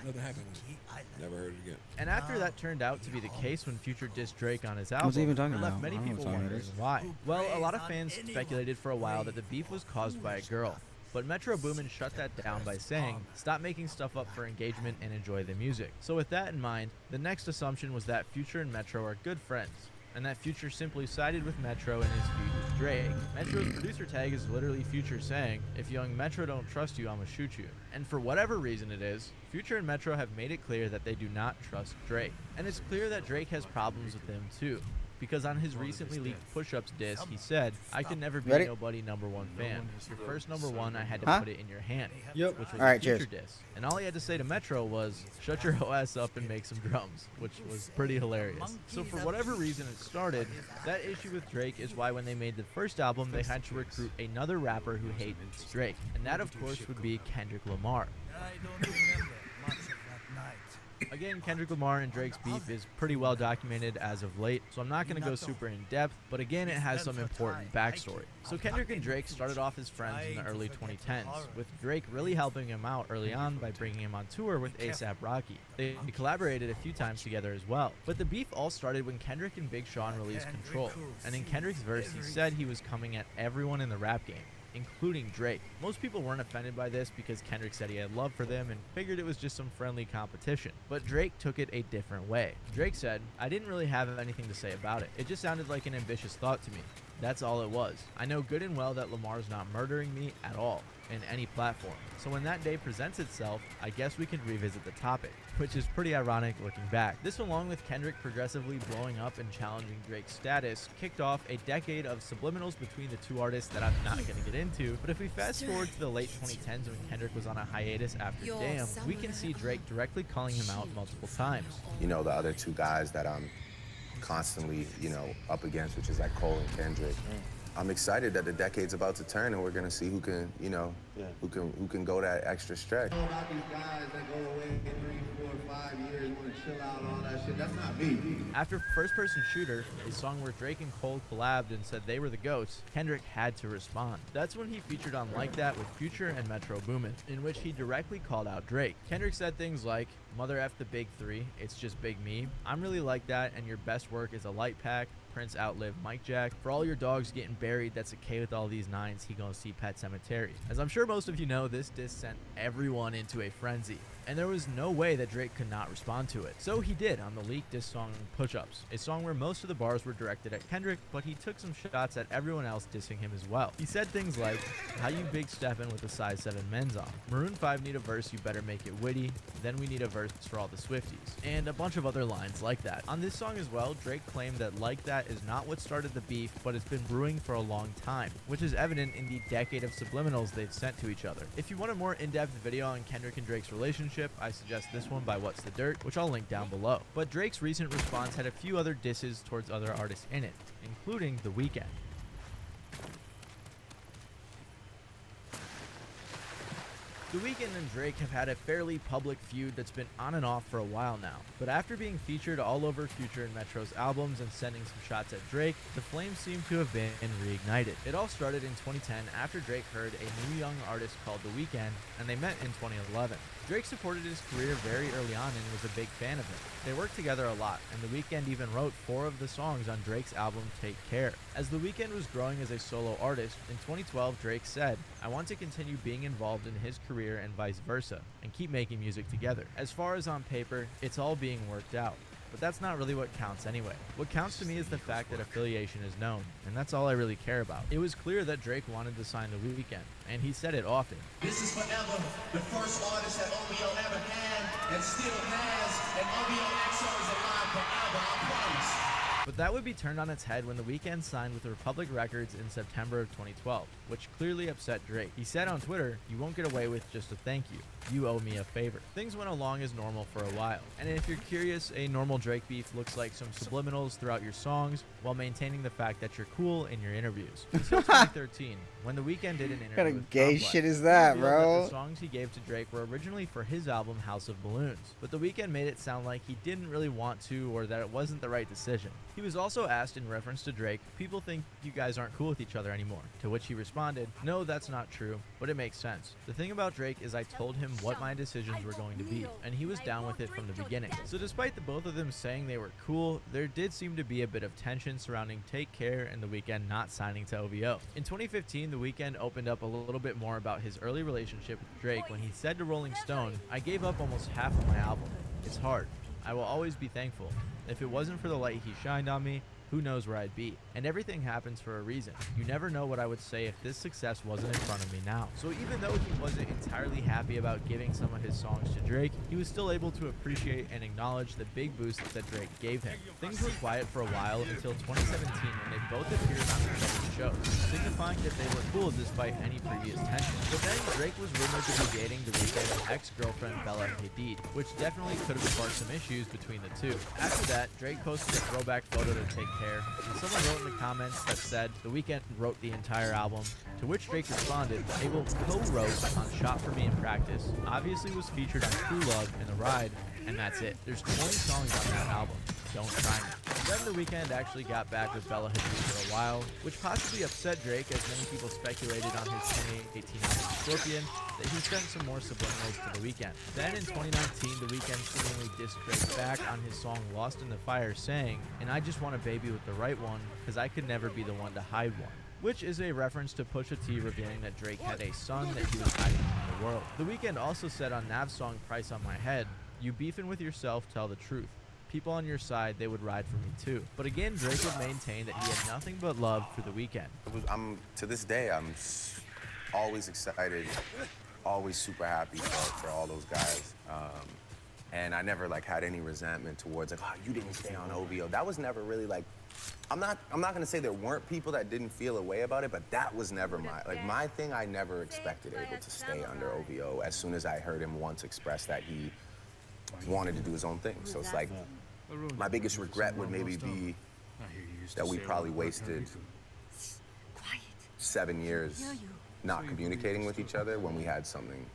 Nothing happened with it. Never heard it again. And after that turned out to be the case when Future dissed Drake on his album, What's he even talking it left about? many I don't know people what song it wondering is. why. Well, a lot of fans speculated for a while that the beef was caused by a girl. But Metro Boomin shut that down by saying, stop making stuff up for engagement and enjoy the music. So with that in mind, the next assumption was that Future and Metro are good friends, and that Future simply sided with Metro in his feud with Drake. Metro's producer tag is literally Future saying, if young Metro don't trust you, I'ma shoot you. And for whatever reason it is, Future and Metro have made it clear that they do not trust Drake. And it's clear that Drake has problems with them too. Because on his recently leaked Push-Ups diss, he said, I could never be nobody #1 fan. Your first #1, I had to put it in your hand. Yep. Which was Alright, a Future cheers. diss. And all he had to say to Metro was, shut your ass up and make some drums, which was pretty hilarious. So for whatever reason it started, that issue with Drake is why when they made the first album, they had to recruit another rapper who hates Drake. And that of course would be Kendrick Lamar. Again, Kendrick Lamar and Drake's beef is pretty well documented as of late, so I'm not going to go super in depth, but again, it has some important backstory. So Kendrick and Drake started off as friends in the early 2010s, with Drake really helping him out early on by bringing him on tour with A$AP Rocky. They collaborated a few times together as well. But the beef all started when Kendrick and Big Sean released Control, and in Kendrick's verse he said he was coming at everyone in the rap game, including Drake. Most people weren't offended by this because Kendrick said he had love for them and figured it was just some friendly competition. But Drake took it a different way. Drake said, I didn't really have anything to say about it. It just sounded like an ambitious thought to me. That's all it was. I know good and well that Lamar's not murdering me at all in any platform. So when that day presents itself, I guess we can revisit the topic, which is pretty ironic looking back. This, along with Kendrick progressively blowing up and challenging Drake's status, kicked off a decade of subliminals between the two artists that I'm not going to get into. But if we fast forward to the late 2010s when Kendrick was on a hiatus after Damn, we can see Drake directly calling him out multiple times. You know, the other two guys that I'm constantly, you know, up against, which is like Cole and Kendrick. I'm excited that the decade's about to turn and we're gonna see who can, you know, who can go that extra stretch. About these guys that go away 3, 4, 5 years, want to chill out, all that shit. That's not me. After First Person Shooter, a song where Drake and Cole collabed and said they were the GOATs, Kendrick had to respond. That's when he featured on Like That with Future and Metro Boomin, in which he directly called out Drake. Kendrick said things like, Mother F the big three, it's just big me. I'm really like that, and your best work is a light pack. Prince outlived Mike Jack. For all your dogs getting buried, that's okay with all these nines, he gonna see Pet Cemetery. As I'm sure most of you know, this diss sent everyone into a frenzy, and there was no way that Drake could not respond to it. So he did on the leaked diss song Push-Ups, a song where most of the bars were directed at Kendrick, but he took some shots at everyone else dissing him as well. He said things like, how you big steppin' with a size 7 men's on. Maroon 5 need a verse, you better make it witty. Then we need a verse for all the Swifties. And a bunch of other lines like that. On this song as well, Drake claimed that Like That is not what started the beef, but it's been brewing for a long time, which is evident in the decade of subliminals they've sent to each other. If you want a more in-depth video on Kendrick and Drake's relationship, I suggest this one by What's the Dirt, which I'll link down below. But Drake's recent response had a few other disses towards other artists in it, including The Weeknd. The Weeknd and Drake have had a fairly public feud that's been on and off for a while now, but after being featured all over Future and Metro's albums and sending some shots at Drake, the flames seem to have been reignited. It all started in 2010 after Drake heard a new young artist called The Weeknd, and they met in 2011. Drake supported his career very early on and was a big fan of him. They worked together a lot, and The Weeknd even wrote 4 of the songs on Drake's album Take Care. As The Weeknd was growing as a solo artist, in 2012 Drake said, I want to continue being involved in his career and vice versa, and keep making music together. As far as on paper, it's all being worked out. But that's not really what counts anyway. What counts to me is the fact that affiliation is known, and that's all I really care about. It was clear that Drake wanted to sign The Weeknd, and he said it often. This is forever the first artist that OVO ever had and still has, and OVO XO is alive forever, I promise. But that would be turned on its head when The Weeknd signed with Republic Records in September of 2012, which clearly upset Drake. He said on Twitter, you won't get away with just a thank you. You owe me a favor. Things went along as normal for a while. And if you're curious, a normal Drake beef looks like some subliminals throughout your songs while maintaining the fact that you're cool in your interviews. Until 2013, when The Weeknd did an interview What kind of with gay Complex, shit is he that, revealed bro? that the songs he gave to Drake were originally for his album House of Balloons, but The Weeknd made it sound like he didn't really want to or that it wasn't the right decision. He was also asked in reference to Drake, people think you guys aren't cool with each other anymore, to which he responded, no, that's not true, but it makes sense. The thing about Drake is I told him what my decisions were going to be, and he was down with it from the beginning. So despite the both of them saying they were cool, there did seem to be a bit of tension surrounding Take Care and The Weeknd not signing to OVO. In 2015, The Weeknd opened up a little bit more about his early relationship with Drake when he said to Rolling Stone, I gave up almost half of my album. It's hard. I will always be thankful. If it wasn't for the light he shined on me, who knows where I'd be. And everything happens for a reason. You never know what I would say if this success wasn't in front of me now. So even though he wasn't entirely happy about giving some of his songs to Drake, he was still able to appreciate and acknowledge the big boost that Drake gave him. Things were quiet for a while until 2017 when they both appeared on each other's shows, signifying that they were cool despite any previous tension. But then Drake was rumored to be dating The Weeknd's ex-girlfriend Bella Hadid, which definitely could have sparked some issues between the two. After that, Drake posted a throwback photo to Take Care, and someone wrote in the comments that said The Weeknd wrote the entire album, to which Drake responded, Abel co-wrote on Shot For Me in Practice, obviously was featured on True Love and The Ride, and that's it. There's 20 songs on that album. Don't try me. Then The Weeknd actually got back with Bella Hadid for a while, which possibly upset Drake as many people speculated on his 2018 album Scorpion that he sent some more subliminals to The Weeknd. Then in 2019, The Weeknd seemingly dissed Drake back on his song Lost in the Fire, saying, and I just want a baby with the right one, cause I could never be the one to hide one. Which is a reference to Pusha T revealing that Drake had a son that he was hiding from the world. The Weeknd also said on Nav's song Price on My Head, you beefing with yourself, tell the truth. People on your side, they would ride for me too. But again, Drake would maintain that he had nothing but love for The Weeknd. To this day, I'm always excited, always super happy for all those guys. And I never had any resentment towards oh, you didn't stay on OVO. That was never really I'm not gonna say there weren't people that didn't feel a way about it, but that was never my thing. I never expected Abel to stay under OVO as soon as I heard him once express that he wanted to do his own thing. So it's my biggest regret would maybe be that we probably wasted 7 years not communicating with each other when we had something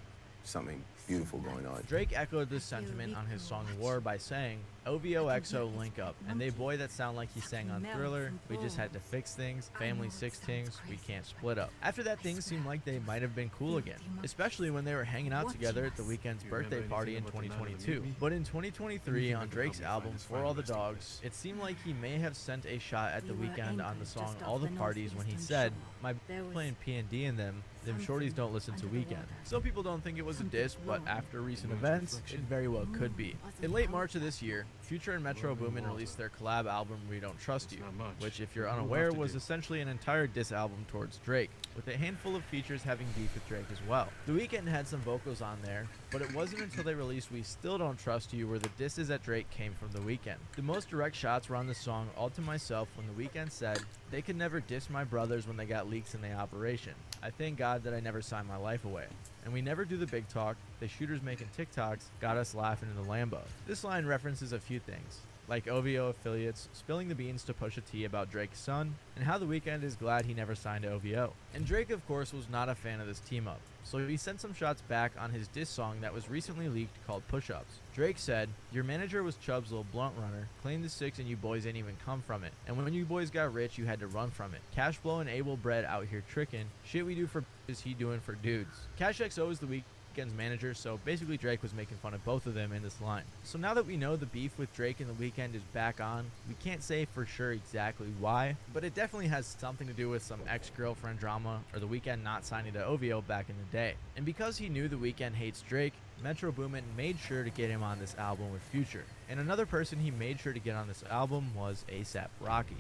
beautiful going on. Drake echoed this sentiment on his song War by saying, OVO XO link up, and they boy that sound like he sang on Thriller, we just had to fix things, family six things, we can't split up. After that, things seemed like they might have been cool again, especially when they were hanging out together at The Weeknd's birthday party in 2022. But in 2023, on Drake's album For All the Dogs, it seemed like he may have sent a shot at The Weeknd on the song All the Parties when he said, my playing P&D in them shorties don't listen to Weeknd. Some people don't think it was a diss, but after recent events, it very well could be. In late March of this year, Future and Metro Boomin released their collab album We Don't Trust You, which if you're unaware was essentially an entire diss album towards Drake, with a handful of features having beef with Drake as well. The Weeknd had some vocals on there, but it wasn't until they released We Still Don't Trust You where the disses at Drake came from The Weeknd. The most direct shots were on the song All To Myself when The Weeknd said, they could never diss my brothers when they got leaks in the operation. I thank God that I never signed my life away. And we never do the big talk, the shooters making TikToks got us laughing in the Lambo. This line references a few things, like OVO affiliates spilling the beans to Pusha T about Drake's son, and how The Weeknd is glad he never signed to OVO. And Drake, of course, was not a fan of this team-up, so he sent some shots back on his diss song that was recently leaked called Push-Ups. Drake said, your manager was Chubb's little blunt runner, claimed the six and you boys ain't even come from it. And when you boys got rich, you had to run from it. Cash Flow and Abel Bread out here tricking. Shit we do for is he doing for dudes. Cash XO is The Weeknd's manager, so basically Drake was making fun of both of them in this line. So now that we know the beef with Drake and The Weeknd is back on, we can't say for sure exactly why, but it definitely has something to do with some ex-girlfriend drama or The Weeknd not signing to OVO back in the day. And because he knew The Weeknd hates Drake, Metro Boomin made sure to get him on this album with Future. And another person he made sure to get on this album was A$AP Rocky.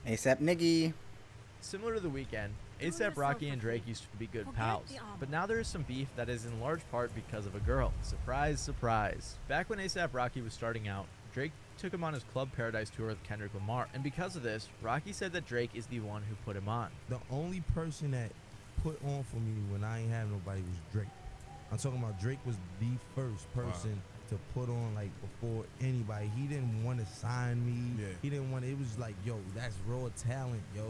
A$AP Niggy. Similar to The Weeknd, A$AP Rocky and Drake used to be good pals, but now there is some beef that is in large part because of a girl. Surprise, surprise. Back when A$AP Rocky was starting out, Drake took him on his Club Paradise tour with Kendrick Lamar, and because of this, Rocky said that Drake is the one who put him on. The only person that put on for me when I ain't have nobody was Drake. I'm talking about Drake was the first person to put on before anybody. He didn't want to sign me. Yeah. He didn't want to, it was like, yo, that's raw talent, yo.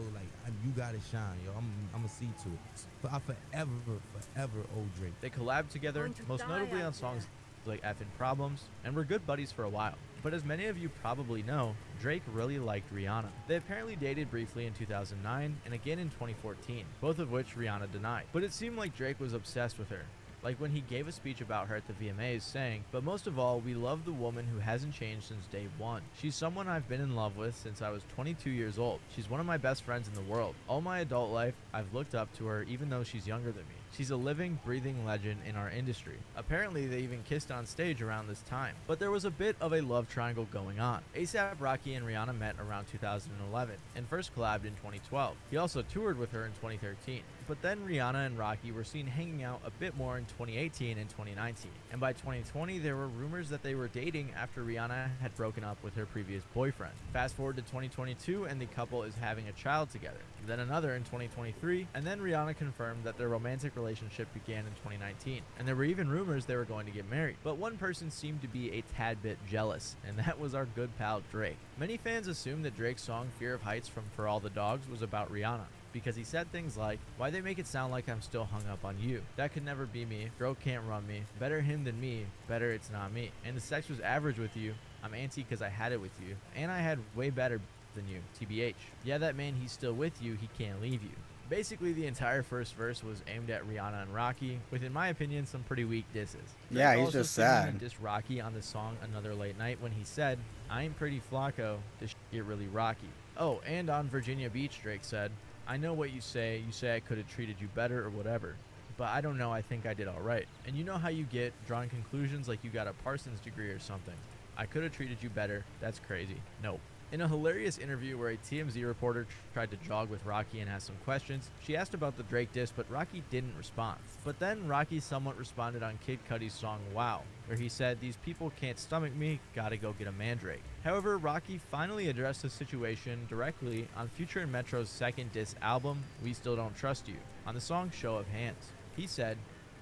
You gotta shine, yo. I'm gonna see to it. I forever owe Drake. They collabed together, most notably on songs like Effin' Problems, and were good buddies for a while. But as many of you probably know, Drake really liked Rihanna. They apparently dated briefly in 2009 and again in 2014, both of which Rihanna denied. But it seemed like Drake was obsessed with her. Like when he gave a speech about her at the VMAs saying, "But most of all, we love the woman who hasn't changed since day one. She's someone I've been in love with since I was 22 years old. She's one of my best friends in the world. All my adult life, I've looked up to her even though she's younger than me. She's a living, breathing legend in our industry." Apparently, they even kissed on stage around this time. But there was a bit of a love triangle going on. A$AP Rocky and Rihanna met around 2011 and first collabed in 2012. He also toured with her in 2013. But then Rihanna and Rocky were seen hanging out a bit more in 2018 and 2019. And by 2020, there were rumors that they were dating after Rihanna had broken up with her previous boyfriend. Fast forward to 2022 and the couple is having a child together. Then another in 2023, and then Rihanna confirmed that their romantic relationship began in 2019. And there were even rumors they were going to get married. But one person seemed to be a tad bit jealous, and that was our good pal Drake. Many fans assumed that Drake's song Fear of Heights from For All the Dogs was about Rihanna, because he said things like, "Why they make it sound like I'm still hung up on you? That could never be me. Girl can't run me. Better him than me. Better it's not me. And the sex was average with you. I'm anti because I had it with you. And I had way better than you. TBH. Yeah, that man, he's still with you. He can't leave you." Basically, the entire first verse was aimed at Rihanna and Rocky, with, in my opinion, some pretty weak disses. Yeah, Drake he's also just seemingly sad. dissed Rocky on the song Another Late Night when he said, "I ain't pretty Flacco, this get really rocky." Oh, and on Virginia Beach, Drake said, "I know what you say I could have treated you better or whatever. But I don't know, I think I did alright. And you know how you get drawing conclusions like you got a Parsons degree or something. I could have treated you better, that's crazy. Nope." In a hilarious interview where a TMZ reporter tried to jog with Rocky and asked some questions, she asked about the Drake diss, but Rocky didn't respond. But then Rocky somewhat responded on Kid Cudi's song Wow, where he said, "These people can't stomach me, gotta go get a mandrake." However, Rocky finally addressed the situation directly on Future and Metro's second diss album, We Still Don't Trust You, on the song Show of Hands. He said,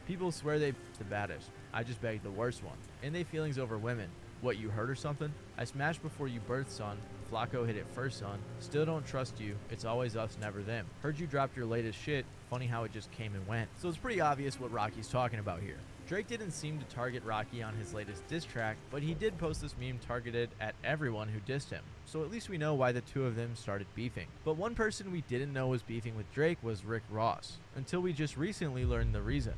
"People swear they the baddest. I just begged the worst one. And they feelings over women. What, you hurt or something? I smashed before you birthed, son. Flacco hit it first, son. Still don't trust you. It's always us, never them. Heard you dropped your latest shit. Funny how it just came and went." So it's pretty obvious what Rocky's talking about here. Drake didn't seem to target Rocky on his latest diss track, but he did post this meme targeted at everyone who dissed him. So at least we know why the two of them started beefing. But one person we didn't know was beefing with Drake was Rick Ross, until we just recently learned the reason.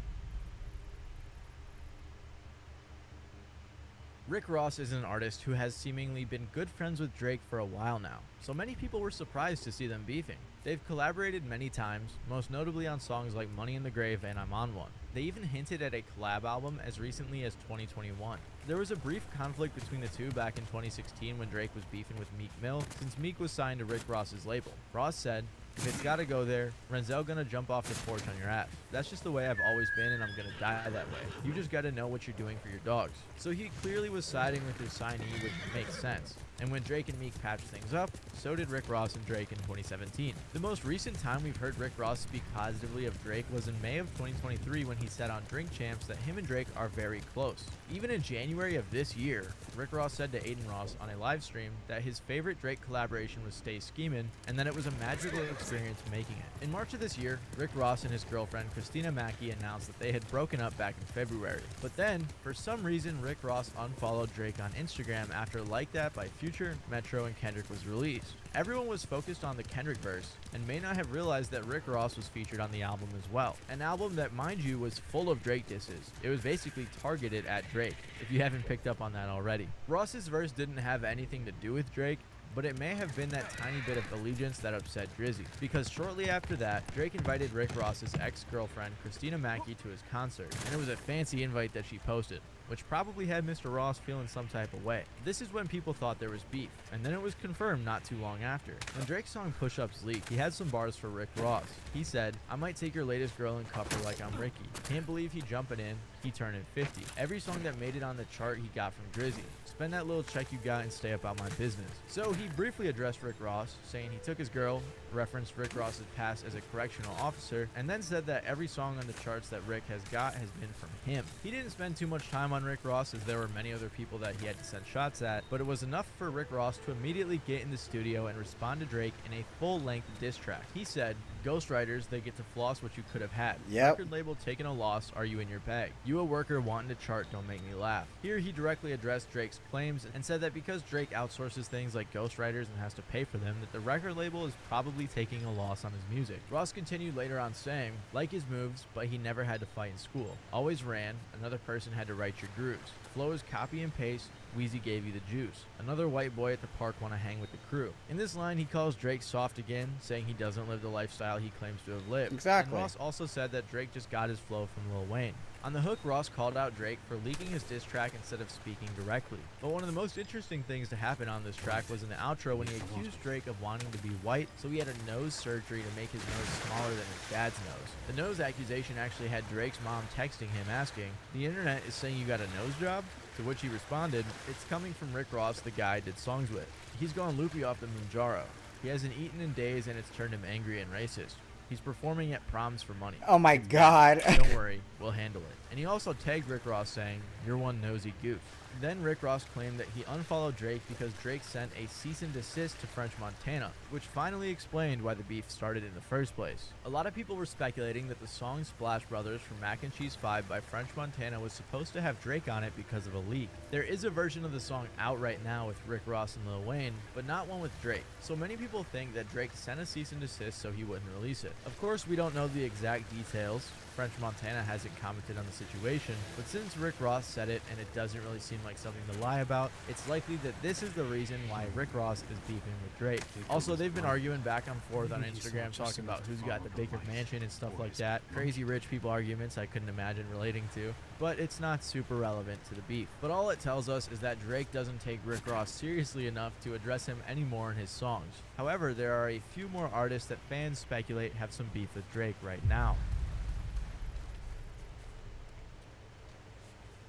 Rick Ross is an artist who has seemingly been good friends with Drake for a while now, so many people were surprised to see them beefing. They've collaborated many times, most notably on songs like Money in the Grave and I'm On One. They even hinted at a collab album as recently as 2021. There was a brief conflict between the two back in 2016 when Drake was beefing with Meek Mill, since Meek was signed to Rick Ross's label. Ross said, "If it's gotta go there, Renzel gonna jump off the porch on your ass. That's just the way I've always been and I'm gonna die that way. You just gotta know what you're doing for your dogs." So he clearly was siding with his signee, which makes sense. And when Drake and Meek patched things up, so did Rick Ross and Drake in 2017. The most recent time we've heard Rick Ross speak positively of Drake was in May of 2023 when he said on Drink Champs that him and Drake are very close. Even in January of this year, Rick Ross said to Aiden Ross on a live stream that his favorite Drake collaboration was Stay Schemin', and that it was a magical experience making it. In March of this year, Rick Ross and his girlfriend Christina Mackey announced that they had broken up back in February. But then, for some reason, Rick Ross unfollowed Drake on Instagram after Like That by Future, Metro, and Kendrick was released. Everyone was focused on the Kendrick verse and may not have realized that Rick Ross was featured on the album as well. An album that, mind you, was full of Drake disses. It was basically targeted at Drake, if you haven't picked up on that already. Ross's verse didn't have anything to do with Drake, but it may have been that tiny bit of allegiance that upset Drizzy, because shortly after that, Drake invited Rick Ross's ex-girlfriend Christina Mackey to his concert, and it was a fancy invite that she posted, which probably had Mr. Ross feeling some type of way. This is when people thought there was beef, and then it was confirmed not too long after. When Drake's song Push Ups leaked, he had some bars for Rick Ross. He said, "I might take your latest girl and cuff her like I'm Ricky. Can't believe he jumping in, he turning 50. Every song that made it on the chart he got from Drizzy. Spend that little check you got and stay about my business." So he briefly addressed Rick Ross, saying he took his girl, referenced Rick Ross's past as a correctional officer, and then said that every song on the charts that Rick has got has been from him. He didn't spend too much time on Rick Ross, as there were many other people that he had to send shots at, but it was enough for Rick Ross to immediately get in the studio and respond to Drake in a full-length diss track. He said, Ghostwriters, they get to floss what you could have had. Yep. Record label taking a loss, are you in your bag? You a worker wanting to chart, don't make me laugh. Here he directly addressed Drake's claims and said that because Drake outsources things like ghostwriters and has to pay for them, that the record label is probably taking a loss on his music. Ross continued later on saying, like his moves, but he never had to fight in school. Always ran, another person had to write your grooves. Flow is copy and paste, Weezy gave you the juice. Another white boy at the park want to hang with the crew. In this line, he calls Drake soft again, saying he doesn't live the lifestyle he claims to have lived. Exactly. And Ross also said that Drake just got his flow from Lil Wayne. On the hook, Ross called out Drake for leaking his diss track instead of speaking directly. But one of the most interesting things to happen on this track was in the outro when he accused Drake of wanting to be white, so he had a nose surgery to make his nose smaller than his dad's nose. The nose accusation actually had Drake's mom texting him asking, "The internet is saying you got a nose job?" To which he responded, "It's coming from Rick Ross, the guy I did songs with. He's gone loopy off the Moonjaro. He hasn't eaten in days and it's turned him angry and racist. He's performing at proms for money. Oh my God. Don't worry, we'll handle it." And he also tagged Rick Ross saying, "You're one nosy goof." Then Rick Ross claimed that he unfollowed Drake because Drake sent a cease and desist to French Montana, which finally explained why the beef started in the first place. A lot of people were speculating that the song Splash Brothers from Mac and Cheese 5 by French Montana was supposed to have Drake on it because of a leak. There is a version of the song out right now with Rick Ross and Lil Wayne, but not one with Drake. So many people think that Drake sent a cease and desist so he wouldn't release it. Of course, we don't know the exact details. French Montana hasn't commented on the situation, but since Rick Ross said it and it doesn't really seem like something to lie about, it's likely that this is the reason why Rick Ross is beefing with Drake. Also, they've been arguing back and forth on Instagram talking about who's got the bigger mansion and stuff like that. Crazy rich people arguments I couldn't imagine relating to, but it's not super relevant to the beef. But all it tells us is that Drake doesn't take Rick Ross seriously enough to address him anymore in his songs. However, there are a few more artists that fans speculate have some beef with Drake right now.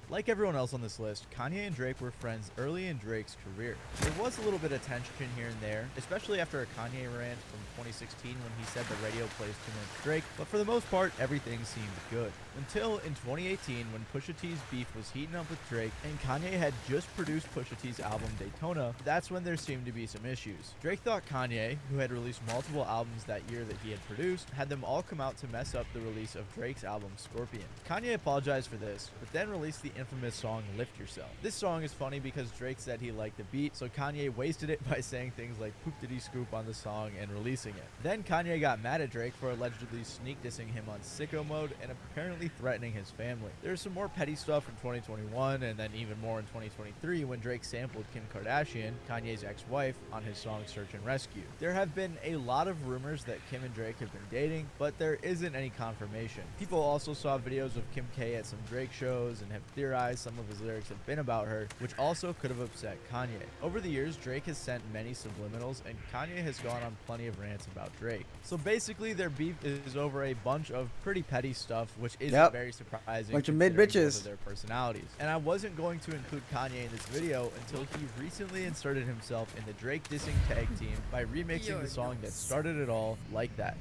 Like everyone else on this list, Kanye and Drake were friends early in Drake's career. There was a little bit of tension here and there, especially after a Kanye rant from 2016 when he said the radio plays too much Drake, but for the most part, everything seemed good. Until in 2018 when Pusha T's beef was heating up with Drake and Kanye had just produced Pusha T's album Daytona, that's when there seemed to be some issues. Drake thought Kanye, who had released multiple albums that year that he had produced, had them all come out to mess up the release of Drake's album Scorpion. Kanye apologized for this, but then released the infamous song Lift Yourself. This song is funny because Drake said he liked the beat, so Kanye wasted it by saying things like poop diddy scoop on the song and releasing it. Then Kanye got mad at Drake for allegedly sneak dissing him on Sicko Mode and apparently threatening his family. There's some more petty stuff in 2021 and then even more in 2023 when Drake sampled Kim Kardashian, Kanye's ex-wife, on his song Search and Rescue. There have been a lot of rumors that Kim and Drake have been dating, but there isn't any confirmation. People also saw videos of Kim K at some Drake shows and have theorized some of his lyrics have been about her, which also could have upset Kanye. Over the years, Drake has sent many subliminals, and Kanye has gone on plenty of rants about Drake. So basically, their beef is over a bunch of pretty petty stuff, which isn't very surprising. Bunch of mid bitches. Of their personalities. And I wasn't going to include Kanye in this video until he recently inserted himself in the Drake dissing tag team by remixing the song that started it all, Like That.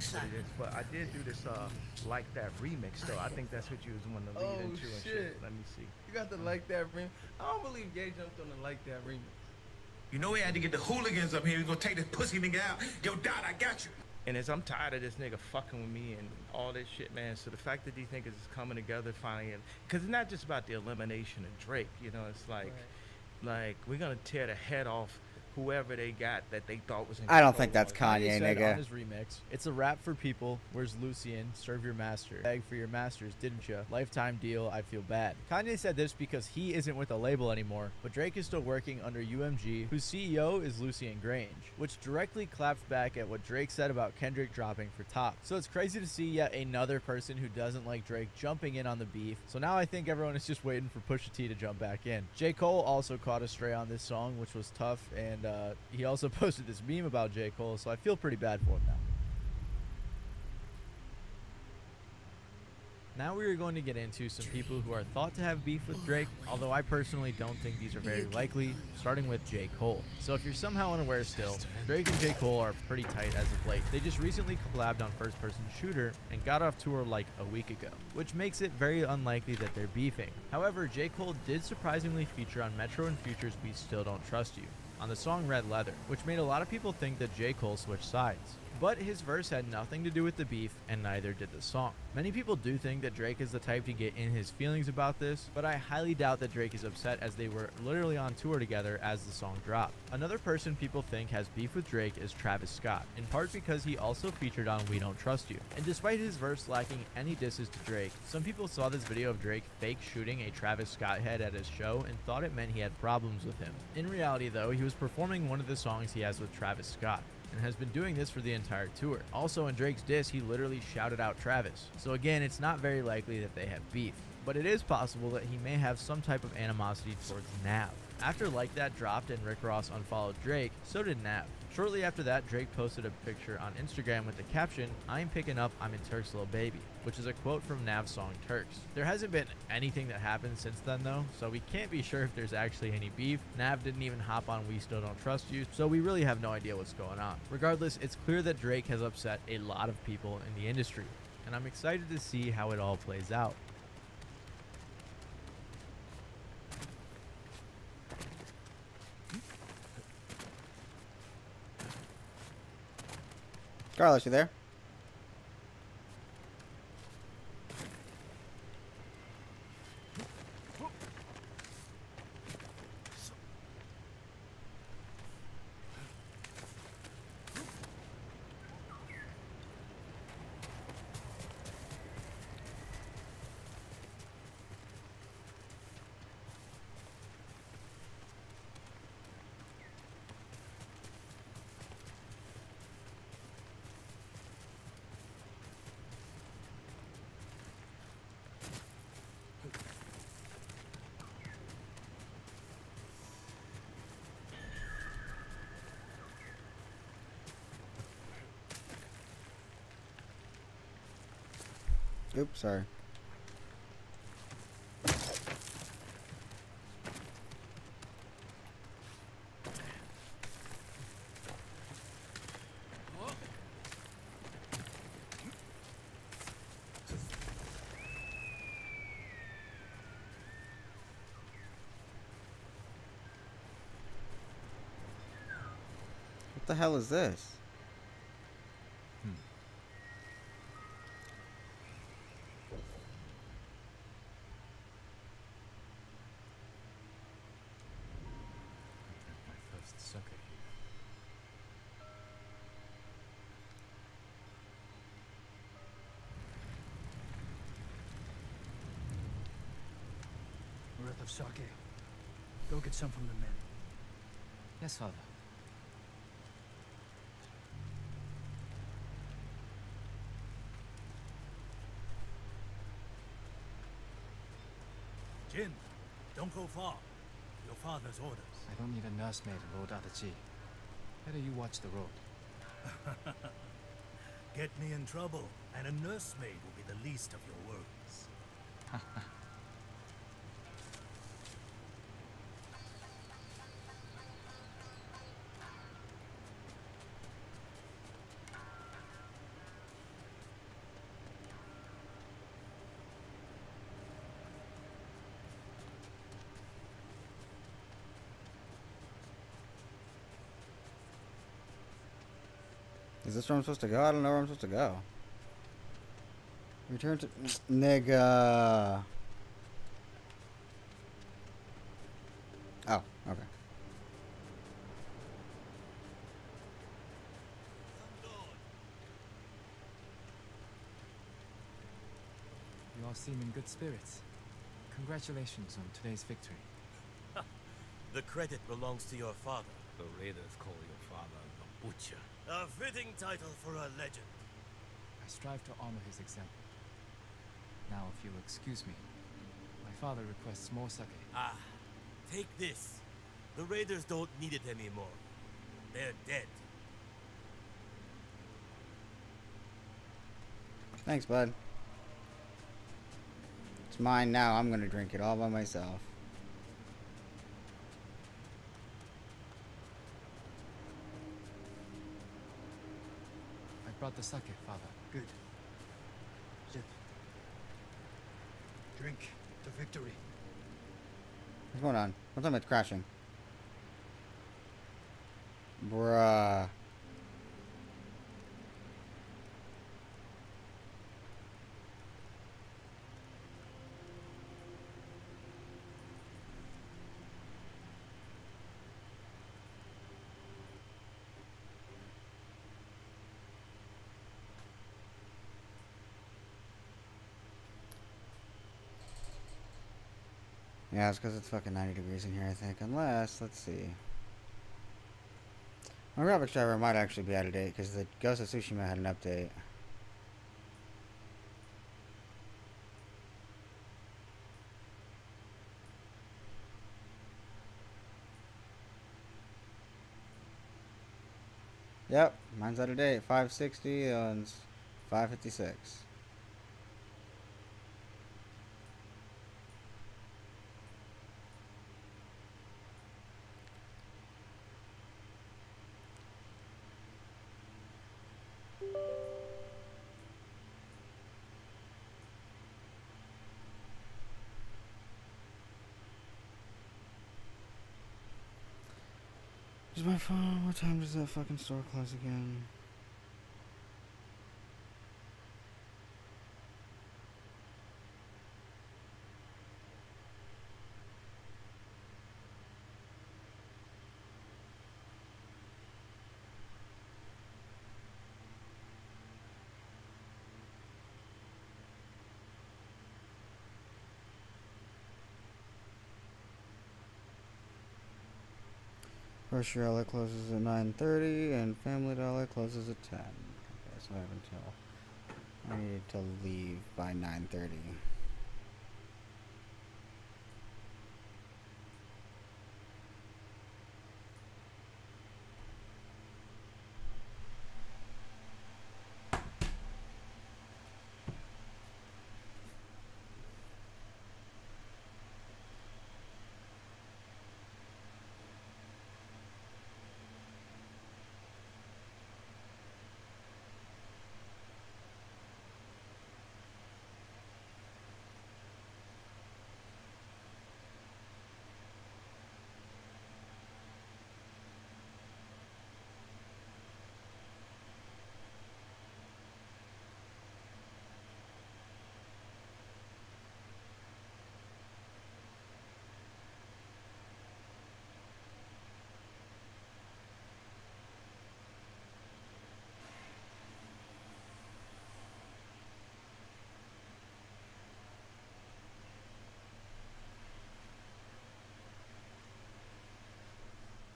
But I did do this Like That remix though. I think that's what you was wanting to lead into and shit. Let me see. You got the Like That remix. I don't believe Gay jumped on the Like That remix. You know we had to get the hooligans up here. We gonna take this pussy nigga out. Yo, Dot, I got you. And as I'm tired of this nigga fucking with me and all this shit, man. So the fact that these niggas is coming together finally, because it's not just about the elimination of Drake. You know, it's like we're gonna tear the head off whoever they got that they thought was in I don't think that's Kanye Kanye, said nigga. on his remix, "It's a rap for people. Where's Lucian? Serve your master. Beg for your masters, didn't ya? Lifetime deal. I feel bad." Kanye said this because he isn't with a label anymore, but Drake is still working under UMG, whose CEO is Lucian Grange, which directly claps back at what Drake said about Kendrick dropping for Top. So it's crazy to see yet another person who doesn't like Drake jumping in on the beef. So now I think everyone is just waiting for Pusha T to jump back in. J. Cole also caught a stray on this song, which was tough, and he also posted this meme about J. Cole, so I feel pretty bad for him now. Now we are going to get into some people who are thought to have beef with Drake, although I personally don't think these are very likely, starting with J. Cole. So if you're somehow unaware still, Drake and J. Cole are pretty tight as of late. They just recently collabed on First Person Shooter and got off tour like a week ago, which makes it very unlikely that they're beefing. However, J. Cole did surprisingly feature on Metro and Future's We Still Don't Trust You on the song Red Leather, which made a lot of people think that J. Cole switched sides. But his verse had nothing to do with the beef, and neither did the song. Many people do think that Drake is the type to get in his feelings about this, but I highly doubt that Drake is upset, as they were literally on tour together as the song dropped. Another person people think has beef with Drake is Travis Scott, in part because he also featured on We Don't Trust You. And despite his verse lacking any disses to Drake, some people saw this video of Drake fake shooting a Travis Scott head at his show and thought it meant he had problems with him. In reality though, he was performing one of the songs he has with Travis Scott, and has been doing this for the entire tour. Also, in Drake's diss, he literally shouted out Travis. So again, it's not very likely that they have beef, but it is possible that he may have some type of animosity towards Nav. After Like That dropped and Rick Ross unfollowed Drake, so did Nav. Shortly after that, Drake posted a picture on Instagram with the caption, "I'm picking up, I'm in Turk's little baby," which is a quote from Nav's song Turks. There hasn't been anything that happened since then though, so we can't be sure if there's actually any beef. Nav didn't even hop on We Still Don't Trust You, so we really have no idea what's going on. Regardless, it's clear that Drake has upset a lot of people in the industry, and I'm excited to see how it all plays out. Carlos, you there? Oops, sorry. What the hell is this? Worth of sake. Go get some from the men. Yes, father. Jin, don't go far. Your father's orders. I don't need a nursemaid, Lord Adachi. Better you watch the road. Get me in trouble, and a nursemaid will be the least of your worries. Is this where I'm supposed to go? I don't know where I'm supposed to go. Return to... Nigga. Oh, okay. You all seem in good spirits. Congratulations on today's victory. The credit belongs to your father. The raiders call your father the butcher. A fitting title for a legend. I strive to honor his example. Now, if you'll excuse me, my father requests more sake. Ah, take this. The raiders don't need it anymore. They're dead. Thanks, bud. It's mine now. I'm gonna drink it all by myself. I brought the sake, father. Good. Sip. Drink to victory. What's going on? What's up with crashing? Bruh. Yeah, it's because it's fucking 90 degrees in here, I think. Unless, let's see. My graphics driver might actually be out of date because the Ghost of Tsushima had an update. Yep, mine's out of date. 560 and 556. Is my phone? What time does that fucking store close again? Grocery outlet closes at 9:30 and family outlet closes at 10. Okay, so I have until I need to leave by 9:30.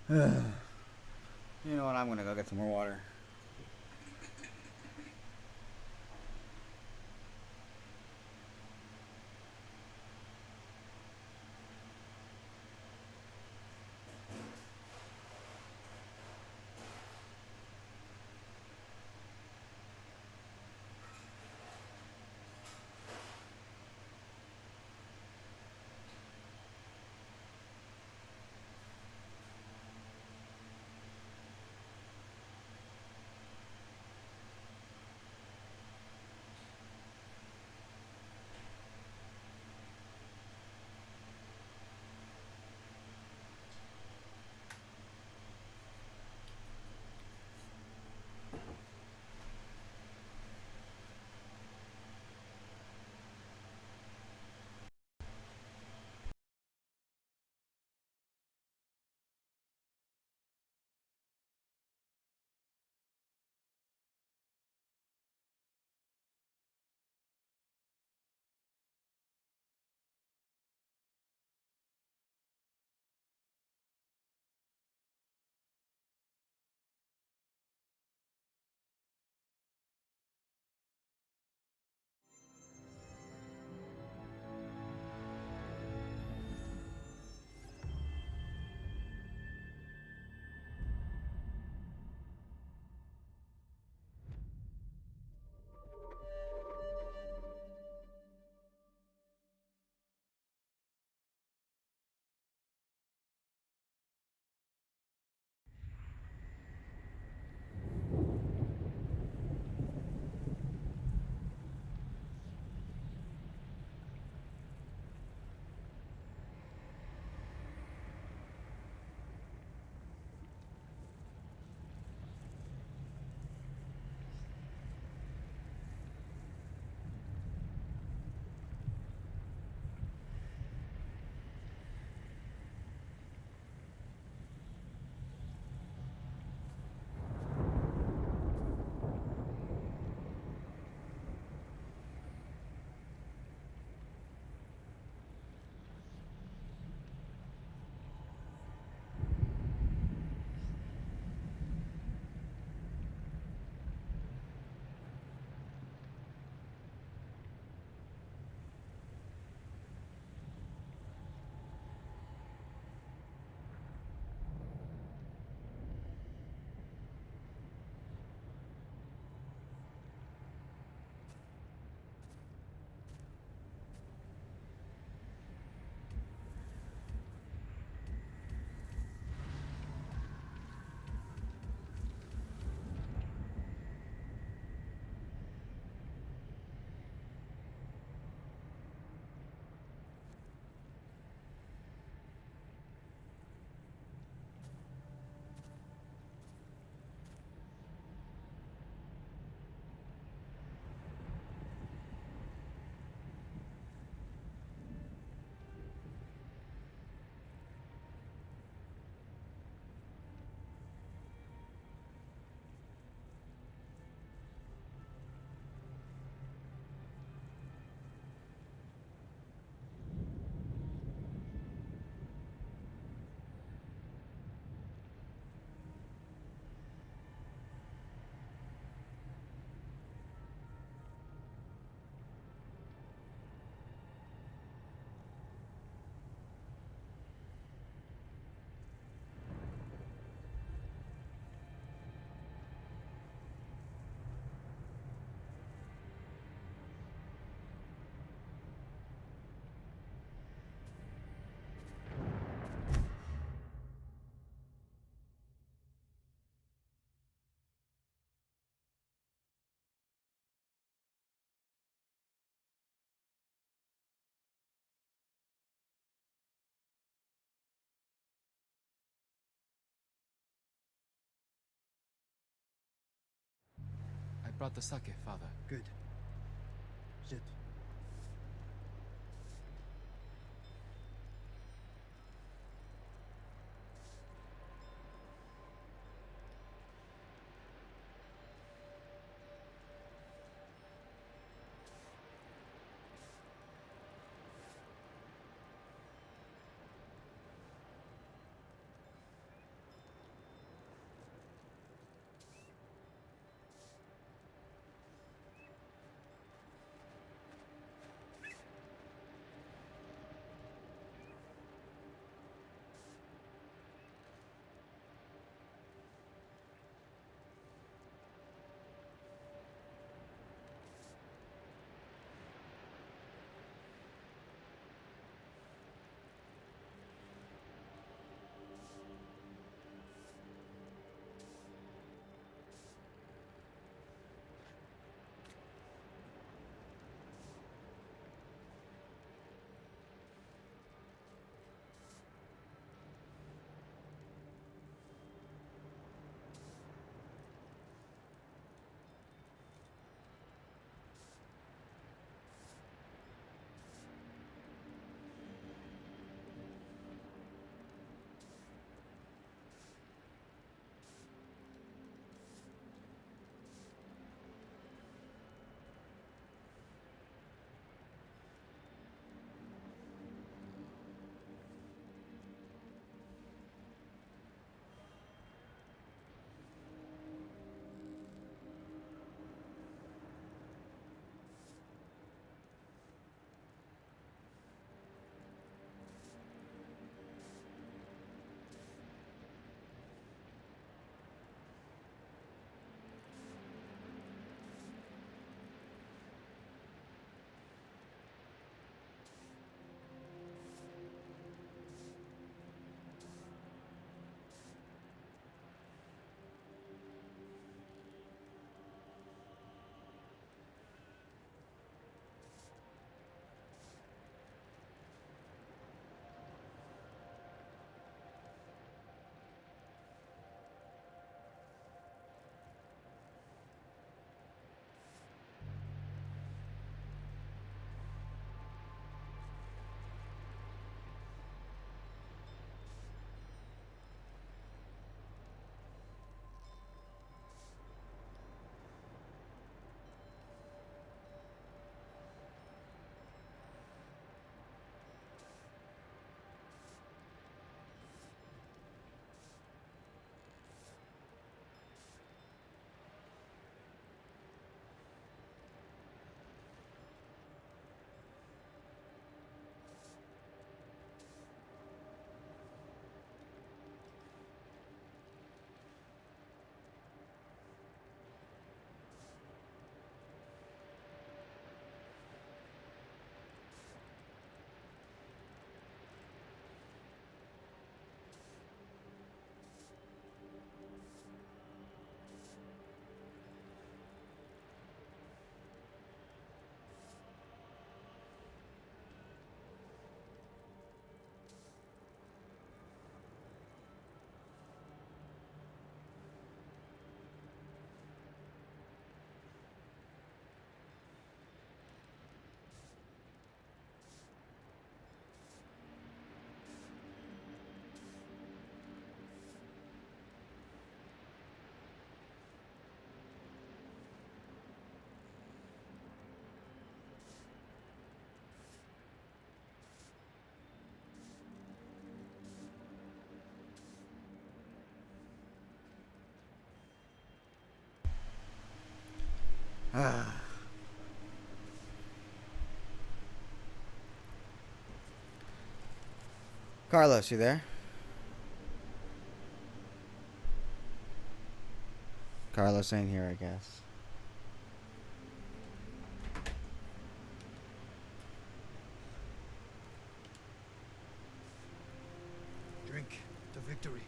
You know what? I'm gonna go get some more water. brought the sake, Father. Good. Sit. Ah. Carlos, you there? Carlos ain't here, I guess. Drink to victory.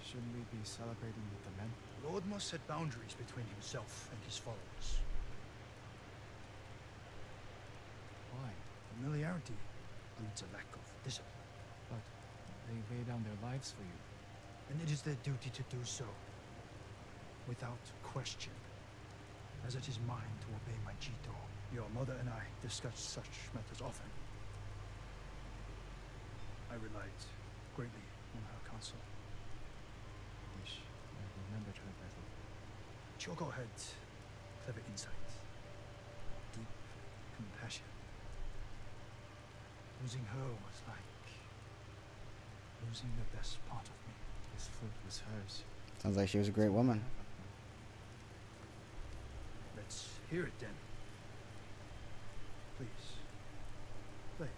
Shouldn't we be celebrating with the men? The Lord must set boundaries between himself and his followers. Why? Familiarity breeds a lack of discipline. But they lay down their lives for you. And it is their duty to do so. without question, as it is mine to obey my Jito. Your mother and I discuss such matters often. I relied greatly on her counsel. Wish I remembered her better. Choco had clever insight, deep compassion. Losing her was like losing the best part of me. This flute was hers. Sounds like she was a great woman. Let's hear it then. Please, play it.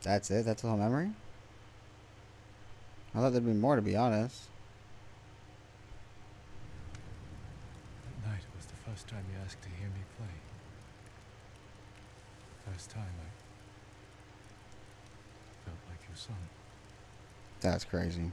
That's it? That's the whole memory? I thought there'd be more, to be honest. That night was the first time you asked to hear me play. First time I felt like your son. That's crazy.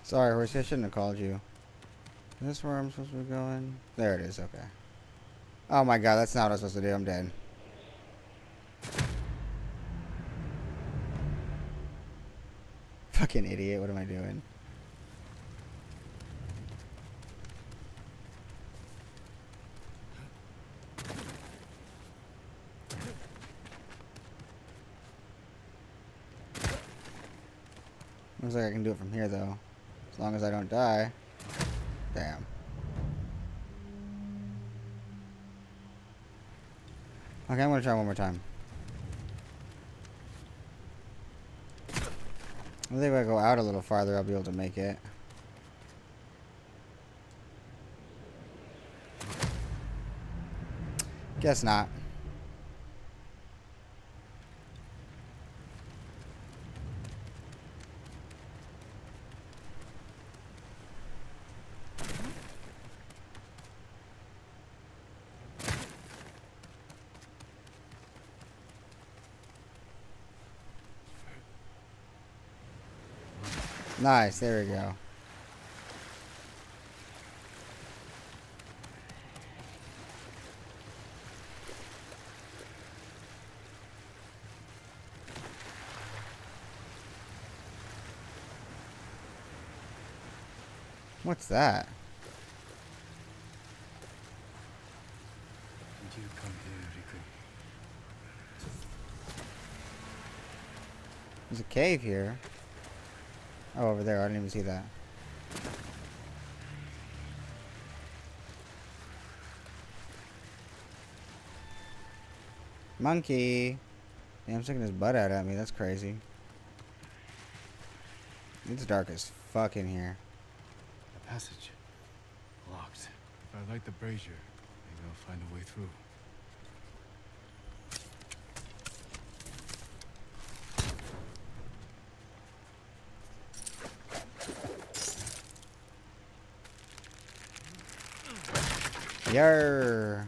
Sorry, Horsey, I shouldn't have called you. Is this where I'm supposed to be going? There it is, okay. Oh my god, that's not what I was supposed to do. I'm dead. Fucking idiot, what am I doing? Looks like I can do it from here, though. As long as I don't die. Damn. Okay, I'm gonna try one more time. I think if I go out a little farther, I'll be able to make it. Guess not. Nice, there we go. What's that? Did you come here, Riku? There's a cave here. Oh, over there. I didn't even see that. Monkey. Damn, sticking his butt out at me. That's crazy. It's dark as fuck in here. The passage. Locked. If I light the brazier, maybe I'll find a way through. Yarr.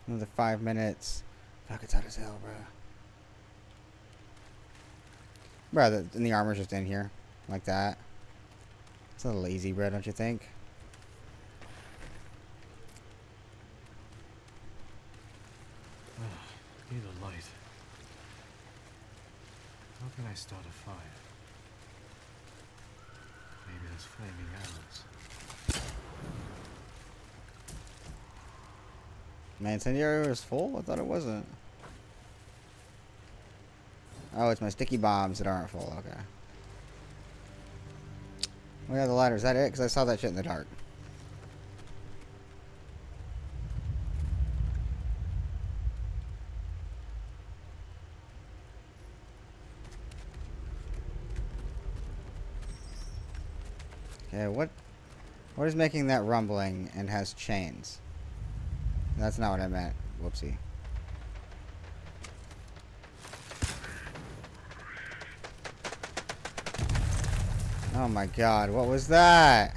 Another 5 minutes. Fuck, it's hot as hell, bro. Bro, and the armor's just in here. Like that. It's a little easy, bro, don't you think? Need a light. How can I start a fire? Maybe the those flaming arrows. My incendiary was full? I thought it wasn't. Oh, it's my sticky bombs that aren't full. Okay. We have the ladder. Is that it? Because I saw that shit in the dark. Okay, what is making that rumbling and has chains? That's not what I meant. Whoopsie. Oh my god, what was that?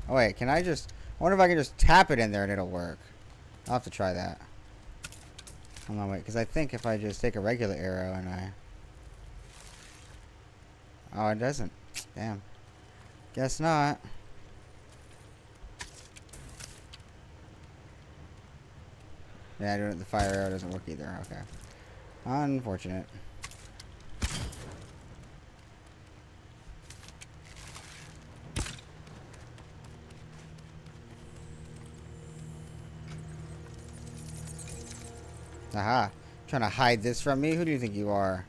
Oh wait, can I just... I wonder if I can just tap it in there and it'll work. I'll have to try that. Hold on, wait, because I think if I just take a regular arrow and I... Oh, it doesn't. Damn. Guess not. Yeah, doing it, the fire arrow doesn't work either. Okay. Unfortunate. Aha. Trying to hide this from me? Who do you think you are?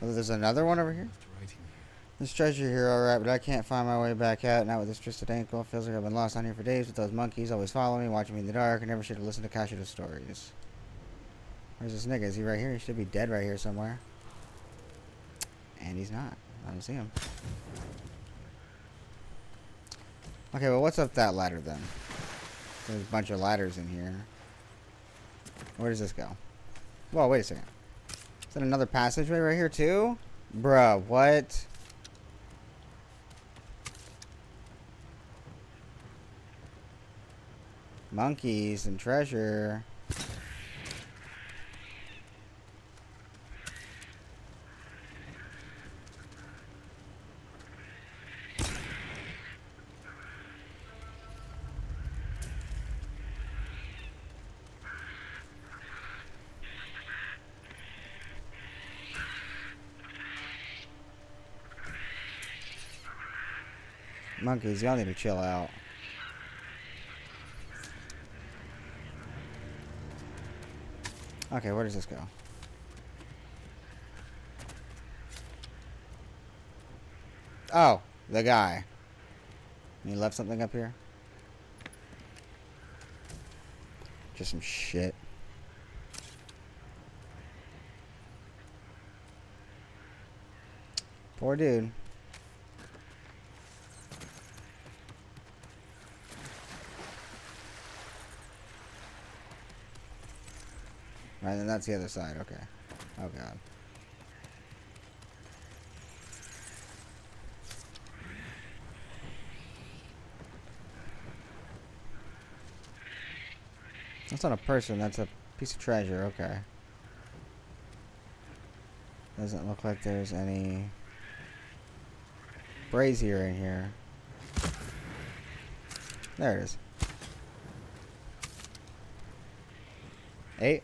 Oh, there's another one over here? There's treasure here, alright, but I can't find my way back out. Not with this twisted ankle. Feels like I've been lost on here for days with those monkeys always following me, watching me in the dark. I never should have listened to Kashida's stories. Where's this nigga? Is he right here? He should be dead right here somewhere. And he's not. I don't see him. Okay, well, what's up that ladder then? There's a bunch of ladders in here. Where does this go? Whoa, wait a second. Is that another passageway right here too? Bruh, what? Monkeys and treasure. Monkeys, y'all need to chill out. Okay, where does this go? Oh, the guy. He left something up here? Just some shit. Poor dude. Right, then that's the other side. Okay. Oh, God. That's not a person. That's a piece of treasure. Okay. Doesn't look like there's any brazier in here. There it is. 8.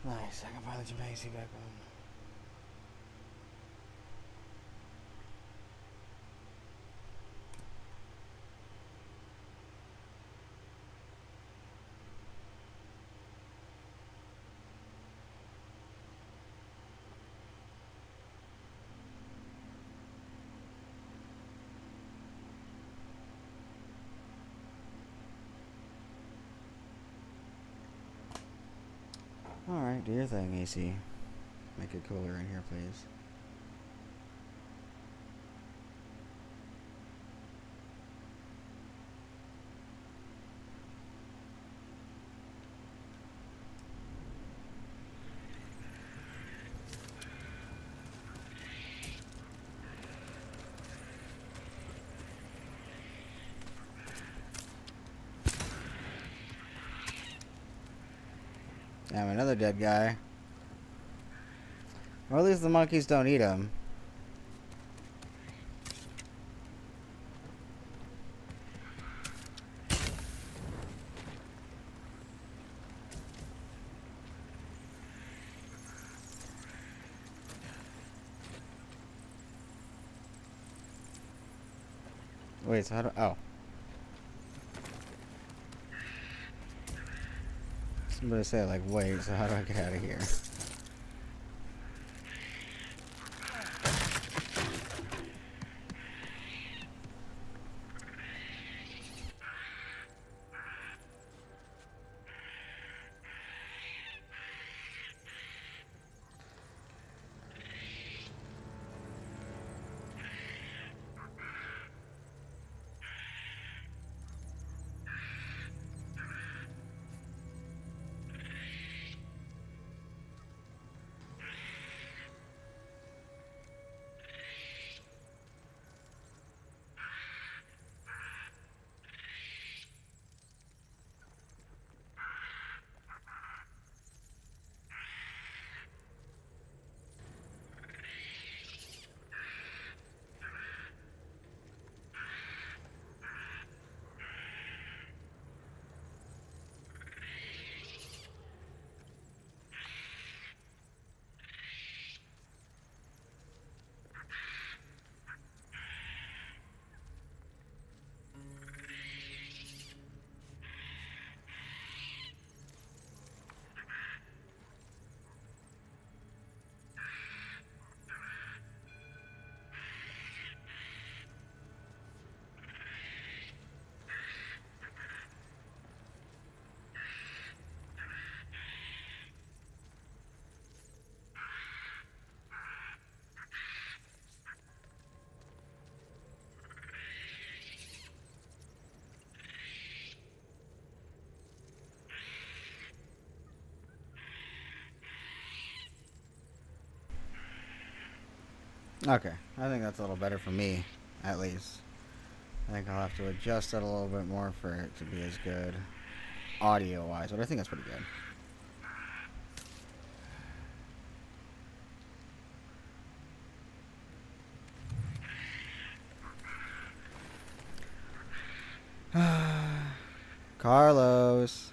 Nice, I can finally get my AC back on. Alright, do your thing, AC. Make it cooler in here, please. Damn, another dead guy. Or at least the monkeys don't eat him. Wait, so how do... Oh. Somebody say, like, wait, so how do I get out of here? Okay, I think that's a little better for me, at least. I think I'll have to adjust it a little bit more for it to be as good audio-wise, but I think that's pretty good. Carlos.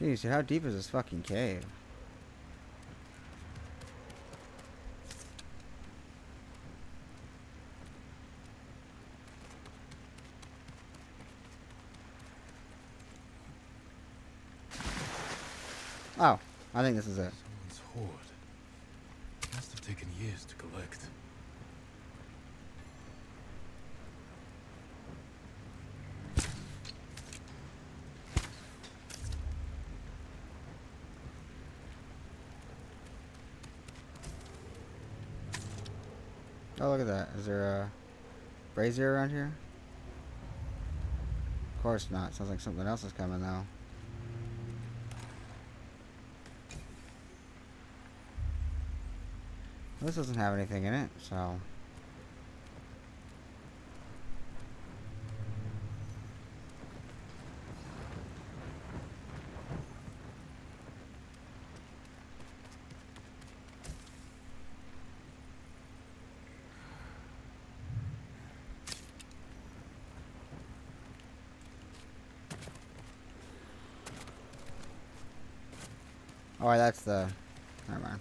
Jeez, how deep is this fucking cave? Oh, I think this is it. Someone's hoard. Must have taken years to collect. Oh, look at that. Is there a brazier around here? Of course not. Sounds like something else is coming though. This doesn't have anything in it, so... Oh, that's the... Never mind.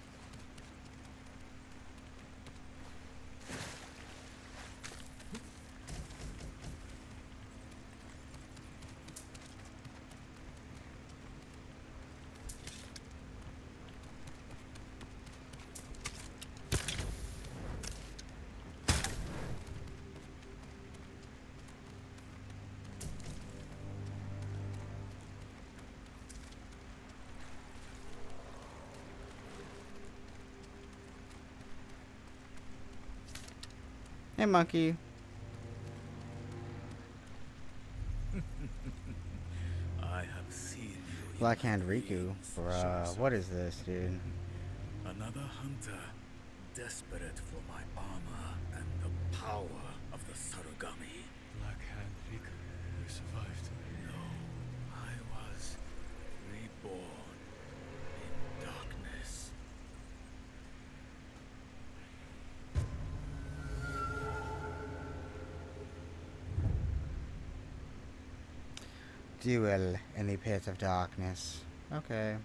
Hey, monkey. I have seen you. Black Hand Riku. Bruh, what is this, dude? Another hunter, desperate for my armor and the power of the Sarugami. Black Hand Riku, you survived. No, I was reborn in darkness. Duel in the pit of darkness. Okay.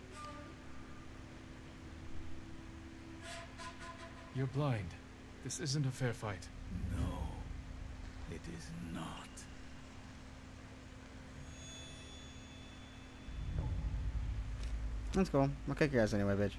You're blind. This isn't a fair fight. No, it is not. That's cool. I'll kick your ass anyway, bitch.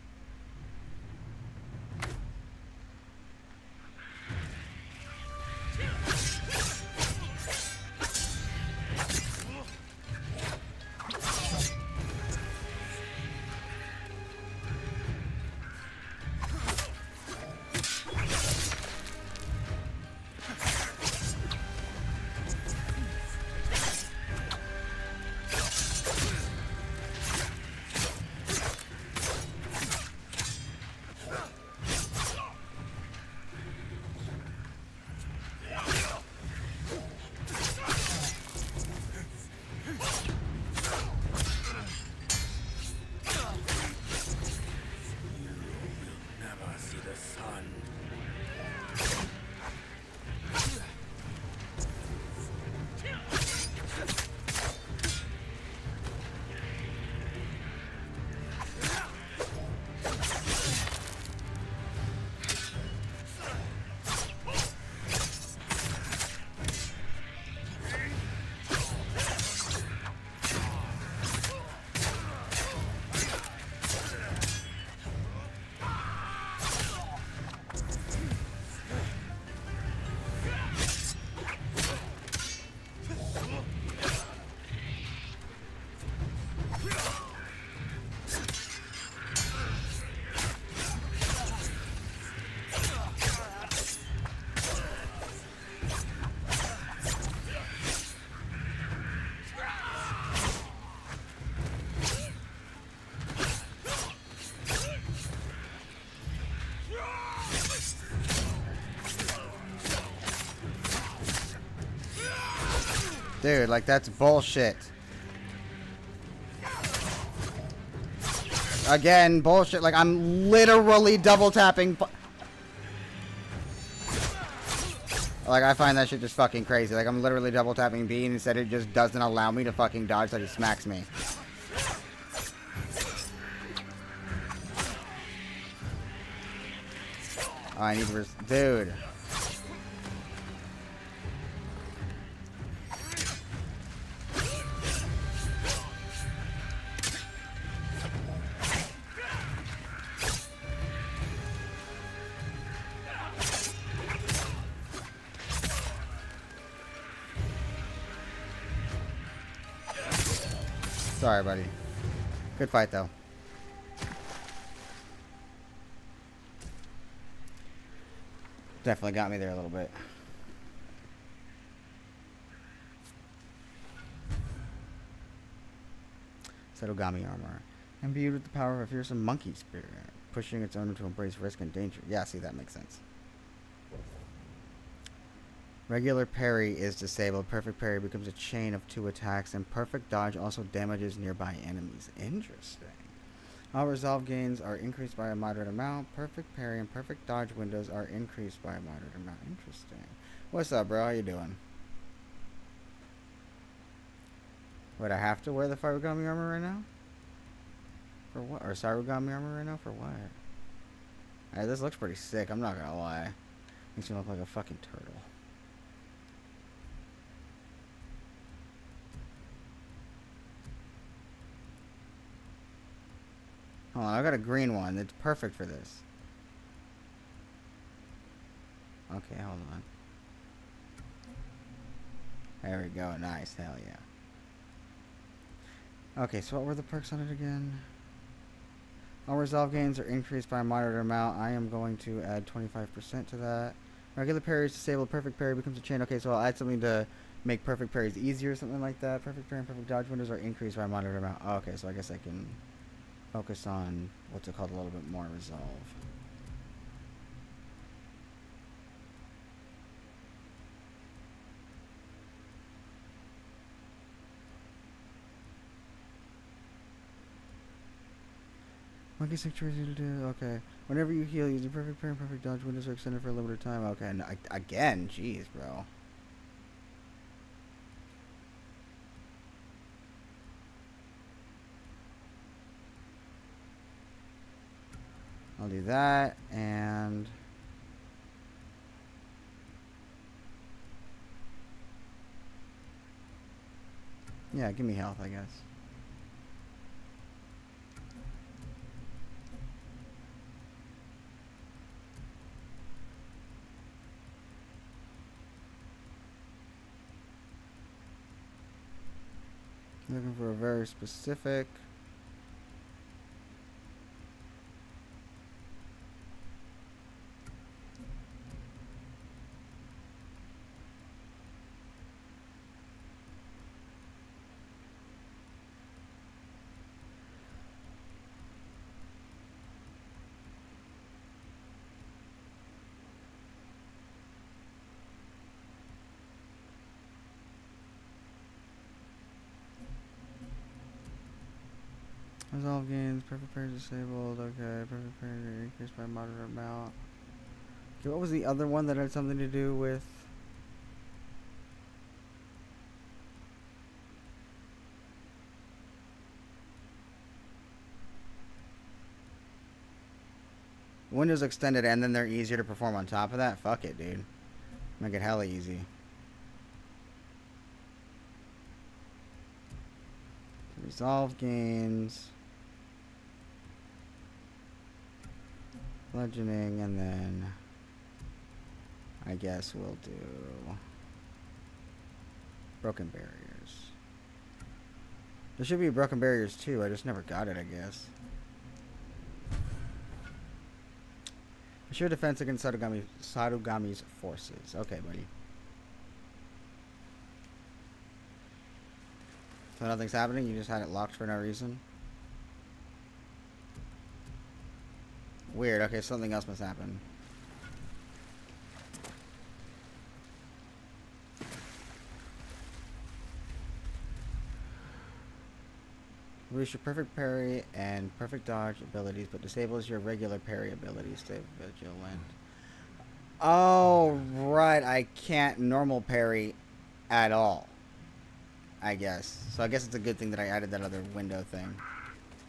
Never see the sun. Dude, like, that's bullshit. Again, bullshit. Like, I'm literally double tapping. Like, I find that shit just fucking crazy. Like, I'm literally double tapping B, and instead it just doesn't allow me to fucking dodge, so he smacks me. Oh, I need to dude. Sorry, buddy. Good fight, though. Definitely got me there a little bit. Setogami armor. Imbued with the power of a fearsome monkey spirit, pushing its owner to embrace risk and danger. Yeah, see, that makes sense. Regular parry is disabled. Perfect parry becomes a chain of 2 attacks, and perfect dodge also damages nearby enemies. Interesting. All resolve gains are increased by a moderate amount. Perfect parry and perfect dodge windows are increased by a moderate amount. Interesting. What's up, bro? How you doing? Would I have to wear the Farugami armor right now? For what? Or Sarugami armor right now? For what? Alright, this looks pretty sick. I'm not gonna lie. Makes me look like a fucking turtle. Hold on, I got a green one. It's perfect for this. Okay, hold on. There we go. Nice. Hell yeah. Okay, so what were the perks on it again? All resolve gains are increased by a moderate amount. I am going to add 25% to that. Regular parry is disabled. Perfect parry becomes a chain. Okay, so I'll add something to make perfect parries easier, something like that. Perfect parry and perfect dodge windows are increased by monitor amount. Oh, okay, so I guess I can focus on what's it called a little bit more resolve. Monkey sectors you to do. Okay. Whenever you heal, using perfect parry and perfect dodge windows are extended for a limited time. Okay, and again, jeez, bro. I'll do that, and yeah, give me health, I guess. Looking for a very specific. Resolve gains, perfect parry disabled, okay, perfect parry increased by moderate amount. Okay, what was the other one that had something to do with? Windows extended and then they're easier to perform on top of that? Fuck it, dude. Make it hella easy. Resolve gains. Bludgeoning, and then I guess we'll do broken barriers. There should be broken barriers too, I just never got it, I guess. Assure defense against Sadugami's forces. Okay, buddy. So nothing's happening? You just had it locked for no reason? Weird. Okay, something else must happen. Release your perfect parry and perfect dodge abilities, but disables your regular parry abilities. Stay vigilant. Oh, right. I can't normal parry at all, I guess. So I guess it's a good thing that I added that other window thing.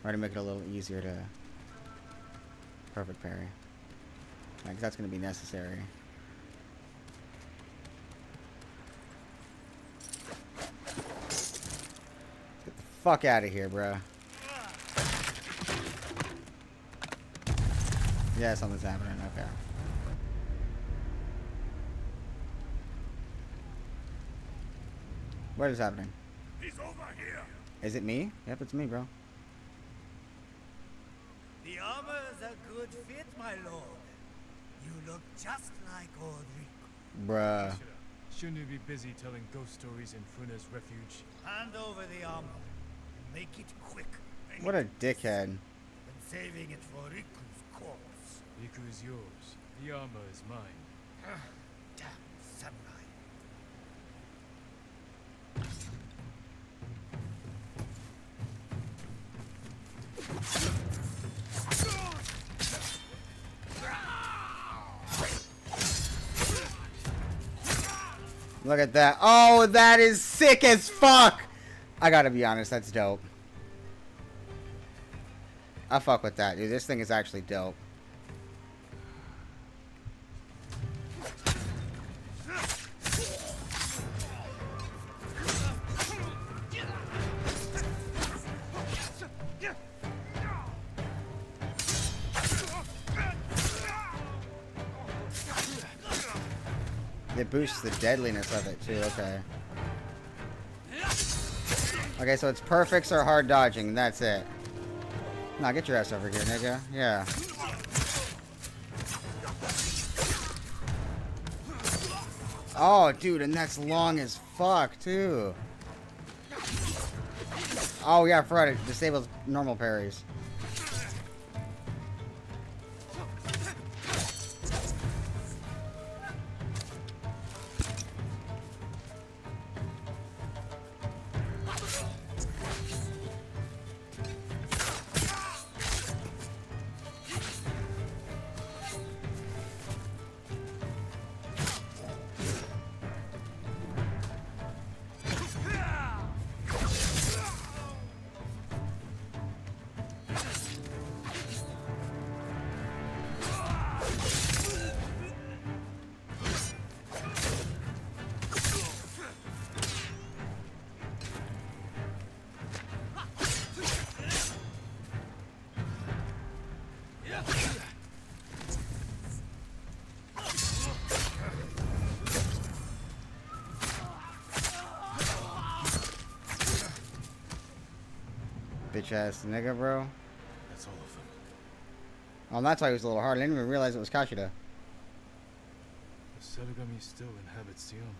Right, to make it a little easier to perfect parry. Like, that's going to be necessary. Get the fuck out of here, bro. Yeah, something's happening. Okay. What is happening? He's over here. Is it me? Yep, it's me, bro. The armor is a good fit, my lord. You look just like old Rico. Bruh. Shouldn't you be busy telling ghost stories in Funa's refuge? Hand over the armor. Make it quick. What a dickhead. And saving it for Riku's corpse. Riku is yours. The armor is mine. Damn samurai. Look at that. Oh, that is sick as fuck. I gotta be honest, that's dope. I fuck with that, dude. This thing is actually dope. It boosts the deadliness of it too, okay. Okay, so it's perfects or hard dodging, and that's it. Nah, get your ass over here, nigga. Yeah. Oh, dude, and that's long as fuck, too. Oh, yeah, I forgot it disables normal parries. Bitch ass nigga, bro. That's all of them. Oh, and that's why he was a little hard. I didn't even realize it was Kashida. The Sarugami still inhabits the Amo.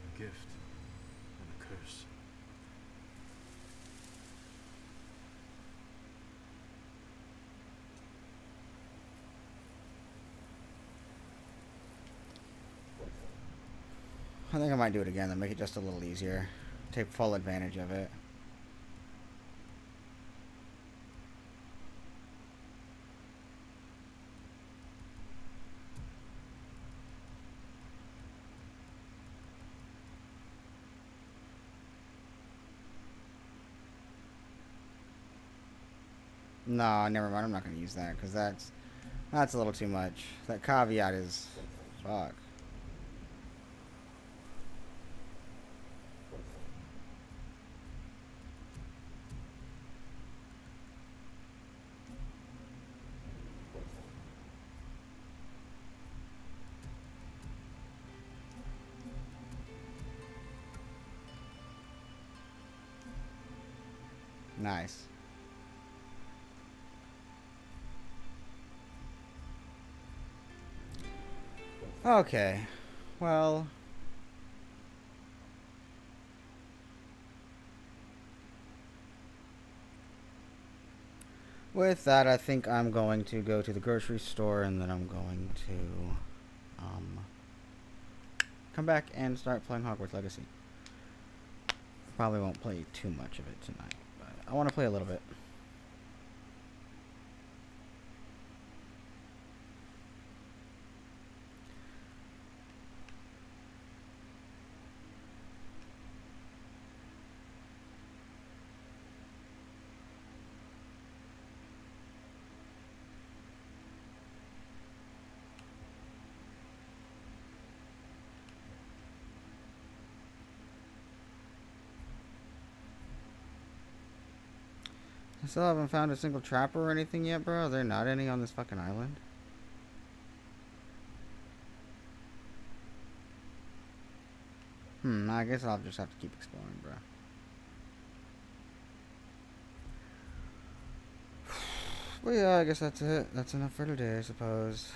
A gift and a curse. I think I might do it again, then make it just a little easier. Take full advantage of it. No, never mind. I'm not going to use that because that's a little too much. That caveat is fuck. Nice. Okay. Well, with that, I think I'm going to go to the grocery store and then I'm going to come back and start playing Hogwarts Legacy. Probably won't play too much of it tonight, but I want to play a little bit. I still haven't found a single trapper or anything yet, bro. Are there not any on this fucking island? I guess I'll just have to keep exploring, bro. Well, yeah, I guess that's it. That's enough for today, I suppose.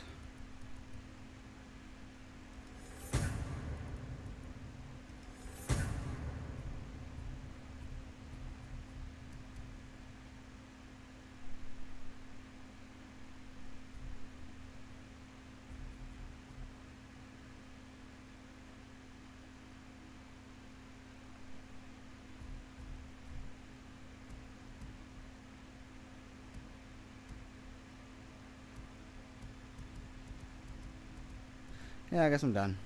Yeah, I guess I'm done.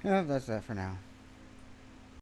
Yeah, that's that for now.